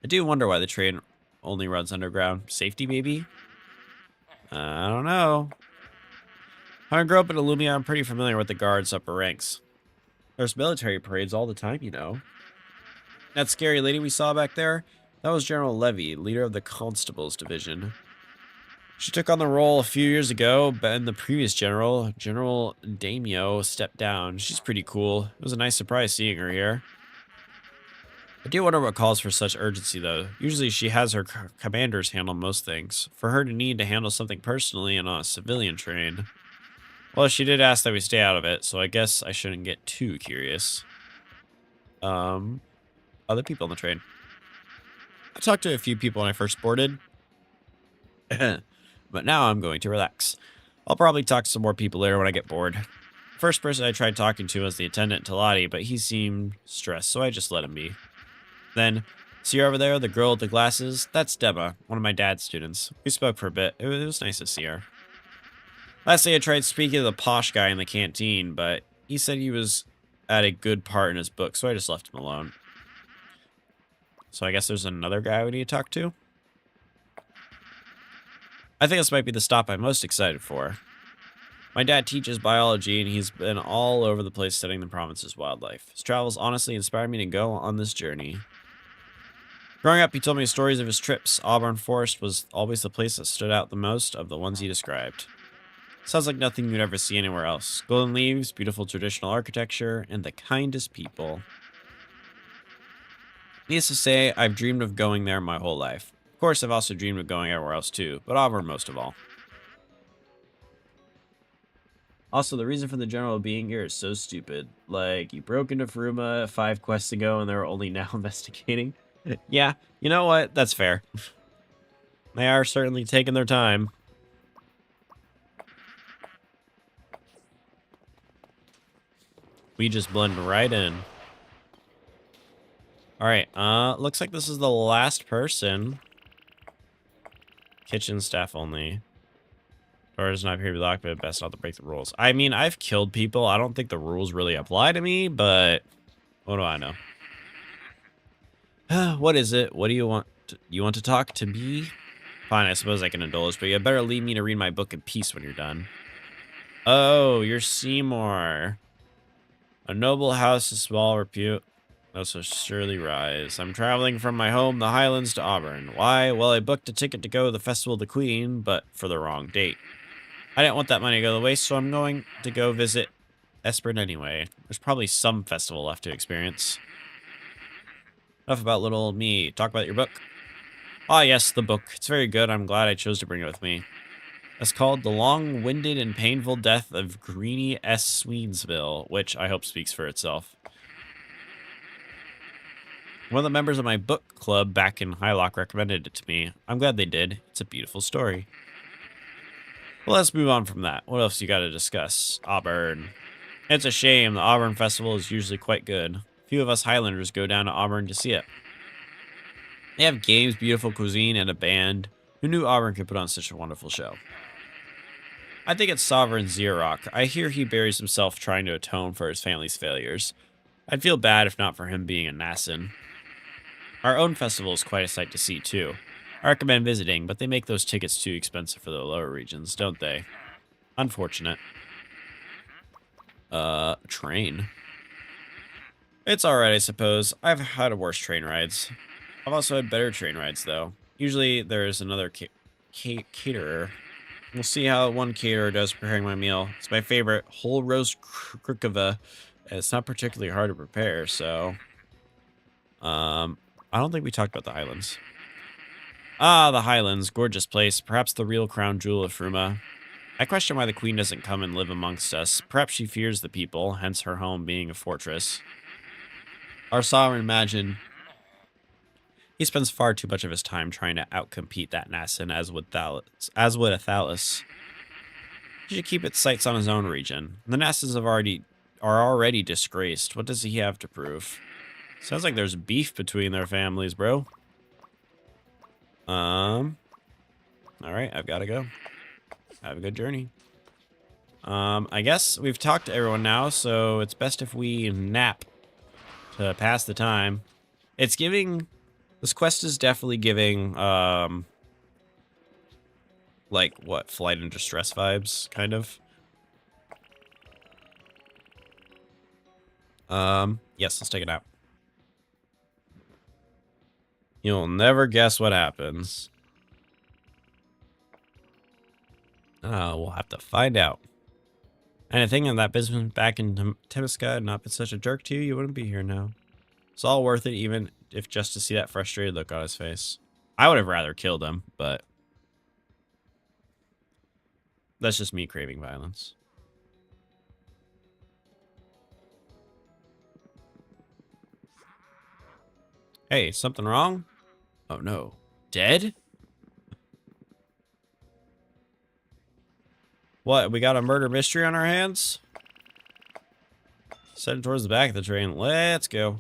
I do wonder why the train only runs underground. Safety, maybe? I don't know. I grew up in Illumia. I'm pretty familiar with the guards' upper ranks. There's military parades all the time, you know. That scary lady we saw back there, that was General Levy, leader of the Constables Division. She took on the role a few years ago, but in the previous general, General Daimyo, stepped down. She's pretty cool. It was a nice surprise seeing her here. I do wonder what calls for such urgency, though. Usually she has her commanders handle most things. For her to need to handle something personally and on a civilian train. Well, she did ask that we stay out of it, so I guess I shouldn't get too curious. Other people on the train. I talked to a few people when I first boarded. But now I'm going to relax. I'll probably talk to some more people later when I get bored. First person I tried talking to was the attendant Talati, but he seemed stressed, so I just let him be. Then, see her over there, the girl with the glasses? That's Deba, one of my dad's students. We spoke for a bit. It was nice to see her. Lastly, I tried speaking to the posh guy in the canteen, but he said he was at a good part in his book, so I just left him alone. So I guess there's another guy we need to talk to? I think this might be the stop I'm most excited for. My dad teaches biology, and he's been all over the place studying the province's wildlife. His travels honestly inspired me to go on this journey. Growing up, he told me stories of his trips. Auburn Forest was always the place that stood out the most of the ones he described. Sounds like nothing you'd ever see anywhere else. Golden leaves, beautiful traditional architecture, and the kindest people. Needless to say, I've dreamed of going there my whole life. Of course, I've also dreamed of going everywhere else too, but Auburn most of all. Also, the reason for the general being here is so stupid. Like, you broke into Fruma 5 quests ago and they're only now investigating. Yeah, you know what? That's fair. They are certainly taking their time. We just blend right in. Alright, looks like this is the last person. Kitchen staff only. Doors not appear to be locked, but best not to break the rules. I mean, I've killed people. I don't think the rules really apply to me, but what do I know? What is it? What do you want? You want to talk to me? Fine, I suppose I can indulge, but you better leave me to read my book in peace when you're done. Oh, you're Seymour. A noble house of small repute. Also surely rise. I'm traveling from my home, the Highlands, to Auburn. Why? Well, I booked a ticket to go to the Festival of the Queen, but for the wrong date. I didn't want that money to go to waste, so I'm going to go visit Esprit anyway. There's probably some festival left to experience. Enough about little old me. Talk about your book. Ah, yes, the book. It's very good. I'm glad I chose to bring it with me. It's called The Long-Winded and Painful Death of Greenie S. Sweensville, which I hope speaks for itself. One of the members of my book club back in Highlock recommended it to me. I'm glad they did. It's a beautiful story. Well, let's move on from that. What else you got to discuss? Auburn. It's a shame. The Auburn Festival is usually quite good. Few of us Highlanders go down to Auburn to see it. They have games, beautiful cuisine, and a band. Who knew Auburn could put on such a wonderful show? I think it's Sovereign Xerox. I hear he buries himself trying to atone for his family's failures. I'd feel bad if not for him being a Nassan. Our own festival is quite a sight to see, too. I recommend visiting, but they make those tickets too expensive for the lower regions, don't they? Unfortunate. Train. It's alright, I suppose. I've had worse train rides. I've also had better train rides, though. Usually, there's another caterer. We'll see how one caterer does preparing my meal. It's my favorite, whole roast krukava. It's not particularly hard to prepare, so... I don't think we talked about the Highlands. Ah, the Highlands. Gorgeous place. Perhaps the real crown jewel of Fruma. I question why the queen doesn't come and live amongst us. Perhaps she fears the people, hence her home being a fortress. Our sovereign imagine... He spends far too much of his time trying to outcompete that Nassan as would a Thalys. He should keep its sights on his own region. The Nassans are already disgraced. What does he have to prove? Sounds like there's beef between their families, bro. Alright, I've got to go. Have a good journey. I guess we've talked to everyone now, so it's best if we nap to pass the time. It's giving... This quest is definitely giving, Like, what, flight and distress vibes, kind of? Yes, let's take a nap. You'll never guess what happens. We'll have to find out. And I think if that business back in Temiska had not been such a jerk to you, you wouldn't be here now. It's all worth it, even if just to see that frustrated look on his face. I would have rather killed him, but that's just me craving violence. Hey, something wrong? Oh no. Dead? What, we got a murder mystery on our hands? Heading towards the back of the train. Let's go.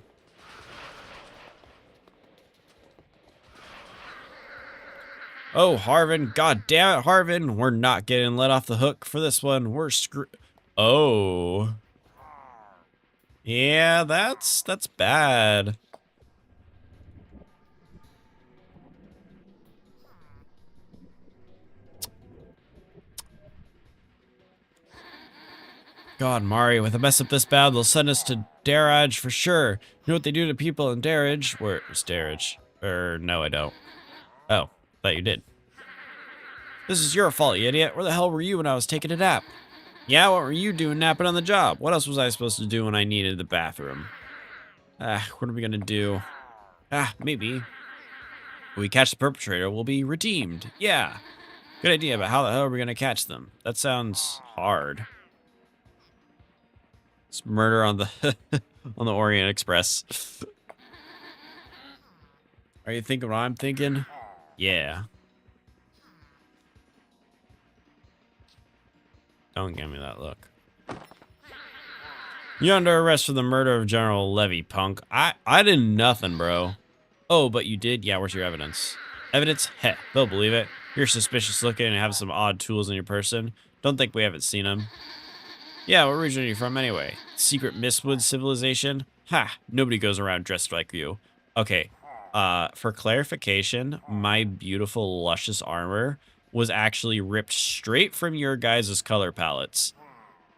Oh, Harvin. God damn it, Harvin. We're not getting let off the hook for this one. We're screwed. Oh. Yeah, that's bad. God, Mari, with a mess up this bad, they'll send us to Daraj for sure. You know what they do to people in Daraj? Where's Daraj? No, I don't. Oh, thought you did. This is your fault, you idiot. Where the hell were you when I was taking a nap? Yeah, what were you doing napping on the job? What else was I supposed to do when I needed the bathroom? What are we gonna do? Maybe. When we catch the perpetrator, we'll be redeemed. Yeah. Good idea, but how the hell are we gonna catch them? That sounds hard. It's murder on the on the Orient Express. Are you thinking what I'm thinking? Yeah. Don't give me that look. You're under arrest for the murder of General Levy, punk. I did nothing, bro. Oh, but you did? Yeah, where's your evidence? Evidence? Heh, they'll believe it. You're suspicious looking and have some odd tools in your person. Don't think we haven't seen them. Yeah, what region are you from anyway? Secret Mistwood civilization? Ha, nobody goes around dressed like you. Okay, for clarification, my beautiful, luscious armor was actually ripped straight from your guys' color palettes.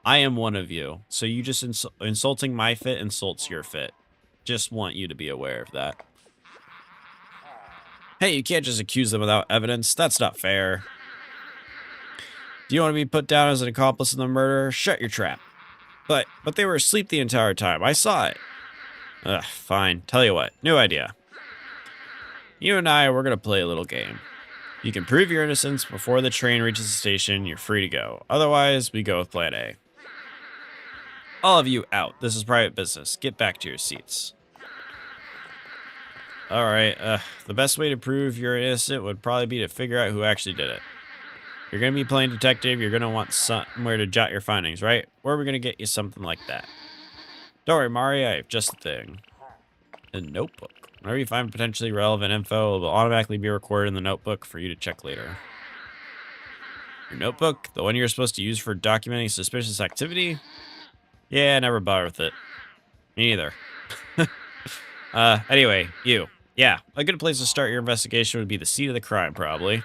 I am one of you, so you just insulting my fit insults your fit. Just want you to be aware of that. Hey, you can't just accuse them without evidence. That's not fair. Do you want to be put down as an accomplice in the murder? Shut your trap. But they were asleep the entire time. I saw it. Ugh, fine. Tell you what, new idea. You and I, we're gonna play a little game. You can prove your innocence before the train reaches the station. You're free to go. Otherwise, we go with plan A. All of you out. This is private business. Get back to your seats. Alright, the best way to prove you're innocent would probably be to figure out who actually did it. You're going to be playing detective, you're going to want somewhere to jot your findings, right? Or we're going to get you something like that. Don't worry, Mari, I have just the thing. A notebook. Whenever you find potentially relevant info, it will automatically be recorded in the notebook for you to check later. Your notebook? The one you're supposed to use for documenting suspicious activity? Yeah, never bother with it. Me neither. Anyway, you. Yeah, a good place to start your investigation would be the scene of the crime, probably.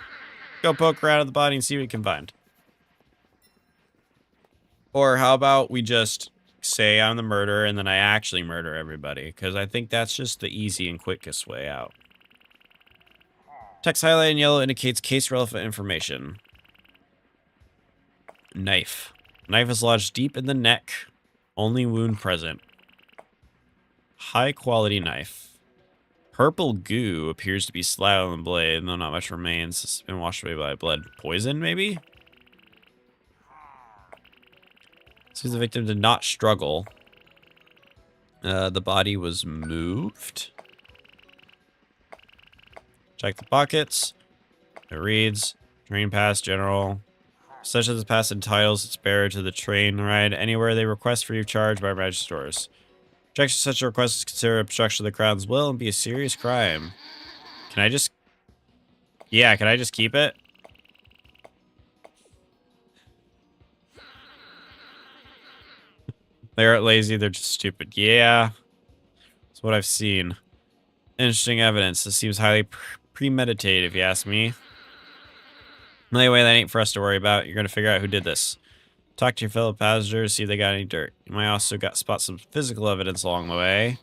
Go poke around at the body and see what you can find. Or how about we just say I'm the murderer and then I actually murder everybody? Because I think that's just the easy and quickest way out. Text highlighted in yellow indicates case-relevant information. Knife. Knife is lodged deep in the neck. Only wound present. High-quality knife. Purple goo appears to be splattered on the blade, though not much remains. It's been washed away by blood. Poison, maybe? Seems the victim did not struggle. The body was moved. Check the pockets. It reads, train pass general. Such as the pass entitles its bearer to the train ride anywhere they request free of charge by magistrates. Objection to such a request is considered obstruction of the Crown's will and be a serious crime. Can I just... Yeah, can I just keep it? They aren't lazy, they're just stupid. Yeah. That's what I've seen. Interesting evidence. This seems highly premeditated, if you ask me. Anyway, that ain't for us to worry about. You're gonna figure out who did this. Talk to your fellow passengers, see if they got any dirt. You might also spot some physical evidence along the way.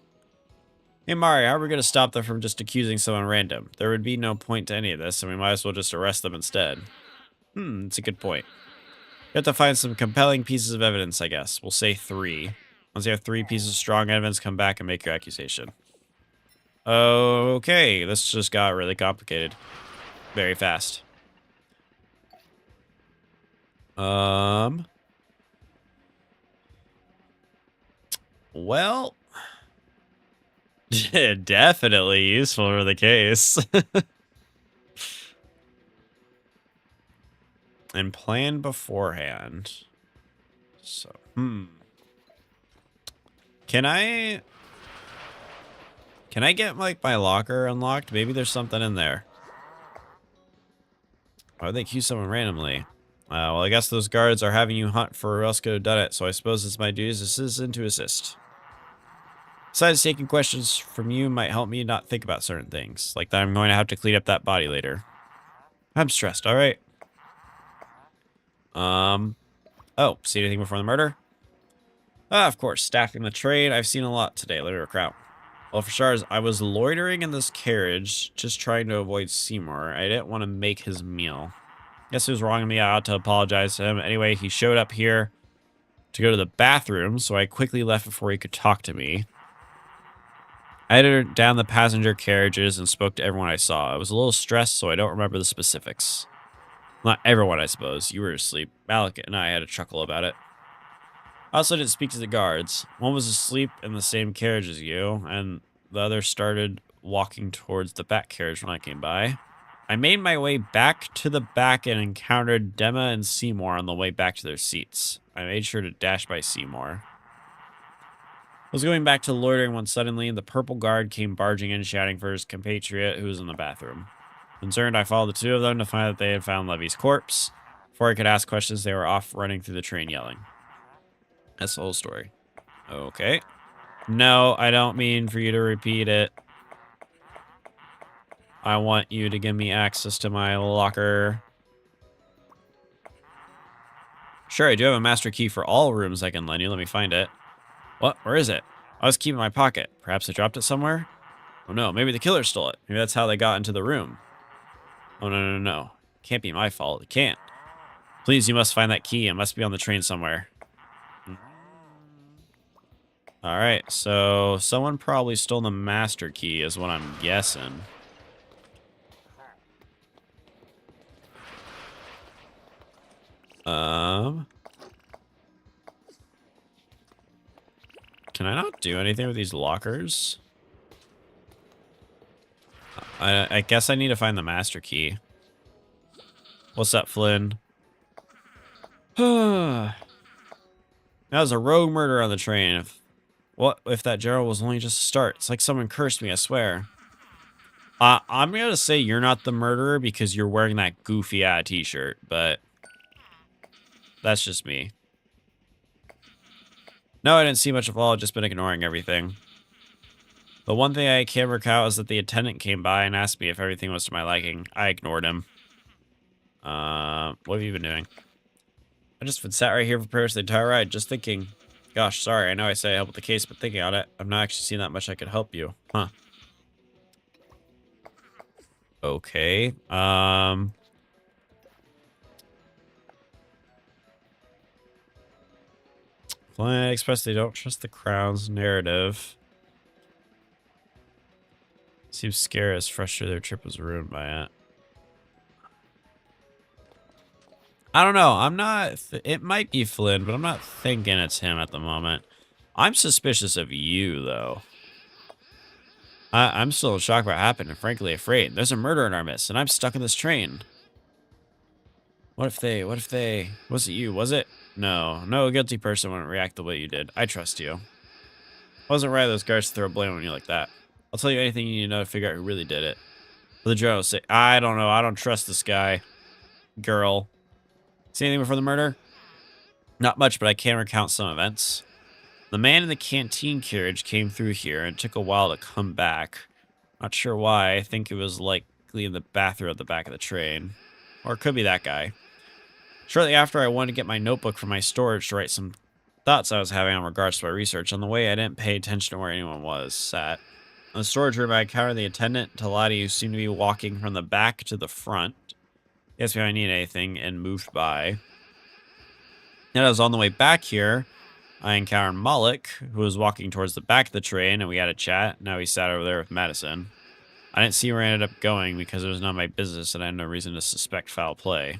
Hey Mari, how are we gonna stop them from just accusing someone random? There would be no point to any of this, and we might as well just arrest them instead. It's a good point. You have to find some compelling pieces of evidence, I guess. We'll say 3. Once you have 3 pieces of strong evidence, come back and make your accusation. Okay, this just got really complicated. Very fast. Well, definitely useful for the case. And plan beforehand. So, Can I get, like, my locker unlocked? Maybe there's something in there. Why would they accuse someone randomly? Well, I guess those guards are having you hunt for who else could have done it, so I suppose it's my duty as a citizen to assist. Besides, taking questions from you might help me not think about certain things, like that I'm going to have to clean up that body later. I'm stressed, alright. Oh, see anything before the murder? Ah, of course, staffing the train. I've seen a lot today, later a crowd. Well, for starters, I was loitering in this carriage, just trying to avoid Seymour. I didn't want to make his meal. Guess it was wrong of me. I ought to apologize to him. Anyway, he showed up here to go to the bathroom, so I quickly left before he could talk to me. I headed down the passenger carriages and spoke to everyone I saw. I was a little stressed, so I don't remember the specifics. Not everyone, I suppose. You were asleep. Malik and I had a chuckle about it. I also didn't speak to the guards. One was asleep in the same carriage as you, and the other started walking towards the back carriage when I came by. I made my way back to the back and encountered Dema and Seymour on the way back to their seats. I made sure to dash by Seymour. I was going back to loitering when suddenly the purple guard came barging in shouting for his compatriot who was in the bathroom. Concerned, I followed the 2 of them to find that they had found Levy's corpse. Before I could ask questions, they were off running through the train yelling. That's the whole story. Okay. No, I don't mean for you to repeat it. I want you to give me access to my locker. Sure, I do have a master key for all rooms I can lend you. Let me find it. What? Where is it? I was keeping it in my pocket. Perhaps I dropped it somewhere? Oh no, maybe the killer stole it. Maybe that's how they got into the room. Oh no. Can't be my fault. It can't. Please, you must find that key. It must be on the train somewhere. Alright, so someone probably stole the master key is what I'm guessing. Can I not do anything with these lockers? I guess I need to find the master key. What's up, Flynn? That was a rogue murder on the train. What if that general was only just a start? It's like someone cursed me, I swear. I'm gonna say you're not the murderer because you're wearing that goofy-ass t-shirt, but that's just me. No, I didn't see much of all. I've just been ignoring everything. The one thing I can recount is that the attendant came by and asked me if everything was to my liking. I ignored him. What have you been doing? I just been sat right here for prayers the entire ride, just thinking. Gosh, sorry, I know I say I help with the case, but thinking on it, I've not actually seen that much I could help you. Huh. Okay, Flynn expressed they don't trust the Crown's narrative. Seems scary as frustrated their trip was ruined by it. I don't know. I'm not... it might be Flynn, but I'm not thinking it's him at the moment. I'm suspicious of you, though. I'm still in shock about what happened and frankly afraid. There's a murder in our midst, and I'm stuck in this train. What if they... was it you? Was it? No guilty person wouldn't react the way you did. I trust you. I wasn't right of those guards to throw blame on you like that. I'll tell you anything you need to know to figure out who really did it. But the general will say, I don't know. I don't trust this guy. Girl. See anything before the murder? Not much, but I can recount some events. The man in the canteen carriage came through here and it took a while to come back. Not sure why. I think it was likely in the bathroom at the back of the train. Or it could be that guy. Shortly after, I wanted to get my notebook from my storage to write some thoughts I was having in regards to my research. On the way, I didn't pay attention to where anyone was sat. In the storage room, I encountered the attendant, Talati, who seemed to be walking from the back to the front. He asked me if I needed anything and moved by. And I was on the way back here. I encountered Malik, who was walking towards the back of the train, and we had a chat. Now he sat over there with Madison. I didn't see where I ended up going because it was not my business and I had no reason to suspect foul play.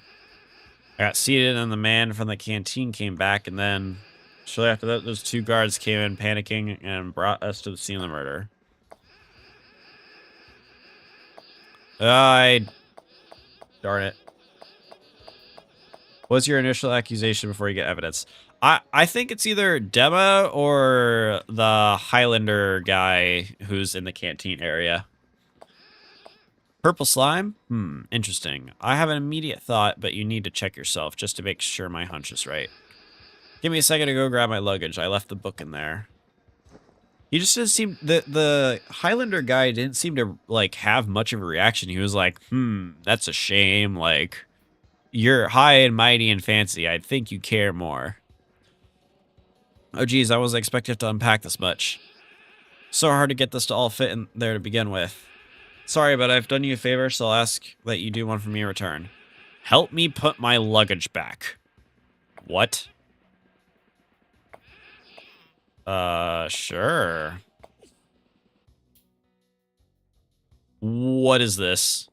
I got seated and the man from the canteen came back, and then shortly after that, those two guards came in panicking and brought us to the scene of the murder. Darn it. What's your initial accusation before you get evidence? I think it's either Dema or the Highlander guy who's in the canteen area. Purple slime? Interesting. I have an immediate thought, but you need to check yourself just to make sure my hunch is right. Give me a second to go grab my luggage. I left the book in there. He just didn't seem... The Highlander guy didn't seem to, like, have much of a reaction. He was like, that's a shame. Like, you're high and mighty and fancy. I'd think you care more. Oh, geez, I wasn't expecting to unpack this much. So hard to get this to all fit in there to begin with. Sorry, but I've done you a favor, so I'll ask that you do one for me in return. Help me put my luggage back. What? Sure. What is this?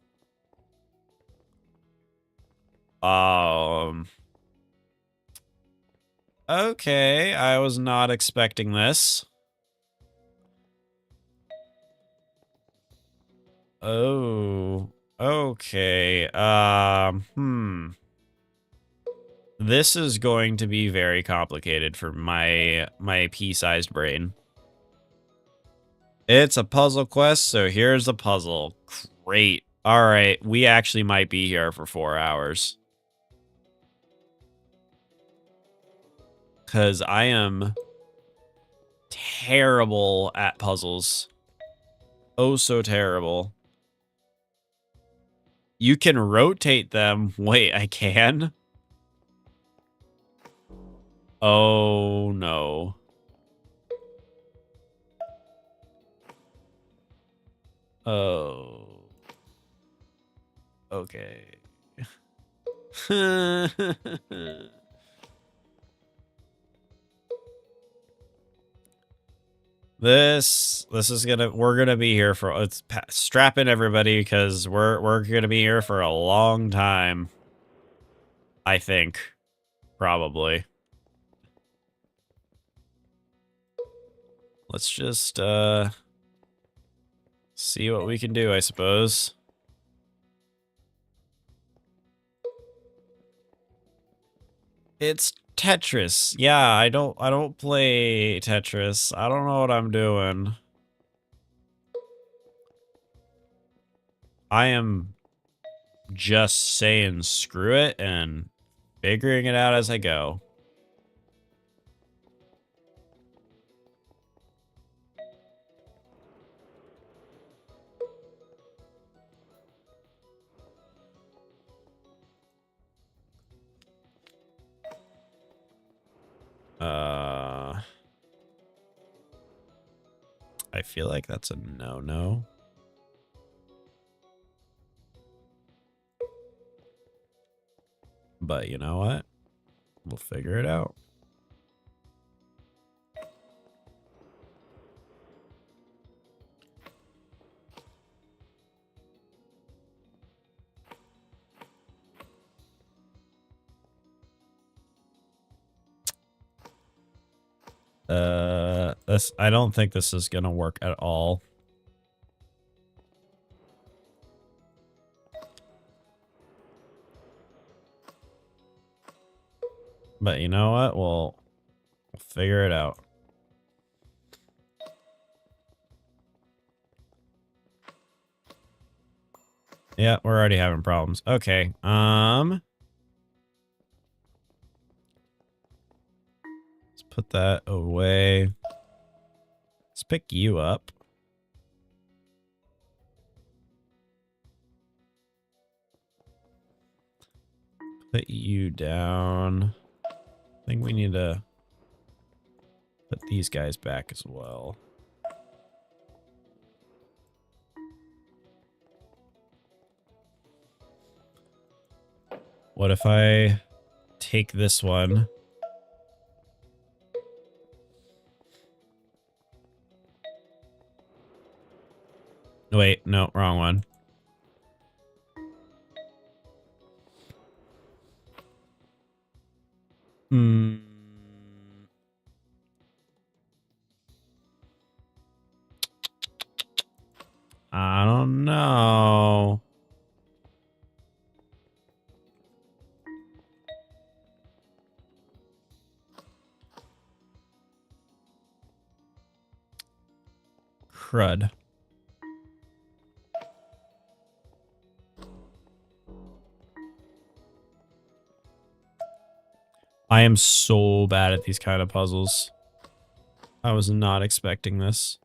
Okay, I was not expecting this. Oh, okay. This is going to be very complicated for my pea-sized brain. It's a puzzle quest, so here's the puzzle. Great. All right, we actually might be here for 4 hours. Because I am terrible at puzzles. Oh, so terrible. You can rotate them. Wait, I can? Oh, no. Oh. Okay. This is we're gonna be here for, strap in everybody, because we're gonna be here for a long time. I think. Probably. Let's just, see what we can do, I suppose. It's Tetris. Yeah, I don't play Tetris. I don't know what I'm doing. I am just saying screw it and figuring it out as I go. I feel like that's a no-no. But you know what? We'll figure it out. I don't think this is gonna work at all. But you know what? We'll figure it out. Yeah, we're already having problems. Okay. Let's put that away. Let's pick you up. Put you down. I think we need to put these guys back as well. What if I take this one? Wait, no, wrong one. Hmm. I don't know. Crud. I am so bad at these kind of puzzles. I was not expecting this.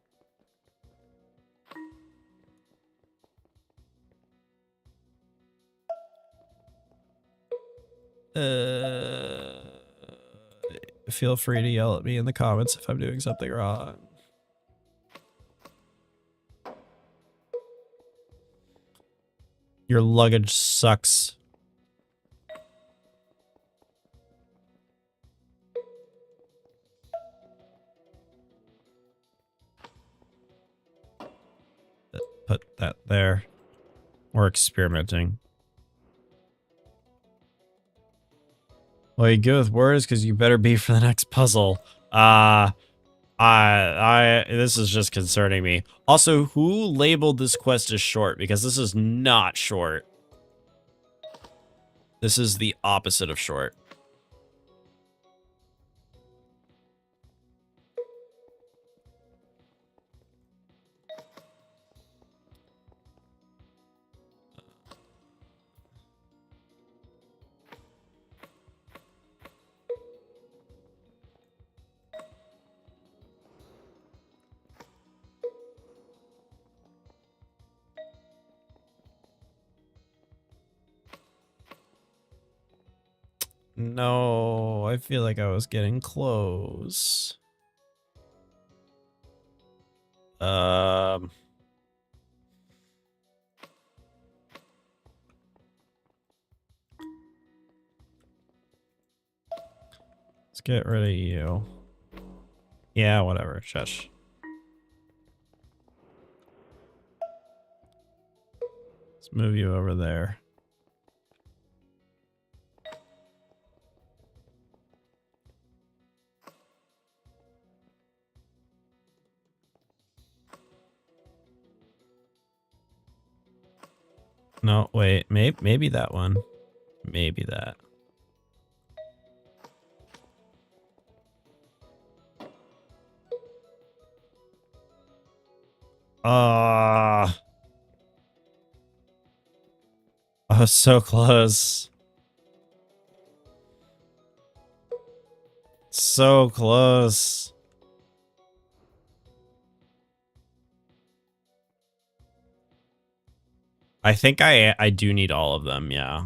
Feel free to yell at me in the comments if I'm doing something wrong. Your luggage sucks. Put that there. We're experimenting. Well, you go with words because you better be for the next puzzle. This is just concerning me. Also, who labeled this quest as short? Because this is not short. This is the opposite of short. No, I feel like I was getting close. Let's get rid of you. Yeah, whatever. Shush. Let's move you over there. No, wait. Maybe that one. Maybe that. I was so close. So close. I think I do need all of them, yeah.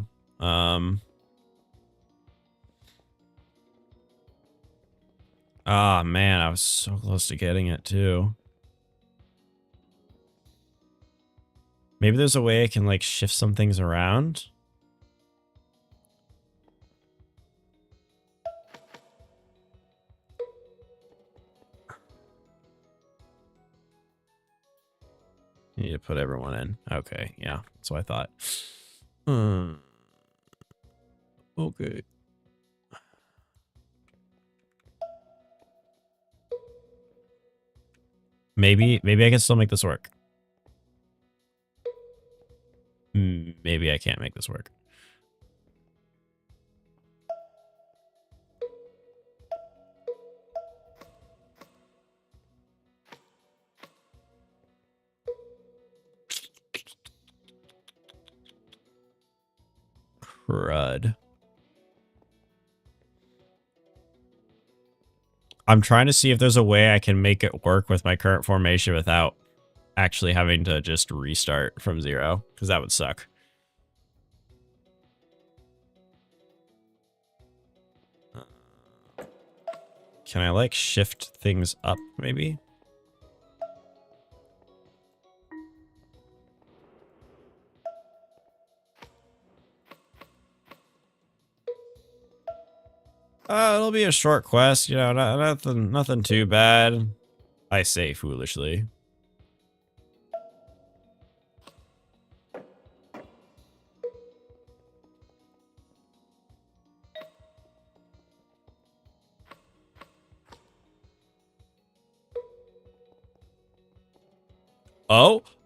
Ah, man, I was so close to getting it too. Maybe there's a way I can like shift some things around. You need to put everyone in. Okay, yeah, that's what I thought. Okay. Maybe I can still make this work. Maybe I can't make this work. Crud. I'm trying to see if there's a way I can make it work with my current formation without actually having to just restart from zero, because that would suck. Can I, like, shift things up, maybe? It'll be a short quest, you know, nothing too bad. I say foolishly.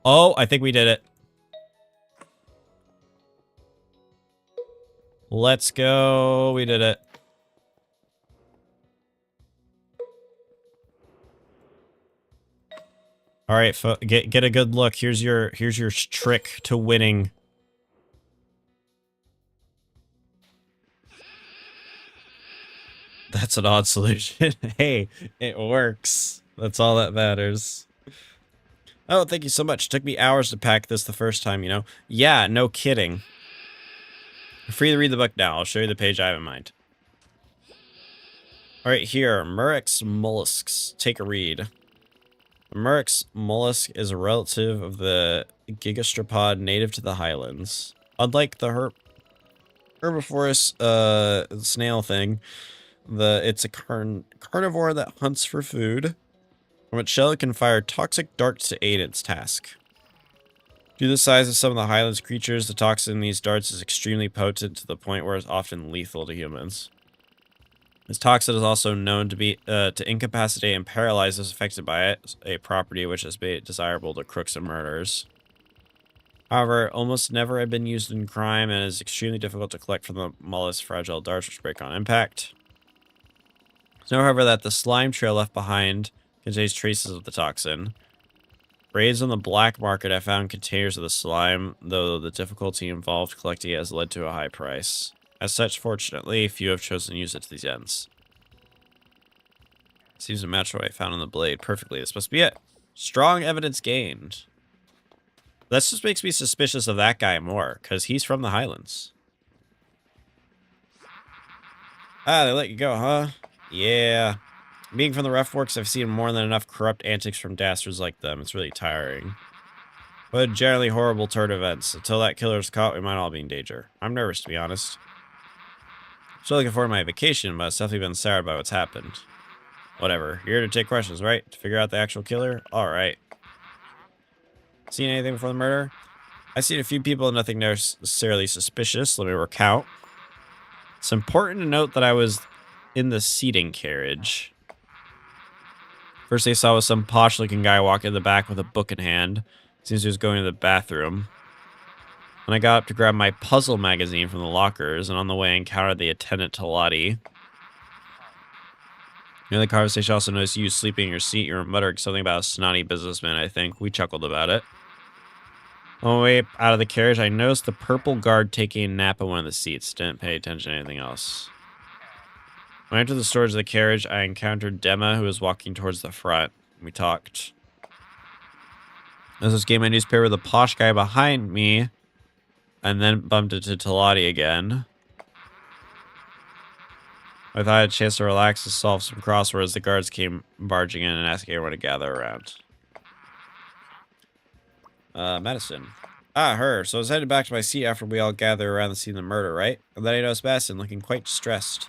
Oh, I think we did it. Let's go. We did it. All right, get a good look. Here's your trick to winning. That's an odd solution. Hey, it works. That's all that matters. Oh, thank you so much. It took me hours to pack this the first time, you know? Yeah, no kidding. You're free to read the book now. I'll show you the page I have in mind. All right, here. Murex mollusks. Take a read. The Murex mollusk is a relative of the gigastrapod native to the highlands. Unlike the herbivorous snail thing, it's a carnivore that hunts for food. From its shell, it can fire toxic darts to aid its task. Due to the size of some of the highlands creatures, the toxin in these darts is extremely potent to the point where it's often lethal to humans. This toxin is also known to be to incapacitate and paralyze those affected by it, a property which has made it desirable to crooks and murderers. However, almost never have been used in crime and is extremely difficult to collect from the mollusk's fragile darts which break on impact. Know, however, that the slime trail left behind contains traces of the toxin. Raids on the black market have found containers of the slime, though the difficulty involved collecting it has led to a high price. As such, fortunately, few have chosen to use it to these ends. Seems to match what I found on the blade perfectly. This must be it. Strong evidence gained. That just makes me suspicious of that guy more, because he's from the Highlands. Ah, they let you go, huh? Yeah. Being from the rough works, I've seen more than enough corrupt antics from dastards like them. It's really tiring. But generally horrible turn events. Until that killer is caught, we might all be in danger. I'm nervous, to be honest. Still looking forward to my vacation, but it's definitely been soured by what's happened. Whatever. You're here to take questions, right? To figure out the actual killer? Alright. Seen anything before the murder? I've seen a few people, nothing necessarily suspicious. Let me recount. It's important to note that I was in the seating carriage. First they saw was some posh-looking guy walking in the back with a book in hand. Seems he was going to the bathroom. When I got up to grab my puzzle magazine from the lockers, and on the way I encountered the attendant to Lottie. In the conversation, I also noticed you sleeping in your seat. You were muttering something about a snotty businessman, I think. We chuckled about it. On the way out of the carriage, I noticed the purple guard taking a nap in one of the seats. Didn't pay attention to anything else. When I entered the storage of the carriage, I encountered Dema, who was walking towards the front. We talked. I was just getting my newspaper with the posh guy behind me, and then bumped into Talati again. I thought I had a chance to relax and solve some crosswords. The guards came barging in and asking everyone to gather around. Madison. Ah, her. So I was headed back to my seat after we all gathered around the scene of the murder, right? And then I noticed Madison looking quite distressed.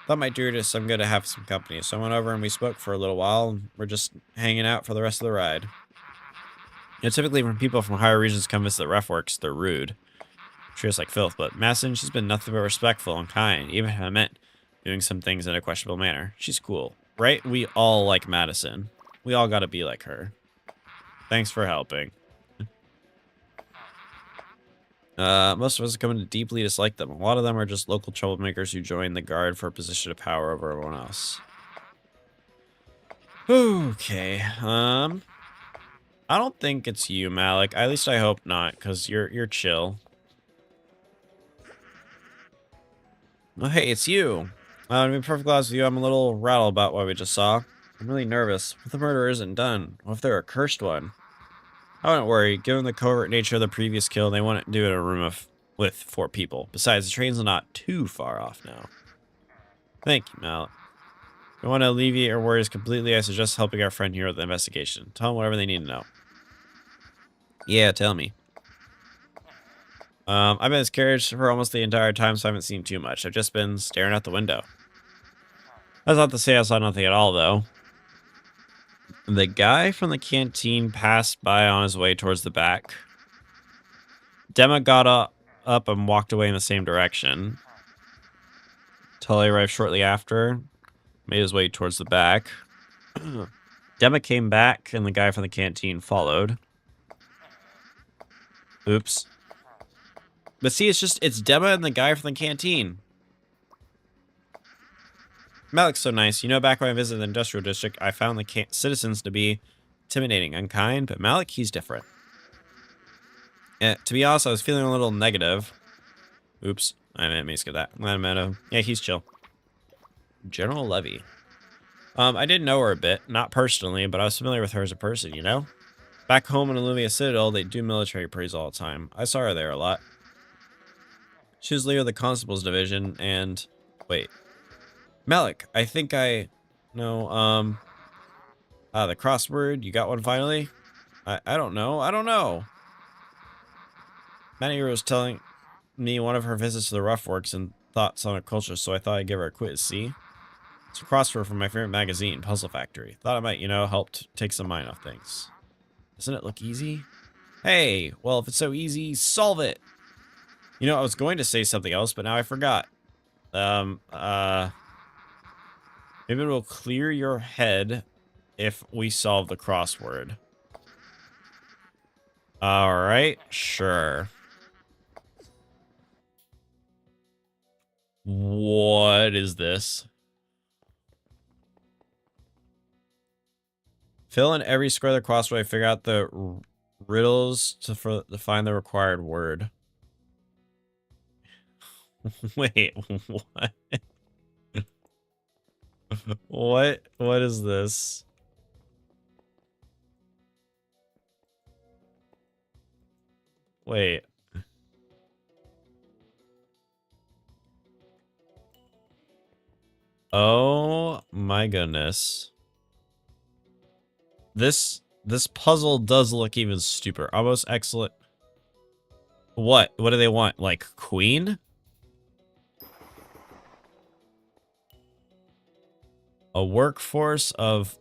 Thought might do us some good to have some company. So I went over and we spoke for a little while, and we're just hanging out for the rest of the ride. You know, typically when people from higher regions come visit the ref works, they're rude. Treat us like filth, but Madison, she's been nothing but respectful and kind, even if I meant doing some things in a questionable manner. She's cool, right? We all like Madison. We all gotta be like her. Thanks for helping. Most of us are coming to deeply dislike them. A lot of them are just local troublemakers who join the guard for a position of power over everyone else. Okay, I don't think it's you, Malik. At least I hope not, because you're chill. Oh, hey, it's you. To be perfectly honest with you, I'm a little rattled about what we just saw. I'm really nervous. What if the murder isn't done? What if they're a cursed one? I wouldn't worry. Given the covert nature of the previous kill, they wouldn't do it in a room with 4 people. Besides, the train's not too far off now. Thank you, Malik. If you want to alleviate your worries completely, I suggest helping our friend here with the investigation. Tell them whatever they need to know. Yeah, tell me. I've been in this carriage for almost the entire time, so I haven't seen too much. I've just been staring out the window. That's not to say I saw nothing at all, though. The guy from the canteen passed by on his way towards the back. Dema got up and walked away in the same direction. Tully arrived shortly after, made his way towards the back. Dema came back, and the guy from the canteen followed. Oops. But see, it's Dema and the guy from the canteen. Malik's so nice. You know, back when I visited the industrial district, I found the citizens to be intimidating, unkind, but Malik, he's different. To be honest, I was feeling a little negative. Oops. I didn't mean to skip that. Yeah, he's chill. General Levy. I did know her a bit, not personally, but I was familiar with her as a person, you know? Back home in Illumia Citadel, they do military parades all the time. I saw her there a lot. She was leader of the Constables Division, and... Wait. Malik, I think I... No, the crossword, you got one finally? I don't know. Manny was telling me one of her visits to the Rough Works and thoughts on her culture, so I thought I'd give her a quiz, see? It's a crossword from my favorite magazine, Puzzle Factory. Thought I might, you know, help take some mind off things. Doesn't it look easy? Hey, well, if it's so easy, solve it! You know, I was going to say something else, but now I forgot. Maybe it will clear your head if we solve the crossword. Alright, sure. What is this? Fill in every square of the crossword, figure out the riddles to find the required word. Wait, what? What is this? Wait. Oh my goodness. This puzzle does look even stupider. Almost excellent. What? What do they want? Like queen? A workforce of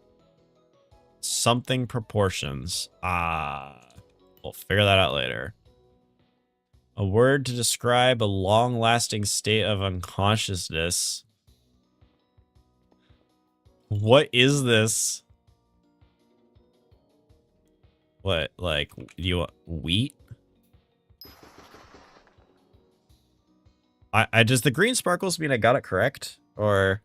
something proportions. We'll figure that out later. A word to describe a long-lasting state of unconsciousness. What is this? What, like, you want wheat? I does the green sparkles mean I got it correct? Or...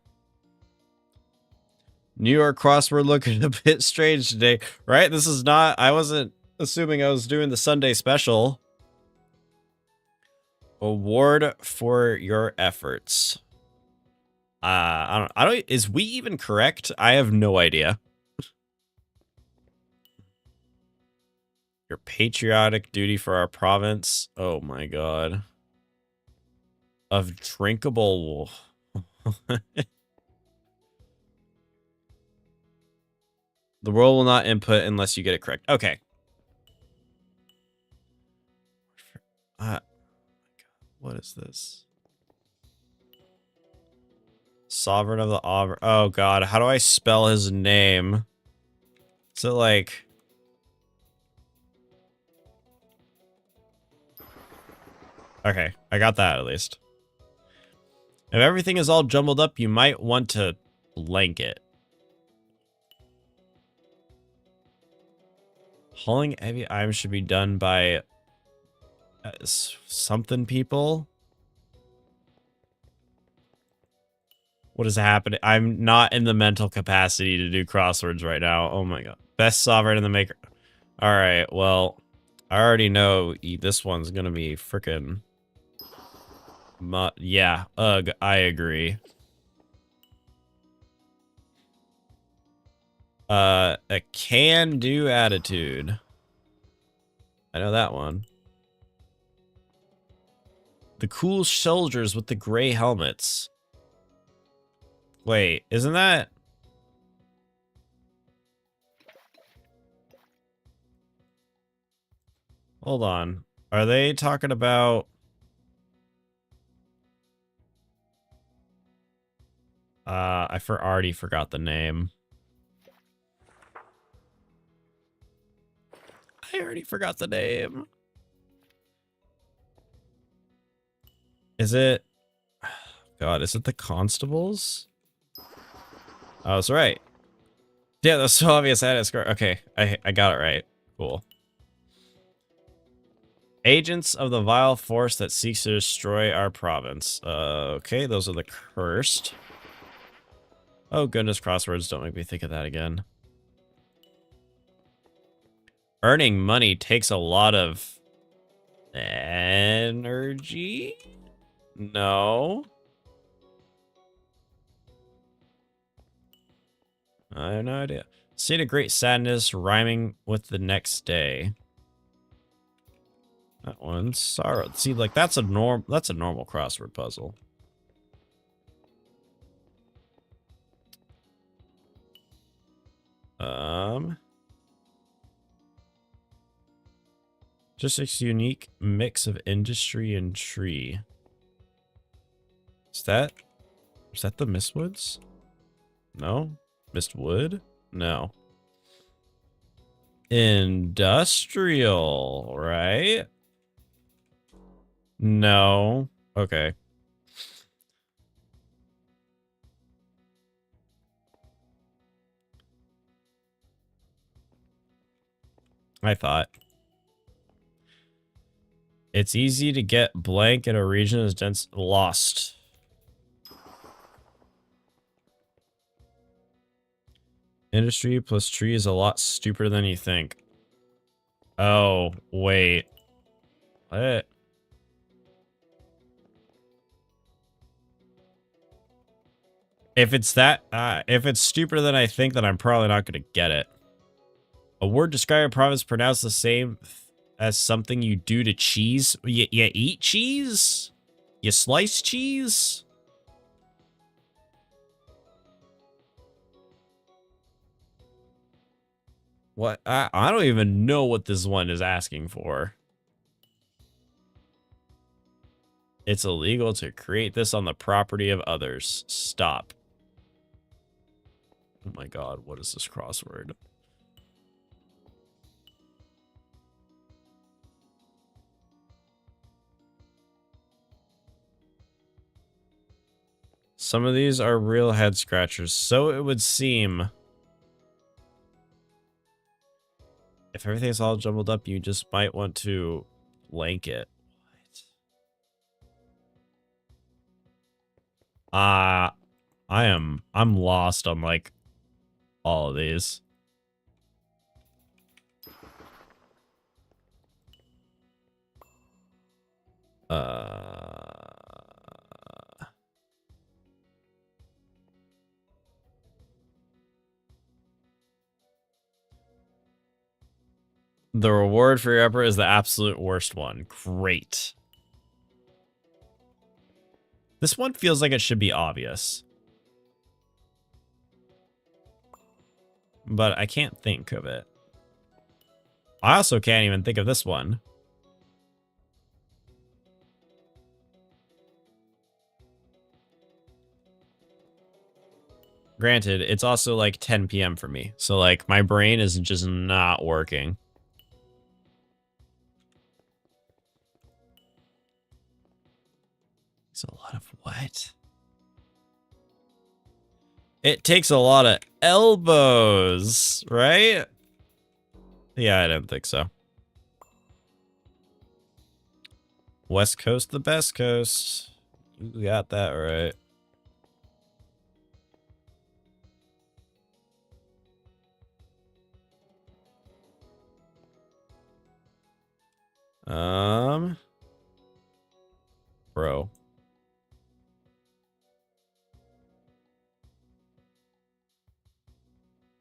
New York crossword looking a bit strange today, right? This is not, I wasn't assuming I was doing the Sunday special. Award for your efforts. I don't, is we even correct? I have no idea. Your patriotic duty for our province. Oh my god. Of drinkable. The world will not input unless you get it correct. Okay. What is this? Sovereign of the Auburn. Oh god, how do I spell his name? Is it like... Okay, I got that at least. If everything is all jumbled up, you might want to blank it. Hauling heavy items should be done by something people. What is happening? I'm not in the mental capacity to do crosswords right now. Oh my god. Best sovereign in the maker. Alright, well, I already know this one's gonna be freaking... yeah, ugh, I agree. A can-do attitude. I know that one. The cool soldiers with the gray helmets. Wait, isn't that... Hold on. Are they talking about... already forgot the name. I already forgot the name. Is it... God, is it the Constables? Oh, that's right. Yeah, that's so obvious. I had a score. Okay, I got it right. Cool. Agents of the vile force that seeks to destroy our province. Okay, those are the cursed. Oh goodness, crosswords, don't make me think of that again. Earning money takes a lot of energy? No. I have no idea. State of great sadness rhyming with the next day. That one's sorrow. See, like that's a normal crossword puzzle. Just a unique mix of industry and tree. Is that the Mistwoods? No? Mistwood? No. Industrial, right? No. Okay. I thought. It's easy to get blank in a region as dense. Lost. Industry plus tree is a lot stupider than you think. Oh, wait. What? If it's that, if it's stupider than I think, then I'm probably not going to get it. A word describing a province pronounced the same as something you do to cheese. You eat cheese? You slice cheese? What? I don't even know what this one is asking for. It's illegal to create this on the property of others. Stop. Oh my god, what is this crossword? Some of these are real head scratchers, so it would seem. If everything's all jumbled up, you just might want to blank it. What? I'm lost on like all of these. The reward for your effort is the absolute worst one. Great. This one feels like it should be obvious. But I can't think of it. I also can't even think of this one. Granted, it's also like 10 p.m. for me. So like my brain is just not working. It's a lot of what? It takes a lot of elbows, right? Yeah, I don't think so. West Coast, the best coast. You got that right. Bro.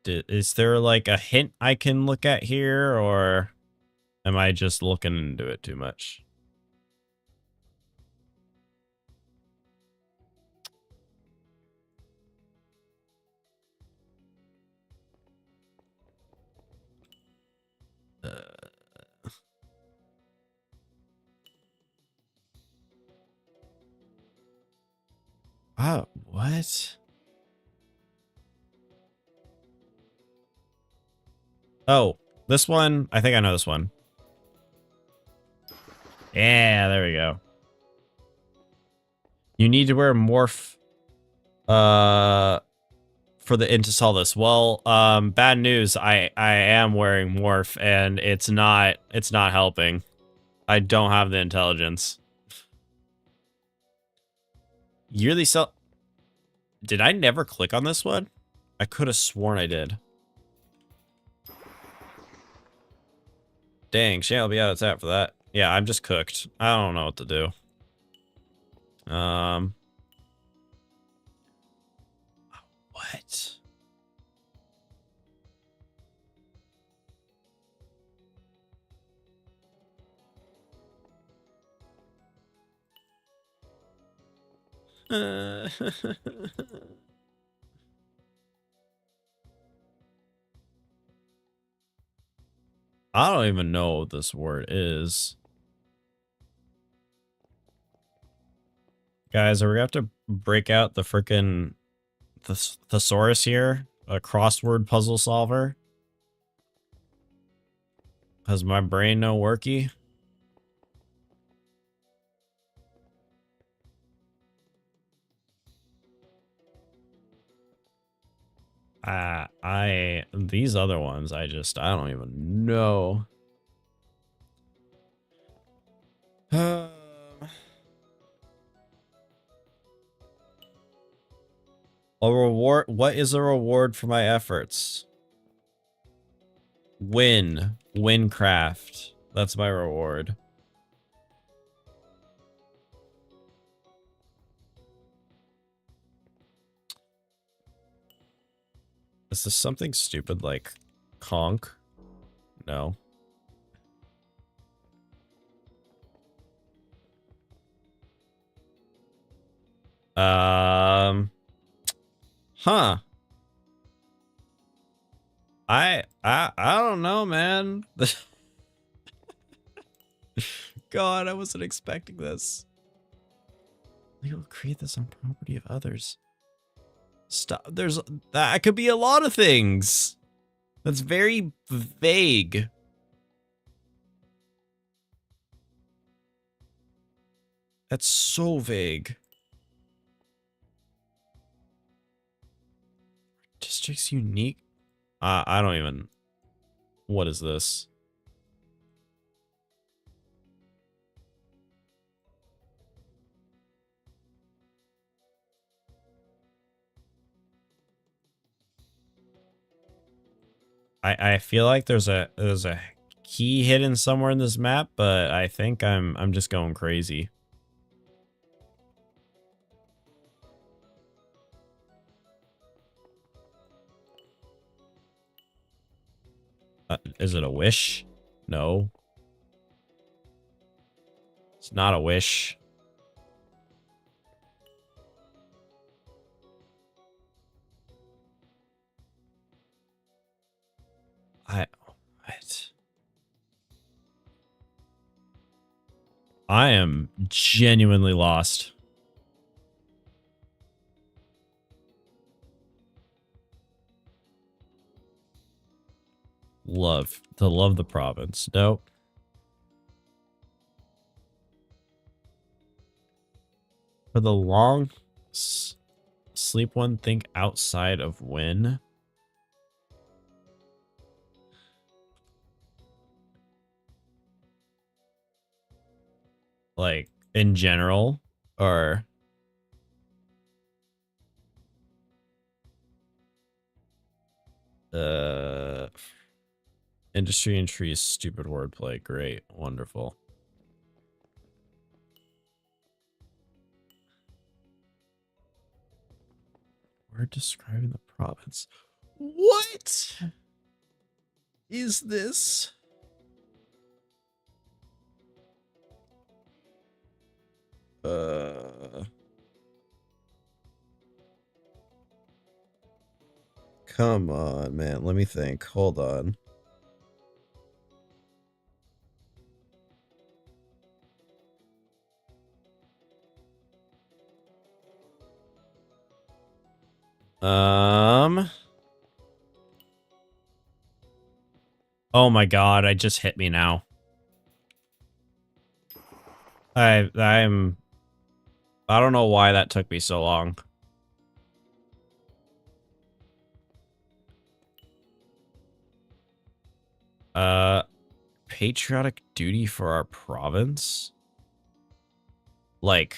Is there like a hint I can look at here, or am I just looking into it too much? What? Oh, this one. I think I know this one. Yeah, there we go. You need to wear morph for the int to solve this. Well, bad news. I am wearing morph and it's not helping. I don't have the intelligence. Yearly sell. Did I never click on this one? I could have sworn I did. Dang, Shane will be out of tap for that. Yeah, I'm just cooked. I don't know what to do. What? I don't even know what this word is. Guys, are we gonna have to break out the frickin' thesaurus here? A crossword puzzle solver? Has my brain no worky? These other ones, I don't even know. A reward, what is a reward for my efforts? Wynncraft. That's my reward. Is this something stupid like conk? No. Huh. I don't know, man. God, I wasn't expecting this. We will create this on property of others. Stop. That could be a lot of things. That's very vague. That's so vague. District's unique. I don't even. What is this? I feel like there's a key hidden somewhere in this map, but I think I'm just going crazy. Is it a wish? No. It's not a wish. What? I am genuinely lost. Love the province. Nope. For the long sleep one, think outside of Wynn. Like in general, or industry and trees, stupid wordplay. Great, wonderful. We're describing the province. What is this? Come on, man. Let me think. Hold on. Oh my god, I just hit me now. I don't know why that took me so long. Patriotic duty for our province? Like,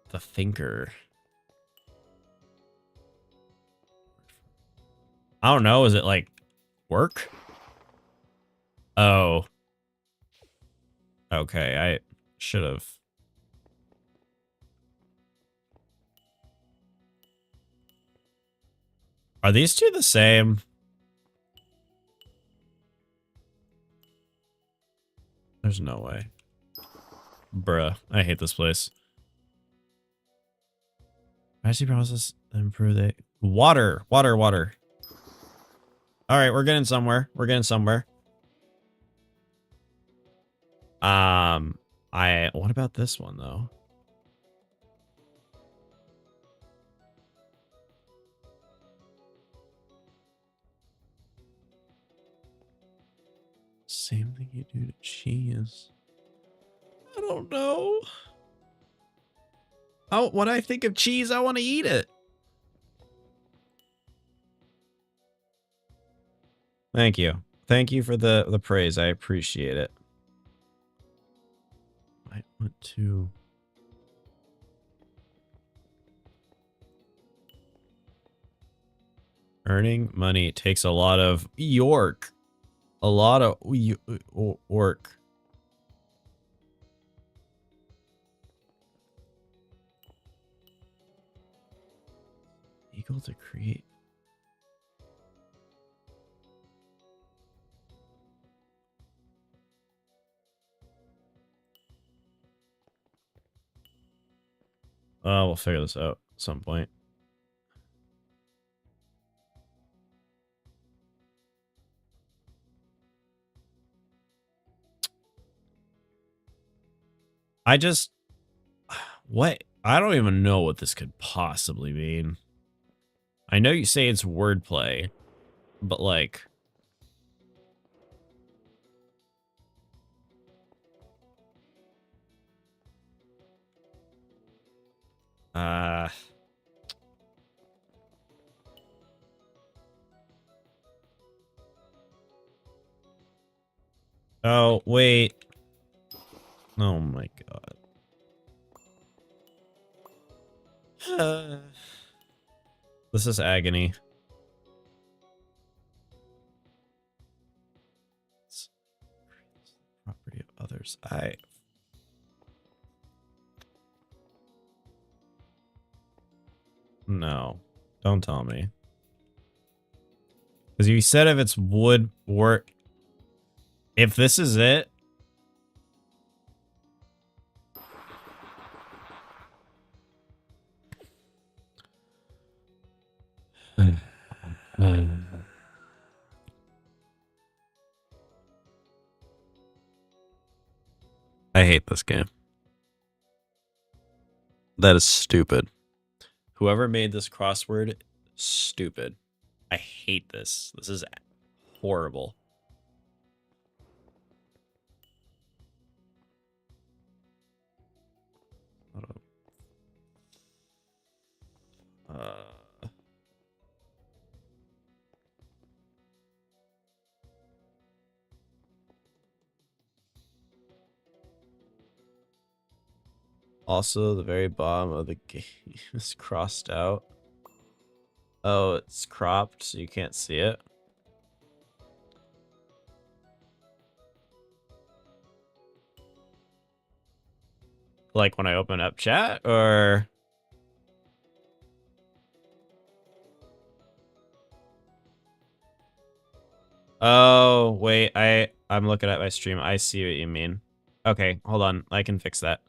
the thinker. I don't know, is it like work? Oh. Okay, I should have. Are these two the same? There's no way. Bruh, I hate this place. Actually process improve the water. Alright, we're getting somewhere. What about this one though? Same thing you do to cheese. I don't know. When I think of cheese, I want to eat it. Thank you. Thank you for the praise. I appreciate it. I want to... Earning money takes a lot of work. A lot of work. Equal to create. We'll figure this out at some point. What? I don't even know what this could possibly mean. I know you say it's wordplay, but like... Oh, wait. Oh my god. This is agony. It's property of others. No. Don't tell me. Because you said if it's wood work... If this is it... I hate this game. That is stupid. Whoever made this crossword, stupid. I hate this. This is horrible. Also, the very bottom of the game is crossed out. Oh, it's cropped, so you can't see it. Like when I open up chat, or... Oh, wait, I'm looking at my stream. I see what you mean. Okay, hold on. I can fix that.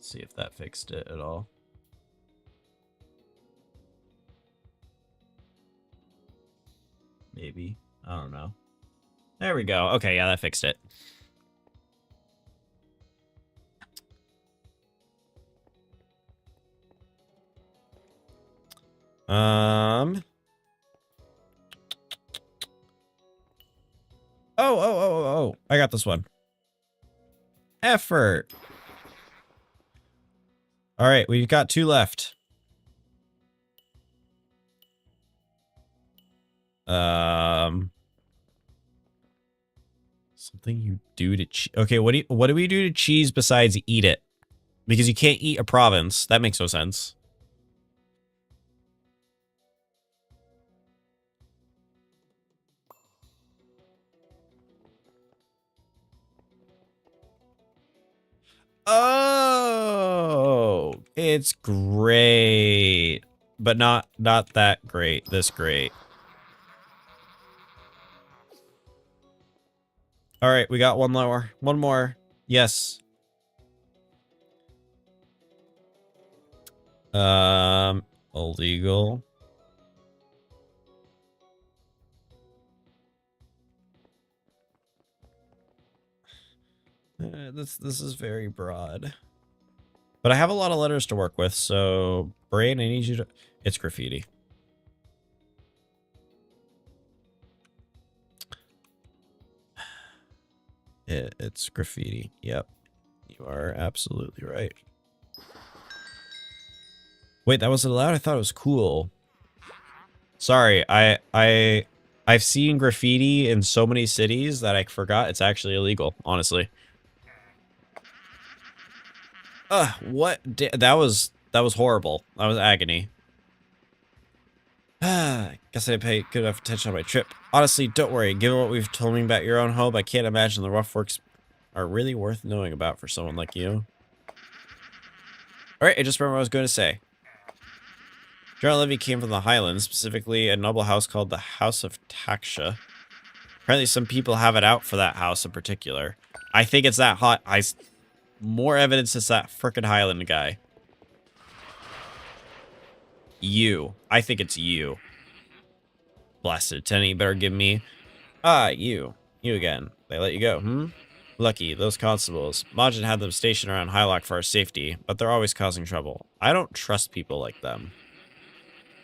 See if that fixed it at all. Maybe. I don't know. There we go. Okay, yeah, that fixed it. Oh. I got this one. Effort. All right, we've got 2 left. Something you do to okay, what do we do to cheese besides eat it? Because you can't eat a province. That makes no sense. Oh, it's great. But not that great. This great. All right, we got one lower. One more. Yes. Illegal. This is very broad. But I have a lot of letters to work with, so Brain, I need you to... It's graffiti. It's graffiti. Yep. You are absolutely right. Wait, that wasn't allowed? I thought it was cool. Sorry, I've seen graffiti in so many cities that I forgot it's actually illegal, honestly. What? That was horrible. That was agony. Guess I didn't pay good enough attention on my trip. Honestly, don't worry. Given what we've told me about your own home, I can't imagine the rough works are really worth knowing about for someone like you. Alright, I just remember what I was going to say. General Levy came from the Highlands, specifically a noble house called the House of Taksha. Apparently some people have it out for that house in particular. I think it's that hot. More evidence it's that frickin' Highland guy. You. I think it's you. Blasted tenant, you better give me... you. You again. They let you go, hmm? Lucky, those constables. Majin had them stationed around Hylock for our safety, but they're always causing trouble. I don't trust people like them.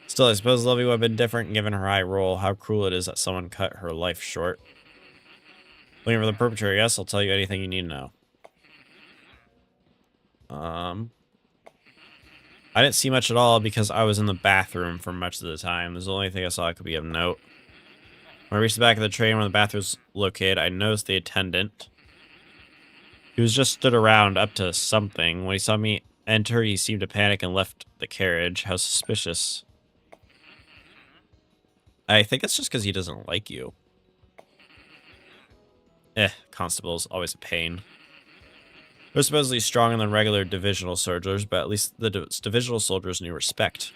Still, I suppose Lovey would have been different given her high role. How cruel it is that someone cut her life short. Looking for the perpetrator, yes, I'll tell you anything you need to know. I didn't see much at all because I was in the bathroom for much of the time. There's the only thing I saw that could be of note. When I reached the back of the train where the bathroom was located, I noticed the attendant. He was just stood around up to something. When he saw me enter, he seemed to panic and left the carriage. How suspicious. I think it's just because he doesn't like you. Constables, always a pain. They're supposedly stronger than regular divisional soldiers, but at least the divisional soldiers knew respect.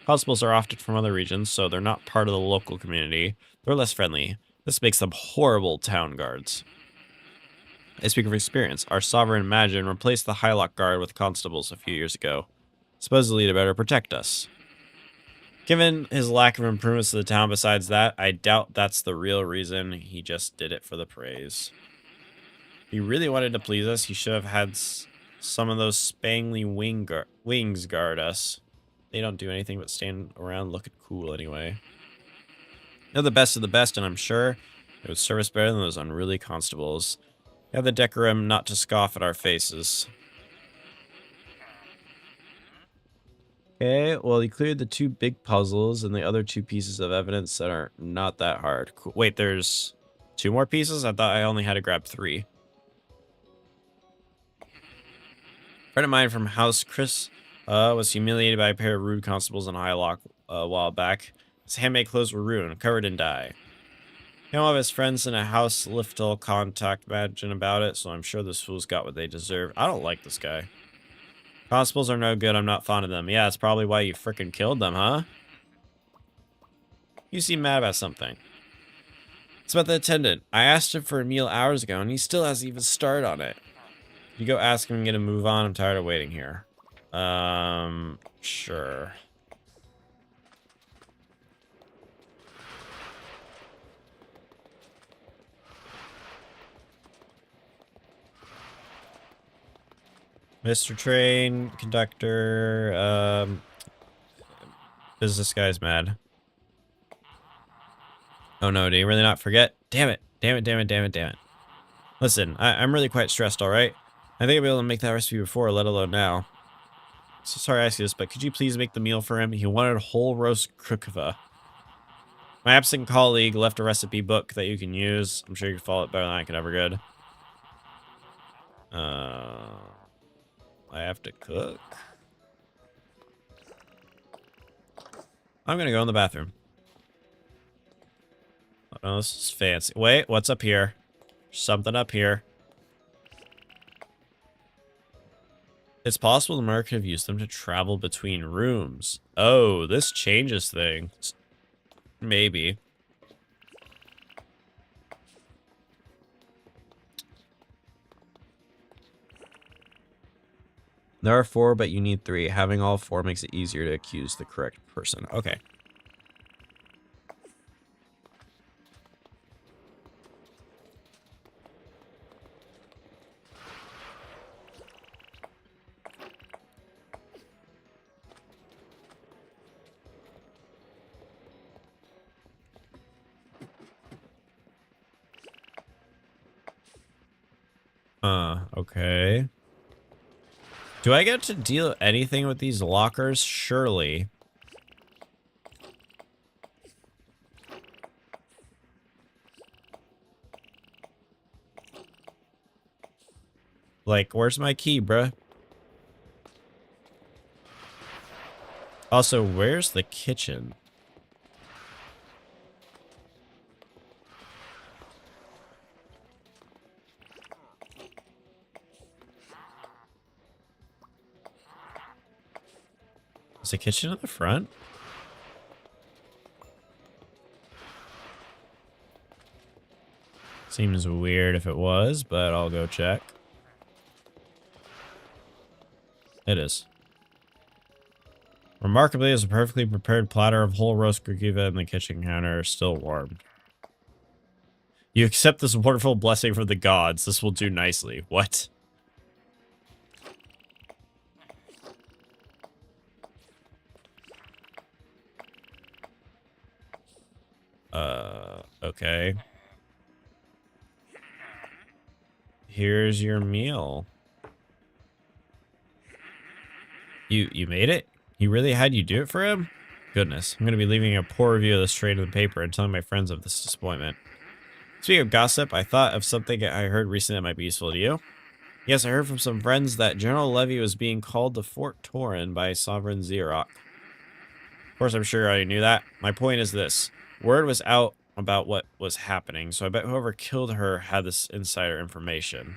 Constables are often from other regions, so they're not part of the local community. They're less friendly. This makes them horrible town guards. I speak of experience. Our sovereign Majin replaced the Hylock guard with constables a few years ago, supposedly to better protect us. Given his lack of improvements to the town besides that, I doubt that's the real reason. He just did it for the praise. If he really wanted to please us, he should have had some of those spangly wings guard us. They don't do anything but stand around looking cool anyway. They're the best of the best, and I'm sure it would serve us better than those unruly constables. They have the decorum not to scoff at our faces. Okay, well, he cleared the 2 big puzzles and the other 2 pieces of evidence that are not that hard. Cool. Wait, there's 2 more pieces? I thought I only had to grab 3. A friend of mine from House Chris was humiliated by a pair of rude constables in Hylock a while back. His handmade clothes were ruined, covered in dye. He and one of his friends in a house liftel contact Majin about it, so I'm sure those fools got what they deserve. I don't like this guy. Constables are no good, I'm not fond of them. Yeah, that's probably why you frickin' killed them, huh? You seem mad about something. It's about the attendant. I asked him for a meal hours ago, and he still hasn't even started on it. You go ask him and get him to move on. I'm tired of waiting here. Sure. Mr. Train, conductor, business guy's mad. Oh no, did he really not forget? Damn it. Damn it, damn it, damn it, damn it. Listen, I'm really quite stressed, alright? I think I'll be able to make that recipe before, let alone now. So sorry I ask you this, but could you please make the meal for him? He wanted whole roast krukva. My absent colleague left a recipe book that you can use. I'm sure you can follow it better than I could ever could. I have to cook. I'm gonna go in the bathroom. Oh, this is fancy. Wait, what's up here? There's something up here. It's possible the murderer could have used them to travel between rooms. Oh, this changes things. Maybe. There are 4, but you need 3. Having all 4 makes it easier to accuse the correct person. Okay. Okay. Do I get to deal anything with these lockers? Surely. Like, where's my key, bruh? Also, where's the kitchen? Is the kitchen at the front? Seems weird if it was, but I'll go check. It is. Remarkably, there's a perfectly prepared platter of whole roast krukva in the kitchen counter, still warm. You accept this wonderful blessing from the gods. This will do nicely. What? Okay. Here's your meal. You made it? He really had you do it for him? Goodness, I'm gonna be leaving a poor review of this trade in the paper and telling my friends of this disappointment. Speaking of gossip, I thought of something I heard recently that might be useful to you. Yes, I heard from some friends that General Levy was being called to Fort Torin by Sovereign Xerox. Of course, I'm sure you already knew that. My point is this. Word was out about what was happening, so I bet whoever killed her had this insider information.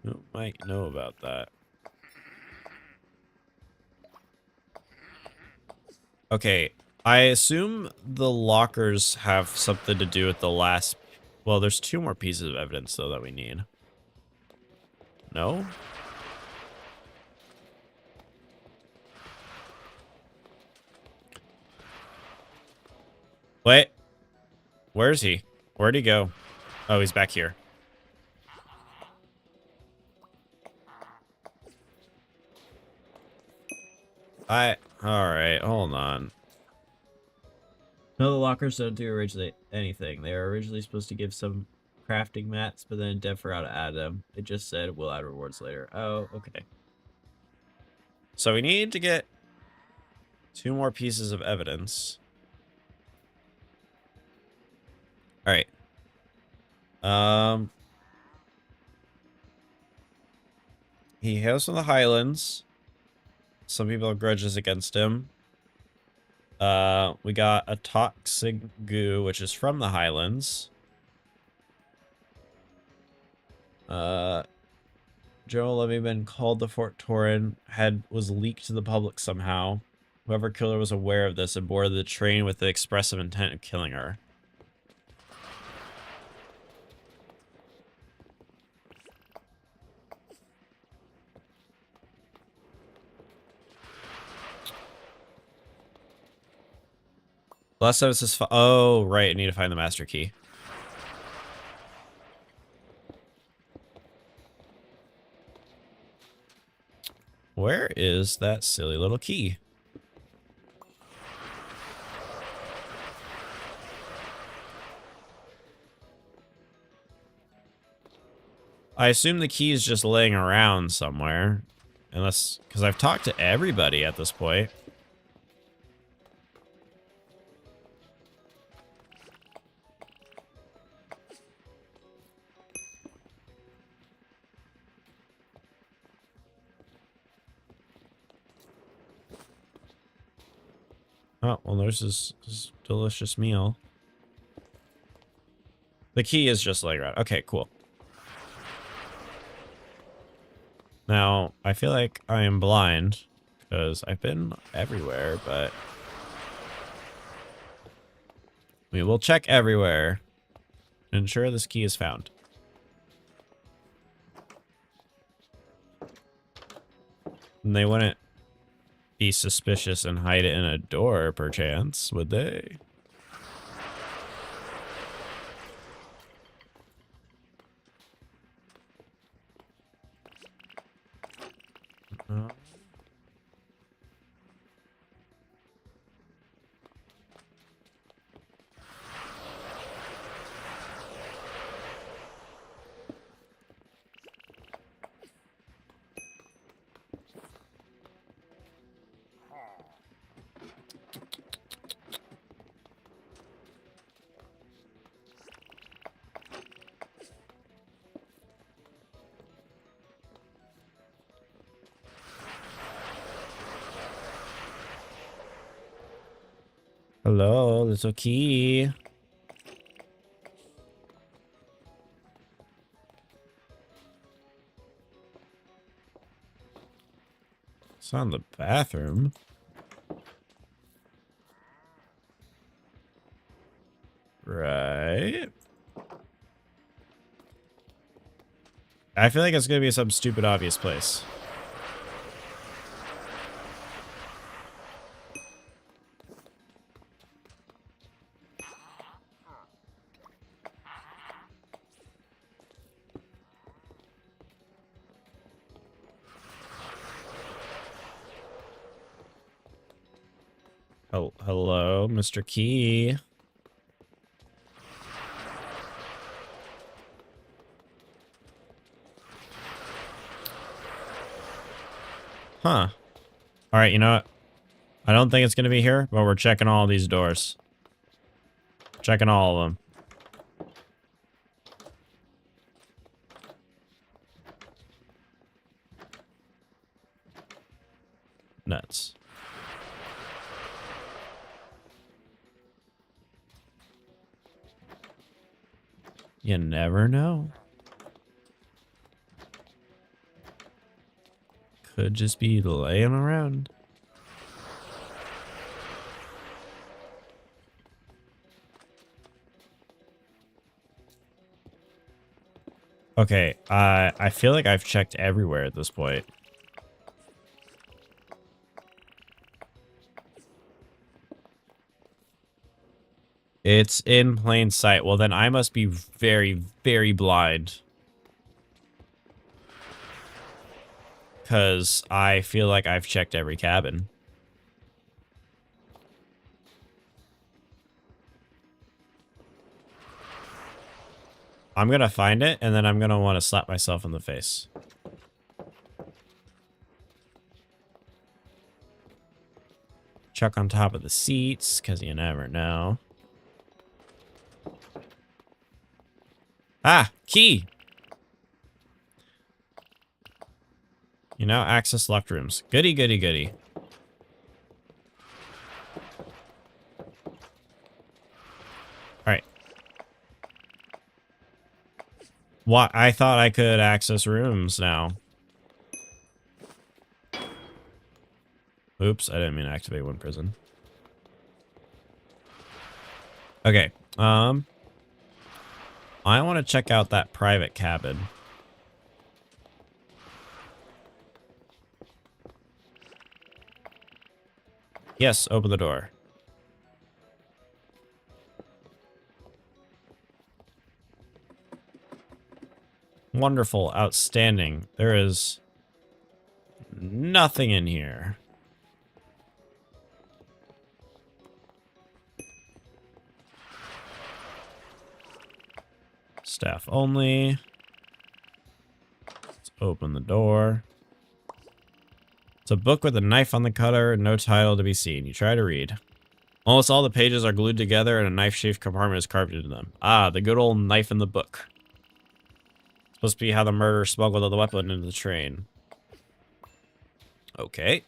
Who might know about that? Okay, I assume the lockers have something to do with the last... Well, there's 2 more pieces of evidence, though, that we need. No? Wait. Where is he? Where'd he go? Oh, he's back here. Alright, hold on. No, the lockers don't do originally anything. They were originally supposed to give some crafting mats, but then Dev forgot to add them. It just said we'll add rewards later. Oh, okay. So we need to get 2 more pieces of evidence. Alright. He hails from the Highlands. Some people have grudges against him. We got a toxic goo, which is from the Highlands. General Levy been called to Fort Torin. Was leaked to the public somehow. Whoever killed her was aware of this and boarded the train with the expressive intent of killing her. Last time it says, oh, right, I need to find the master key. Where is that silly little key? I assume the key is just laying around somewhere. Unless, because I've talked to everybody at this point. Oh, well, there's his delicious meal. The key is just laying around. Okay, cool. Now, I feel like I am blind because I've been everywhere, but we will check everywhere to ensure this key is found. And they wouldn't be suspicious and hide it in a door, perchance, would they? Hello, little key. It's on the bathroom. Right. I feel like it's gonna be some stupid obvious place. Hello, Mr. Key. Huh. Alright, you know what? I don't think it's gonna be here, but we're checking all these doors. Checking all of them. Nuts. You never know. Could just be laying around. Okay, I feel like I've checked everywhere at this point. It's in plain sight. Well, then I must be very, very blind. Because I feel like I've checked every cabin. I'm going to find it, and then I'm going to want to slap myself in the face. Check on top of the seats, because you never know. Ah, key! You now access locked rooms. Goody, goody, goody. Alright. What? I thought I could access rooms now. Oops, I didn't mean to activate one prison. Okay, I want to check out that private cabin. Yes, open the door. Wonderful, outstanding. There is nothing in here. Staff only. Let's open the door. It's a book with a knife on the cover and no title to be seen. You try to read. Almost all the pages are glued together and a knife-shaped compartment is carved into them. Ah, the good old knife in the book. It's supposed to be how the murderer smuggled the weapon into the train. Okay.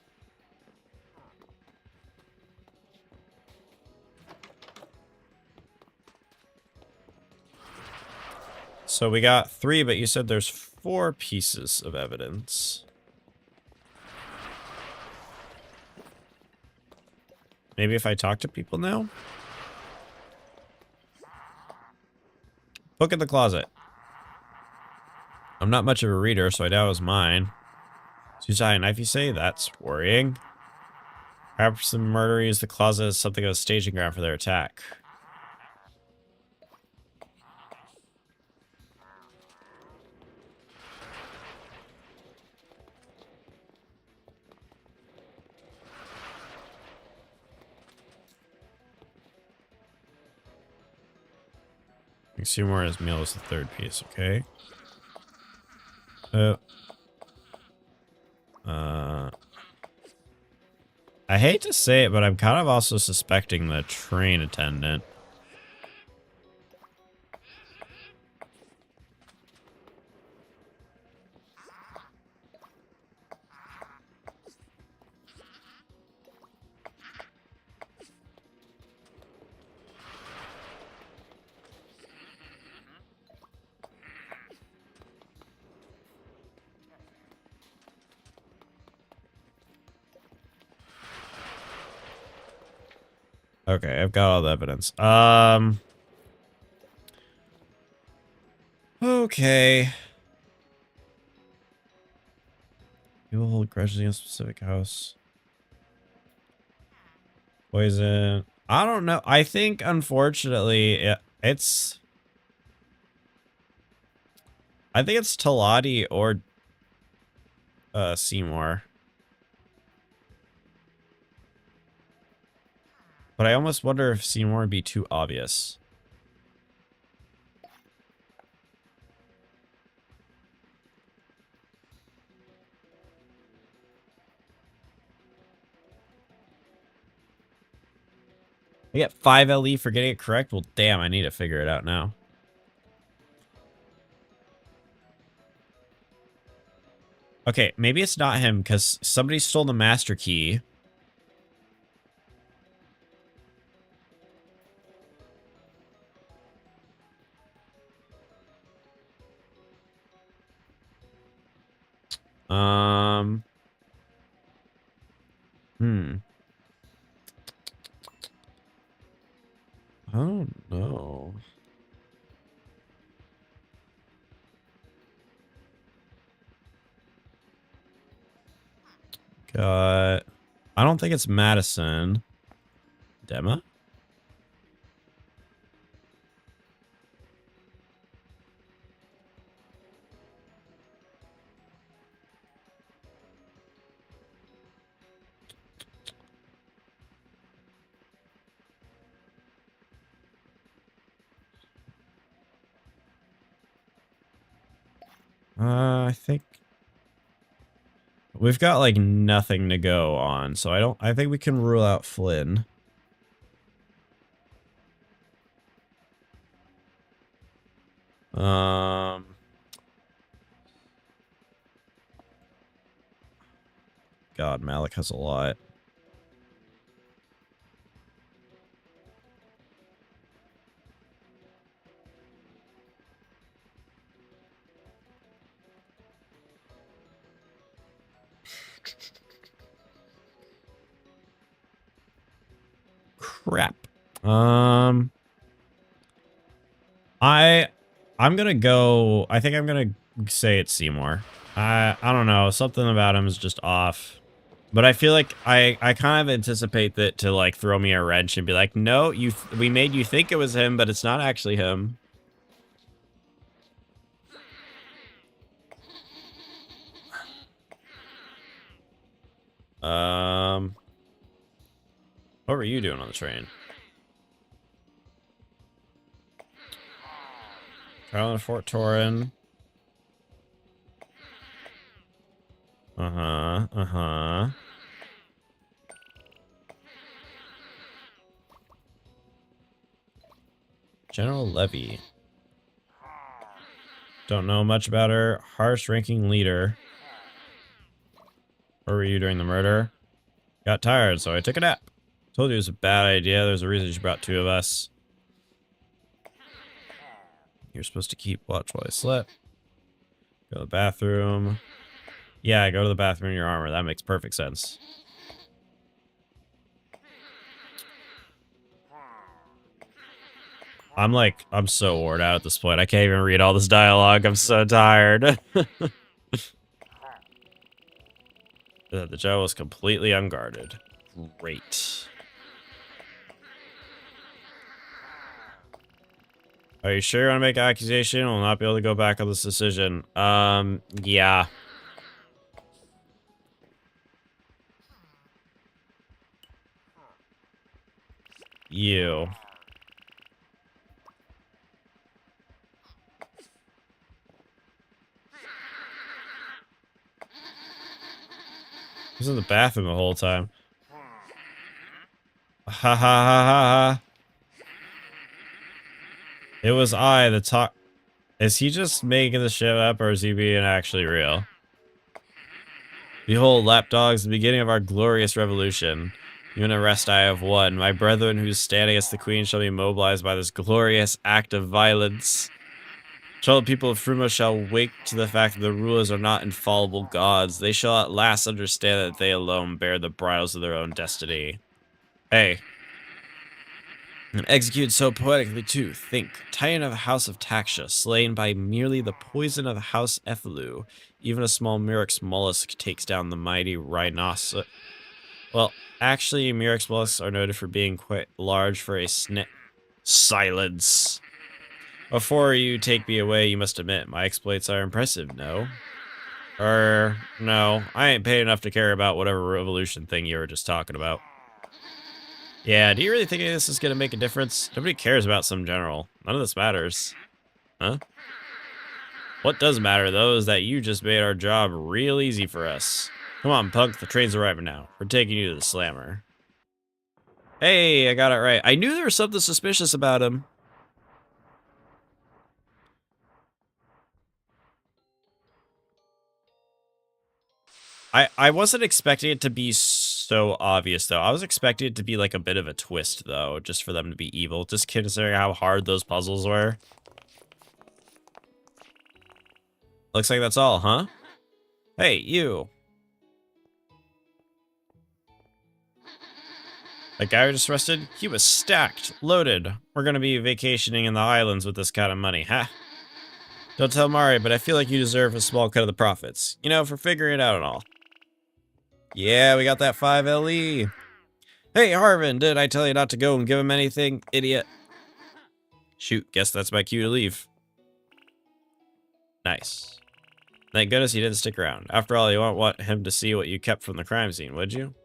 So we got 3, but you said there's 4 pieces of evidence. Maybe if I talk to people now? Book in the closet. I'm not much of a reader, so I doubt it was mine. Suicide knife, you say? That's worrying. Perhaps the murderer used the closet as something of a staging ground for their attack. Seymour his meal is the 3rd piece, okay? I hate to say it, but I'm kind of also suspecting the train attendant. Okay, I've got all the evidence. Okay. People hold grudges against a specific house. Poison. I don't know. I think, unfortunately, it's... I think it's Talati or Seymour. But I almost wonder if Seymour would be too obvious. I get 5 LE for getting it correct? Well, damn, I need to figure it out now. Okay, maybe it's not him, because somebody stole the master key. Oh, no. Got... I don't think it's Madison. Dema? I think we've got like nothing to go on, so I think we can rule out Flynn. God, Malik has a lot. Crap. I'm gonna go. I think I'm gonna say it's Seymour. I don't know. Something about him is just off. But I feel like I kind of anticipate that to like throw me a wrench and be like, no, we made you think it was him, but it's not actually him. What were you doing on the train? Traveling to Fort Torrin. Uh-huh, uh-huh. General Levy. Don't know much about her. Harsh ranking leader. Where were you during the murder? Got tired, so I took a nap. Told you it was a bad idea. There's a reason she brought two of us. You're supposed to keep watch while I slept. Go to the bathroom. Yeah, go to the bathroom in your armor. That makes perfect sense. I'm so worn out at this point. I can't even read all this dialogue. I'm so tired. The Joe was completely unguarded. Great. Are you sure you want to make an accusation? We'll not be able to go back on this decision. Yeah. You. He was in the bathroom the whole time. Ha ha ha ha ha. It was I that talk. Is he just making the shit up, or is he being actually real? Behold, lapdogs, the beginning of our glorious revolution. Even arrest I have won. My brethren who stand against the queen shall be mobilized by this glorious act of violence. Troubled people of Fruma shall wake to the fact that the rulers are not infallible gods. They shall at last understand that they alone bear the bridles of their own destiny. Hey. And execute so poetically too. Think, Titan of the House of Taxia, slain by merely the poison of House Ephilu. Even a small Murex mollusk takes down the mighty rhinoceros. Well, actually, Murex mollusks are noted for being quite large for a snake. Silence. Before you take me away, you must admit, my exploits are impressive, no? No, I ain't paid enough to care about whatever revolution thing you were just talking about. Yeah, do you really think any of this is gonna make a difference? Nobody cares about some general. None of this matters. Huh? What does matter, though, is that you just made our job real easy for us. Come on, punk, the train's arriving now. We're taking you to the slammer. Hey, I got it right. I knew there was something suspicious about him. I wasn't expecting it to be so obvious, though. I was expecting it to be like a bit of a twist, though, just for them to be evil, just considering how hard those puzzles were. Looks like that's all, huh? Hey, you. That guy we just arrested, he was stacked, loaded. We're gonna be vacationing in the islands with this kind of money, huh? Don't tell Mari, but I feel like you deserve a small cut of the profits. You know, for figuring it out and all. Yeah, we got that 5 LE. Hey, Harvin, did I tell you not to go and give him anything, idiot? Shoot, guess that's my cue to leave. Nice. Thank goodness he didn't stick around. After all, you won't want him to see what you kept from the crime scene, would you?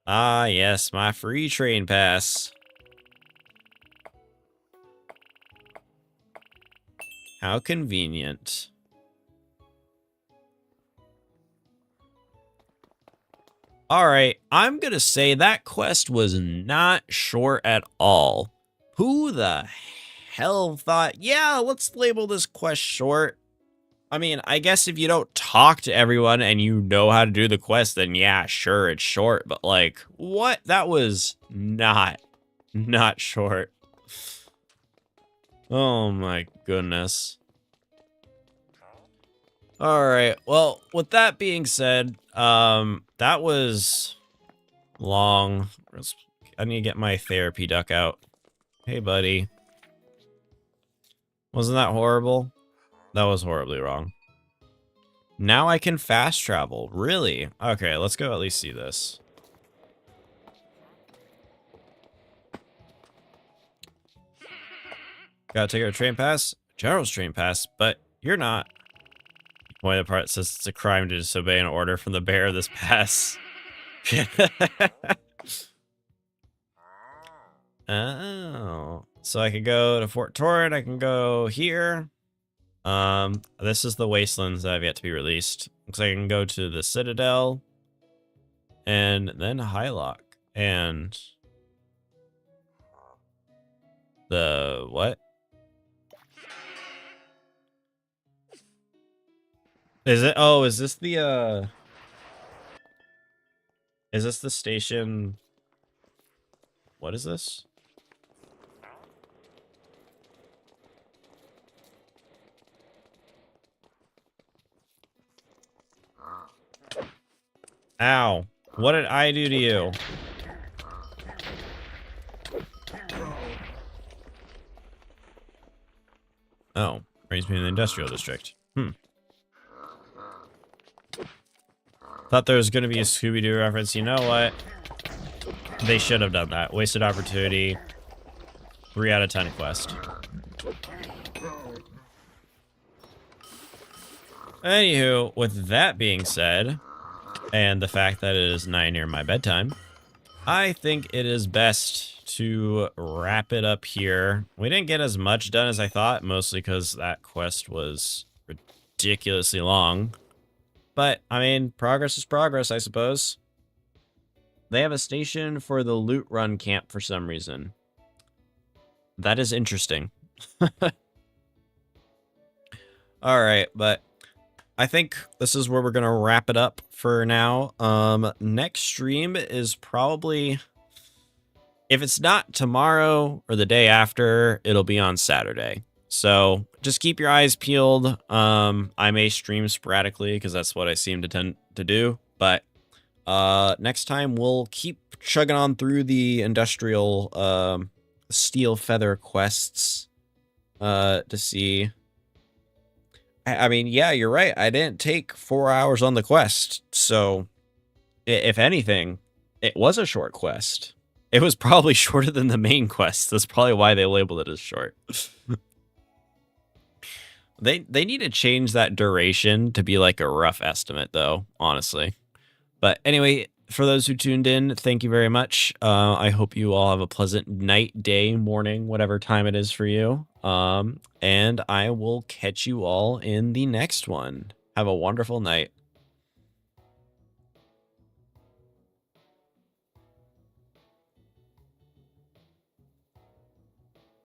Ah, yes, my free train pass. How convenient. Alright, I'm gonna say that quest was not short at all. Who the hell thought, yeah, let's label this quest short? I mean, I guess if you don't talk to everyone and you know how to do the quest, then yeah, sure, it's short. But like, what? That was not short. Oh my goodness. Alright, well, with that being said, that was long. I need to get my therapy duck out. Hey, buddy. Wasn't that horrible? That was horribly wrong. Now I can fast travel. Really? Okay, let's go at least see this. Gotta take our train pass? General's train pass, but you're not. Boy, the part says it's a crime to disobey an order from the bearer of this pass. Oh. So I could go to Fort Torrid, I can go here. This is the Wastelands that have yet to be released. Looks like I can go to the Citadel. And then Highlock. And the what? Is it? Oh, is this the is this the station? What is this? Ow. What did I do to you? Oh, brings me to the industrial district. Thought there was going to be a Scooby-Doo reference. You know what? They should have done that. Wasted opportunity. 3 out of 10 quest. Anywho, with that being said, and the fact that it is 9 near my bedtime, I think it is best to wrap it up here. We didn't get as much done as I thought, mostly because that quest was ridiculously long. But, I mean, progress is progress, I suppose. They have a station for the loot run camp for some reason. That is interesting. Alright, but I think this is where we're going to wrap it up for now. Next stream is probably, if it's not tomorrow or the day after, it'll be on Saturday. So just keep your eyes peeled. I may stream sporadically because that's what I seem to tend to do. But next time we'll keep chugging on through the industrial steel feather quests to see. I mean, yeah, you're right. I didn't take 4 hours on the quest. So if anything, it was a short quest. It was probably shorter than the main quest. That's probably why they labeled it as short. They need to change that duration to be like a rough estimate, though, honestly. But anyway, for those who tuned in, thank you very much. I hope you all have a pleasant night, day, morning, whatever time it is for you. And I will catch you all in the next one. Have a wonderful night.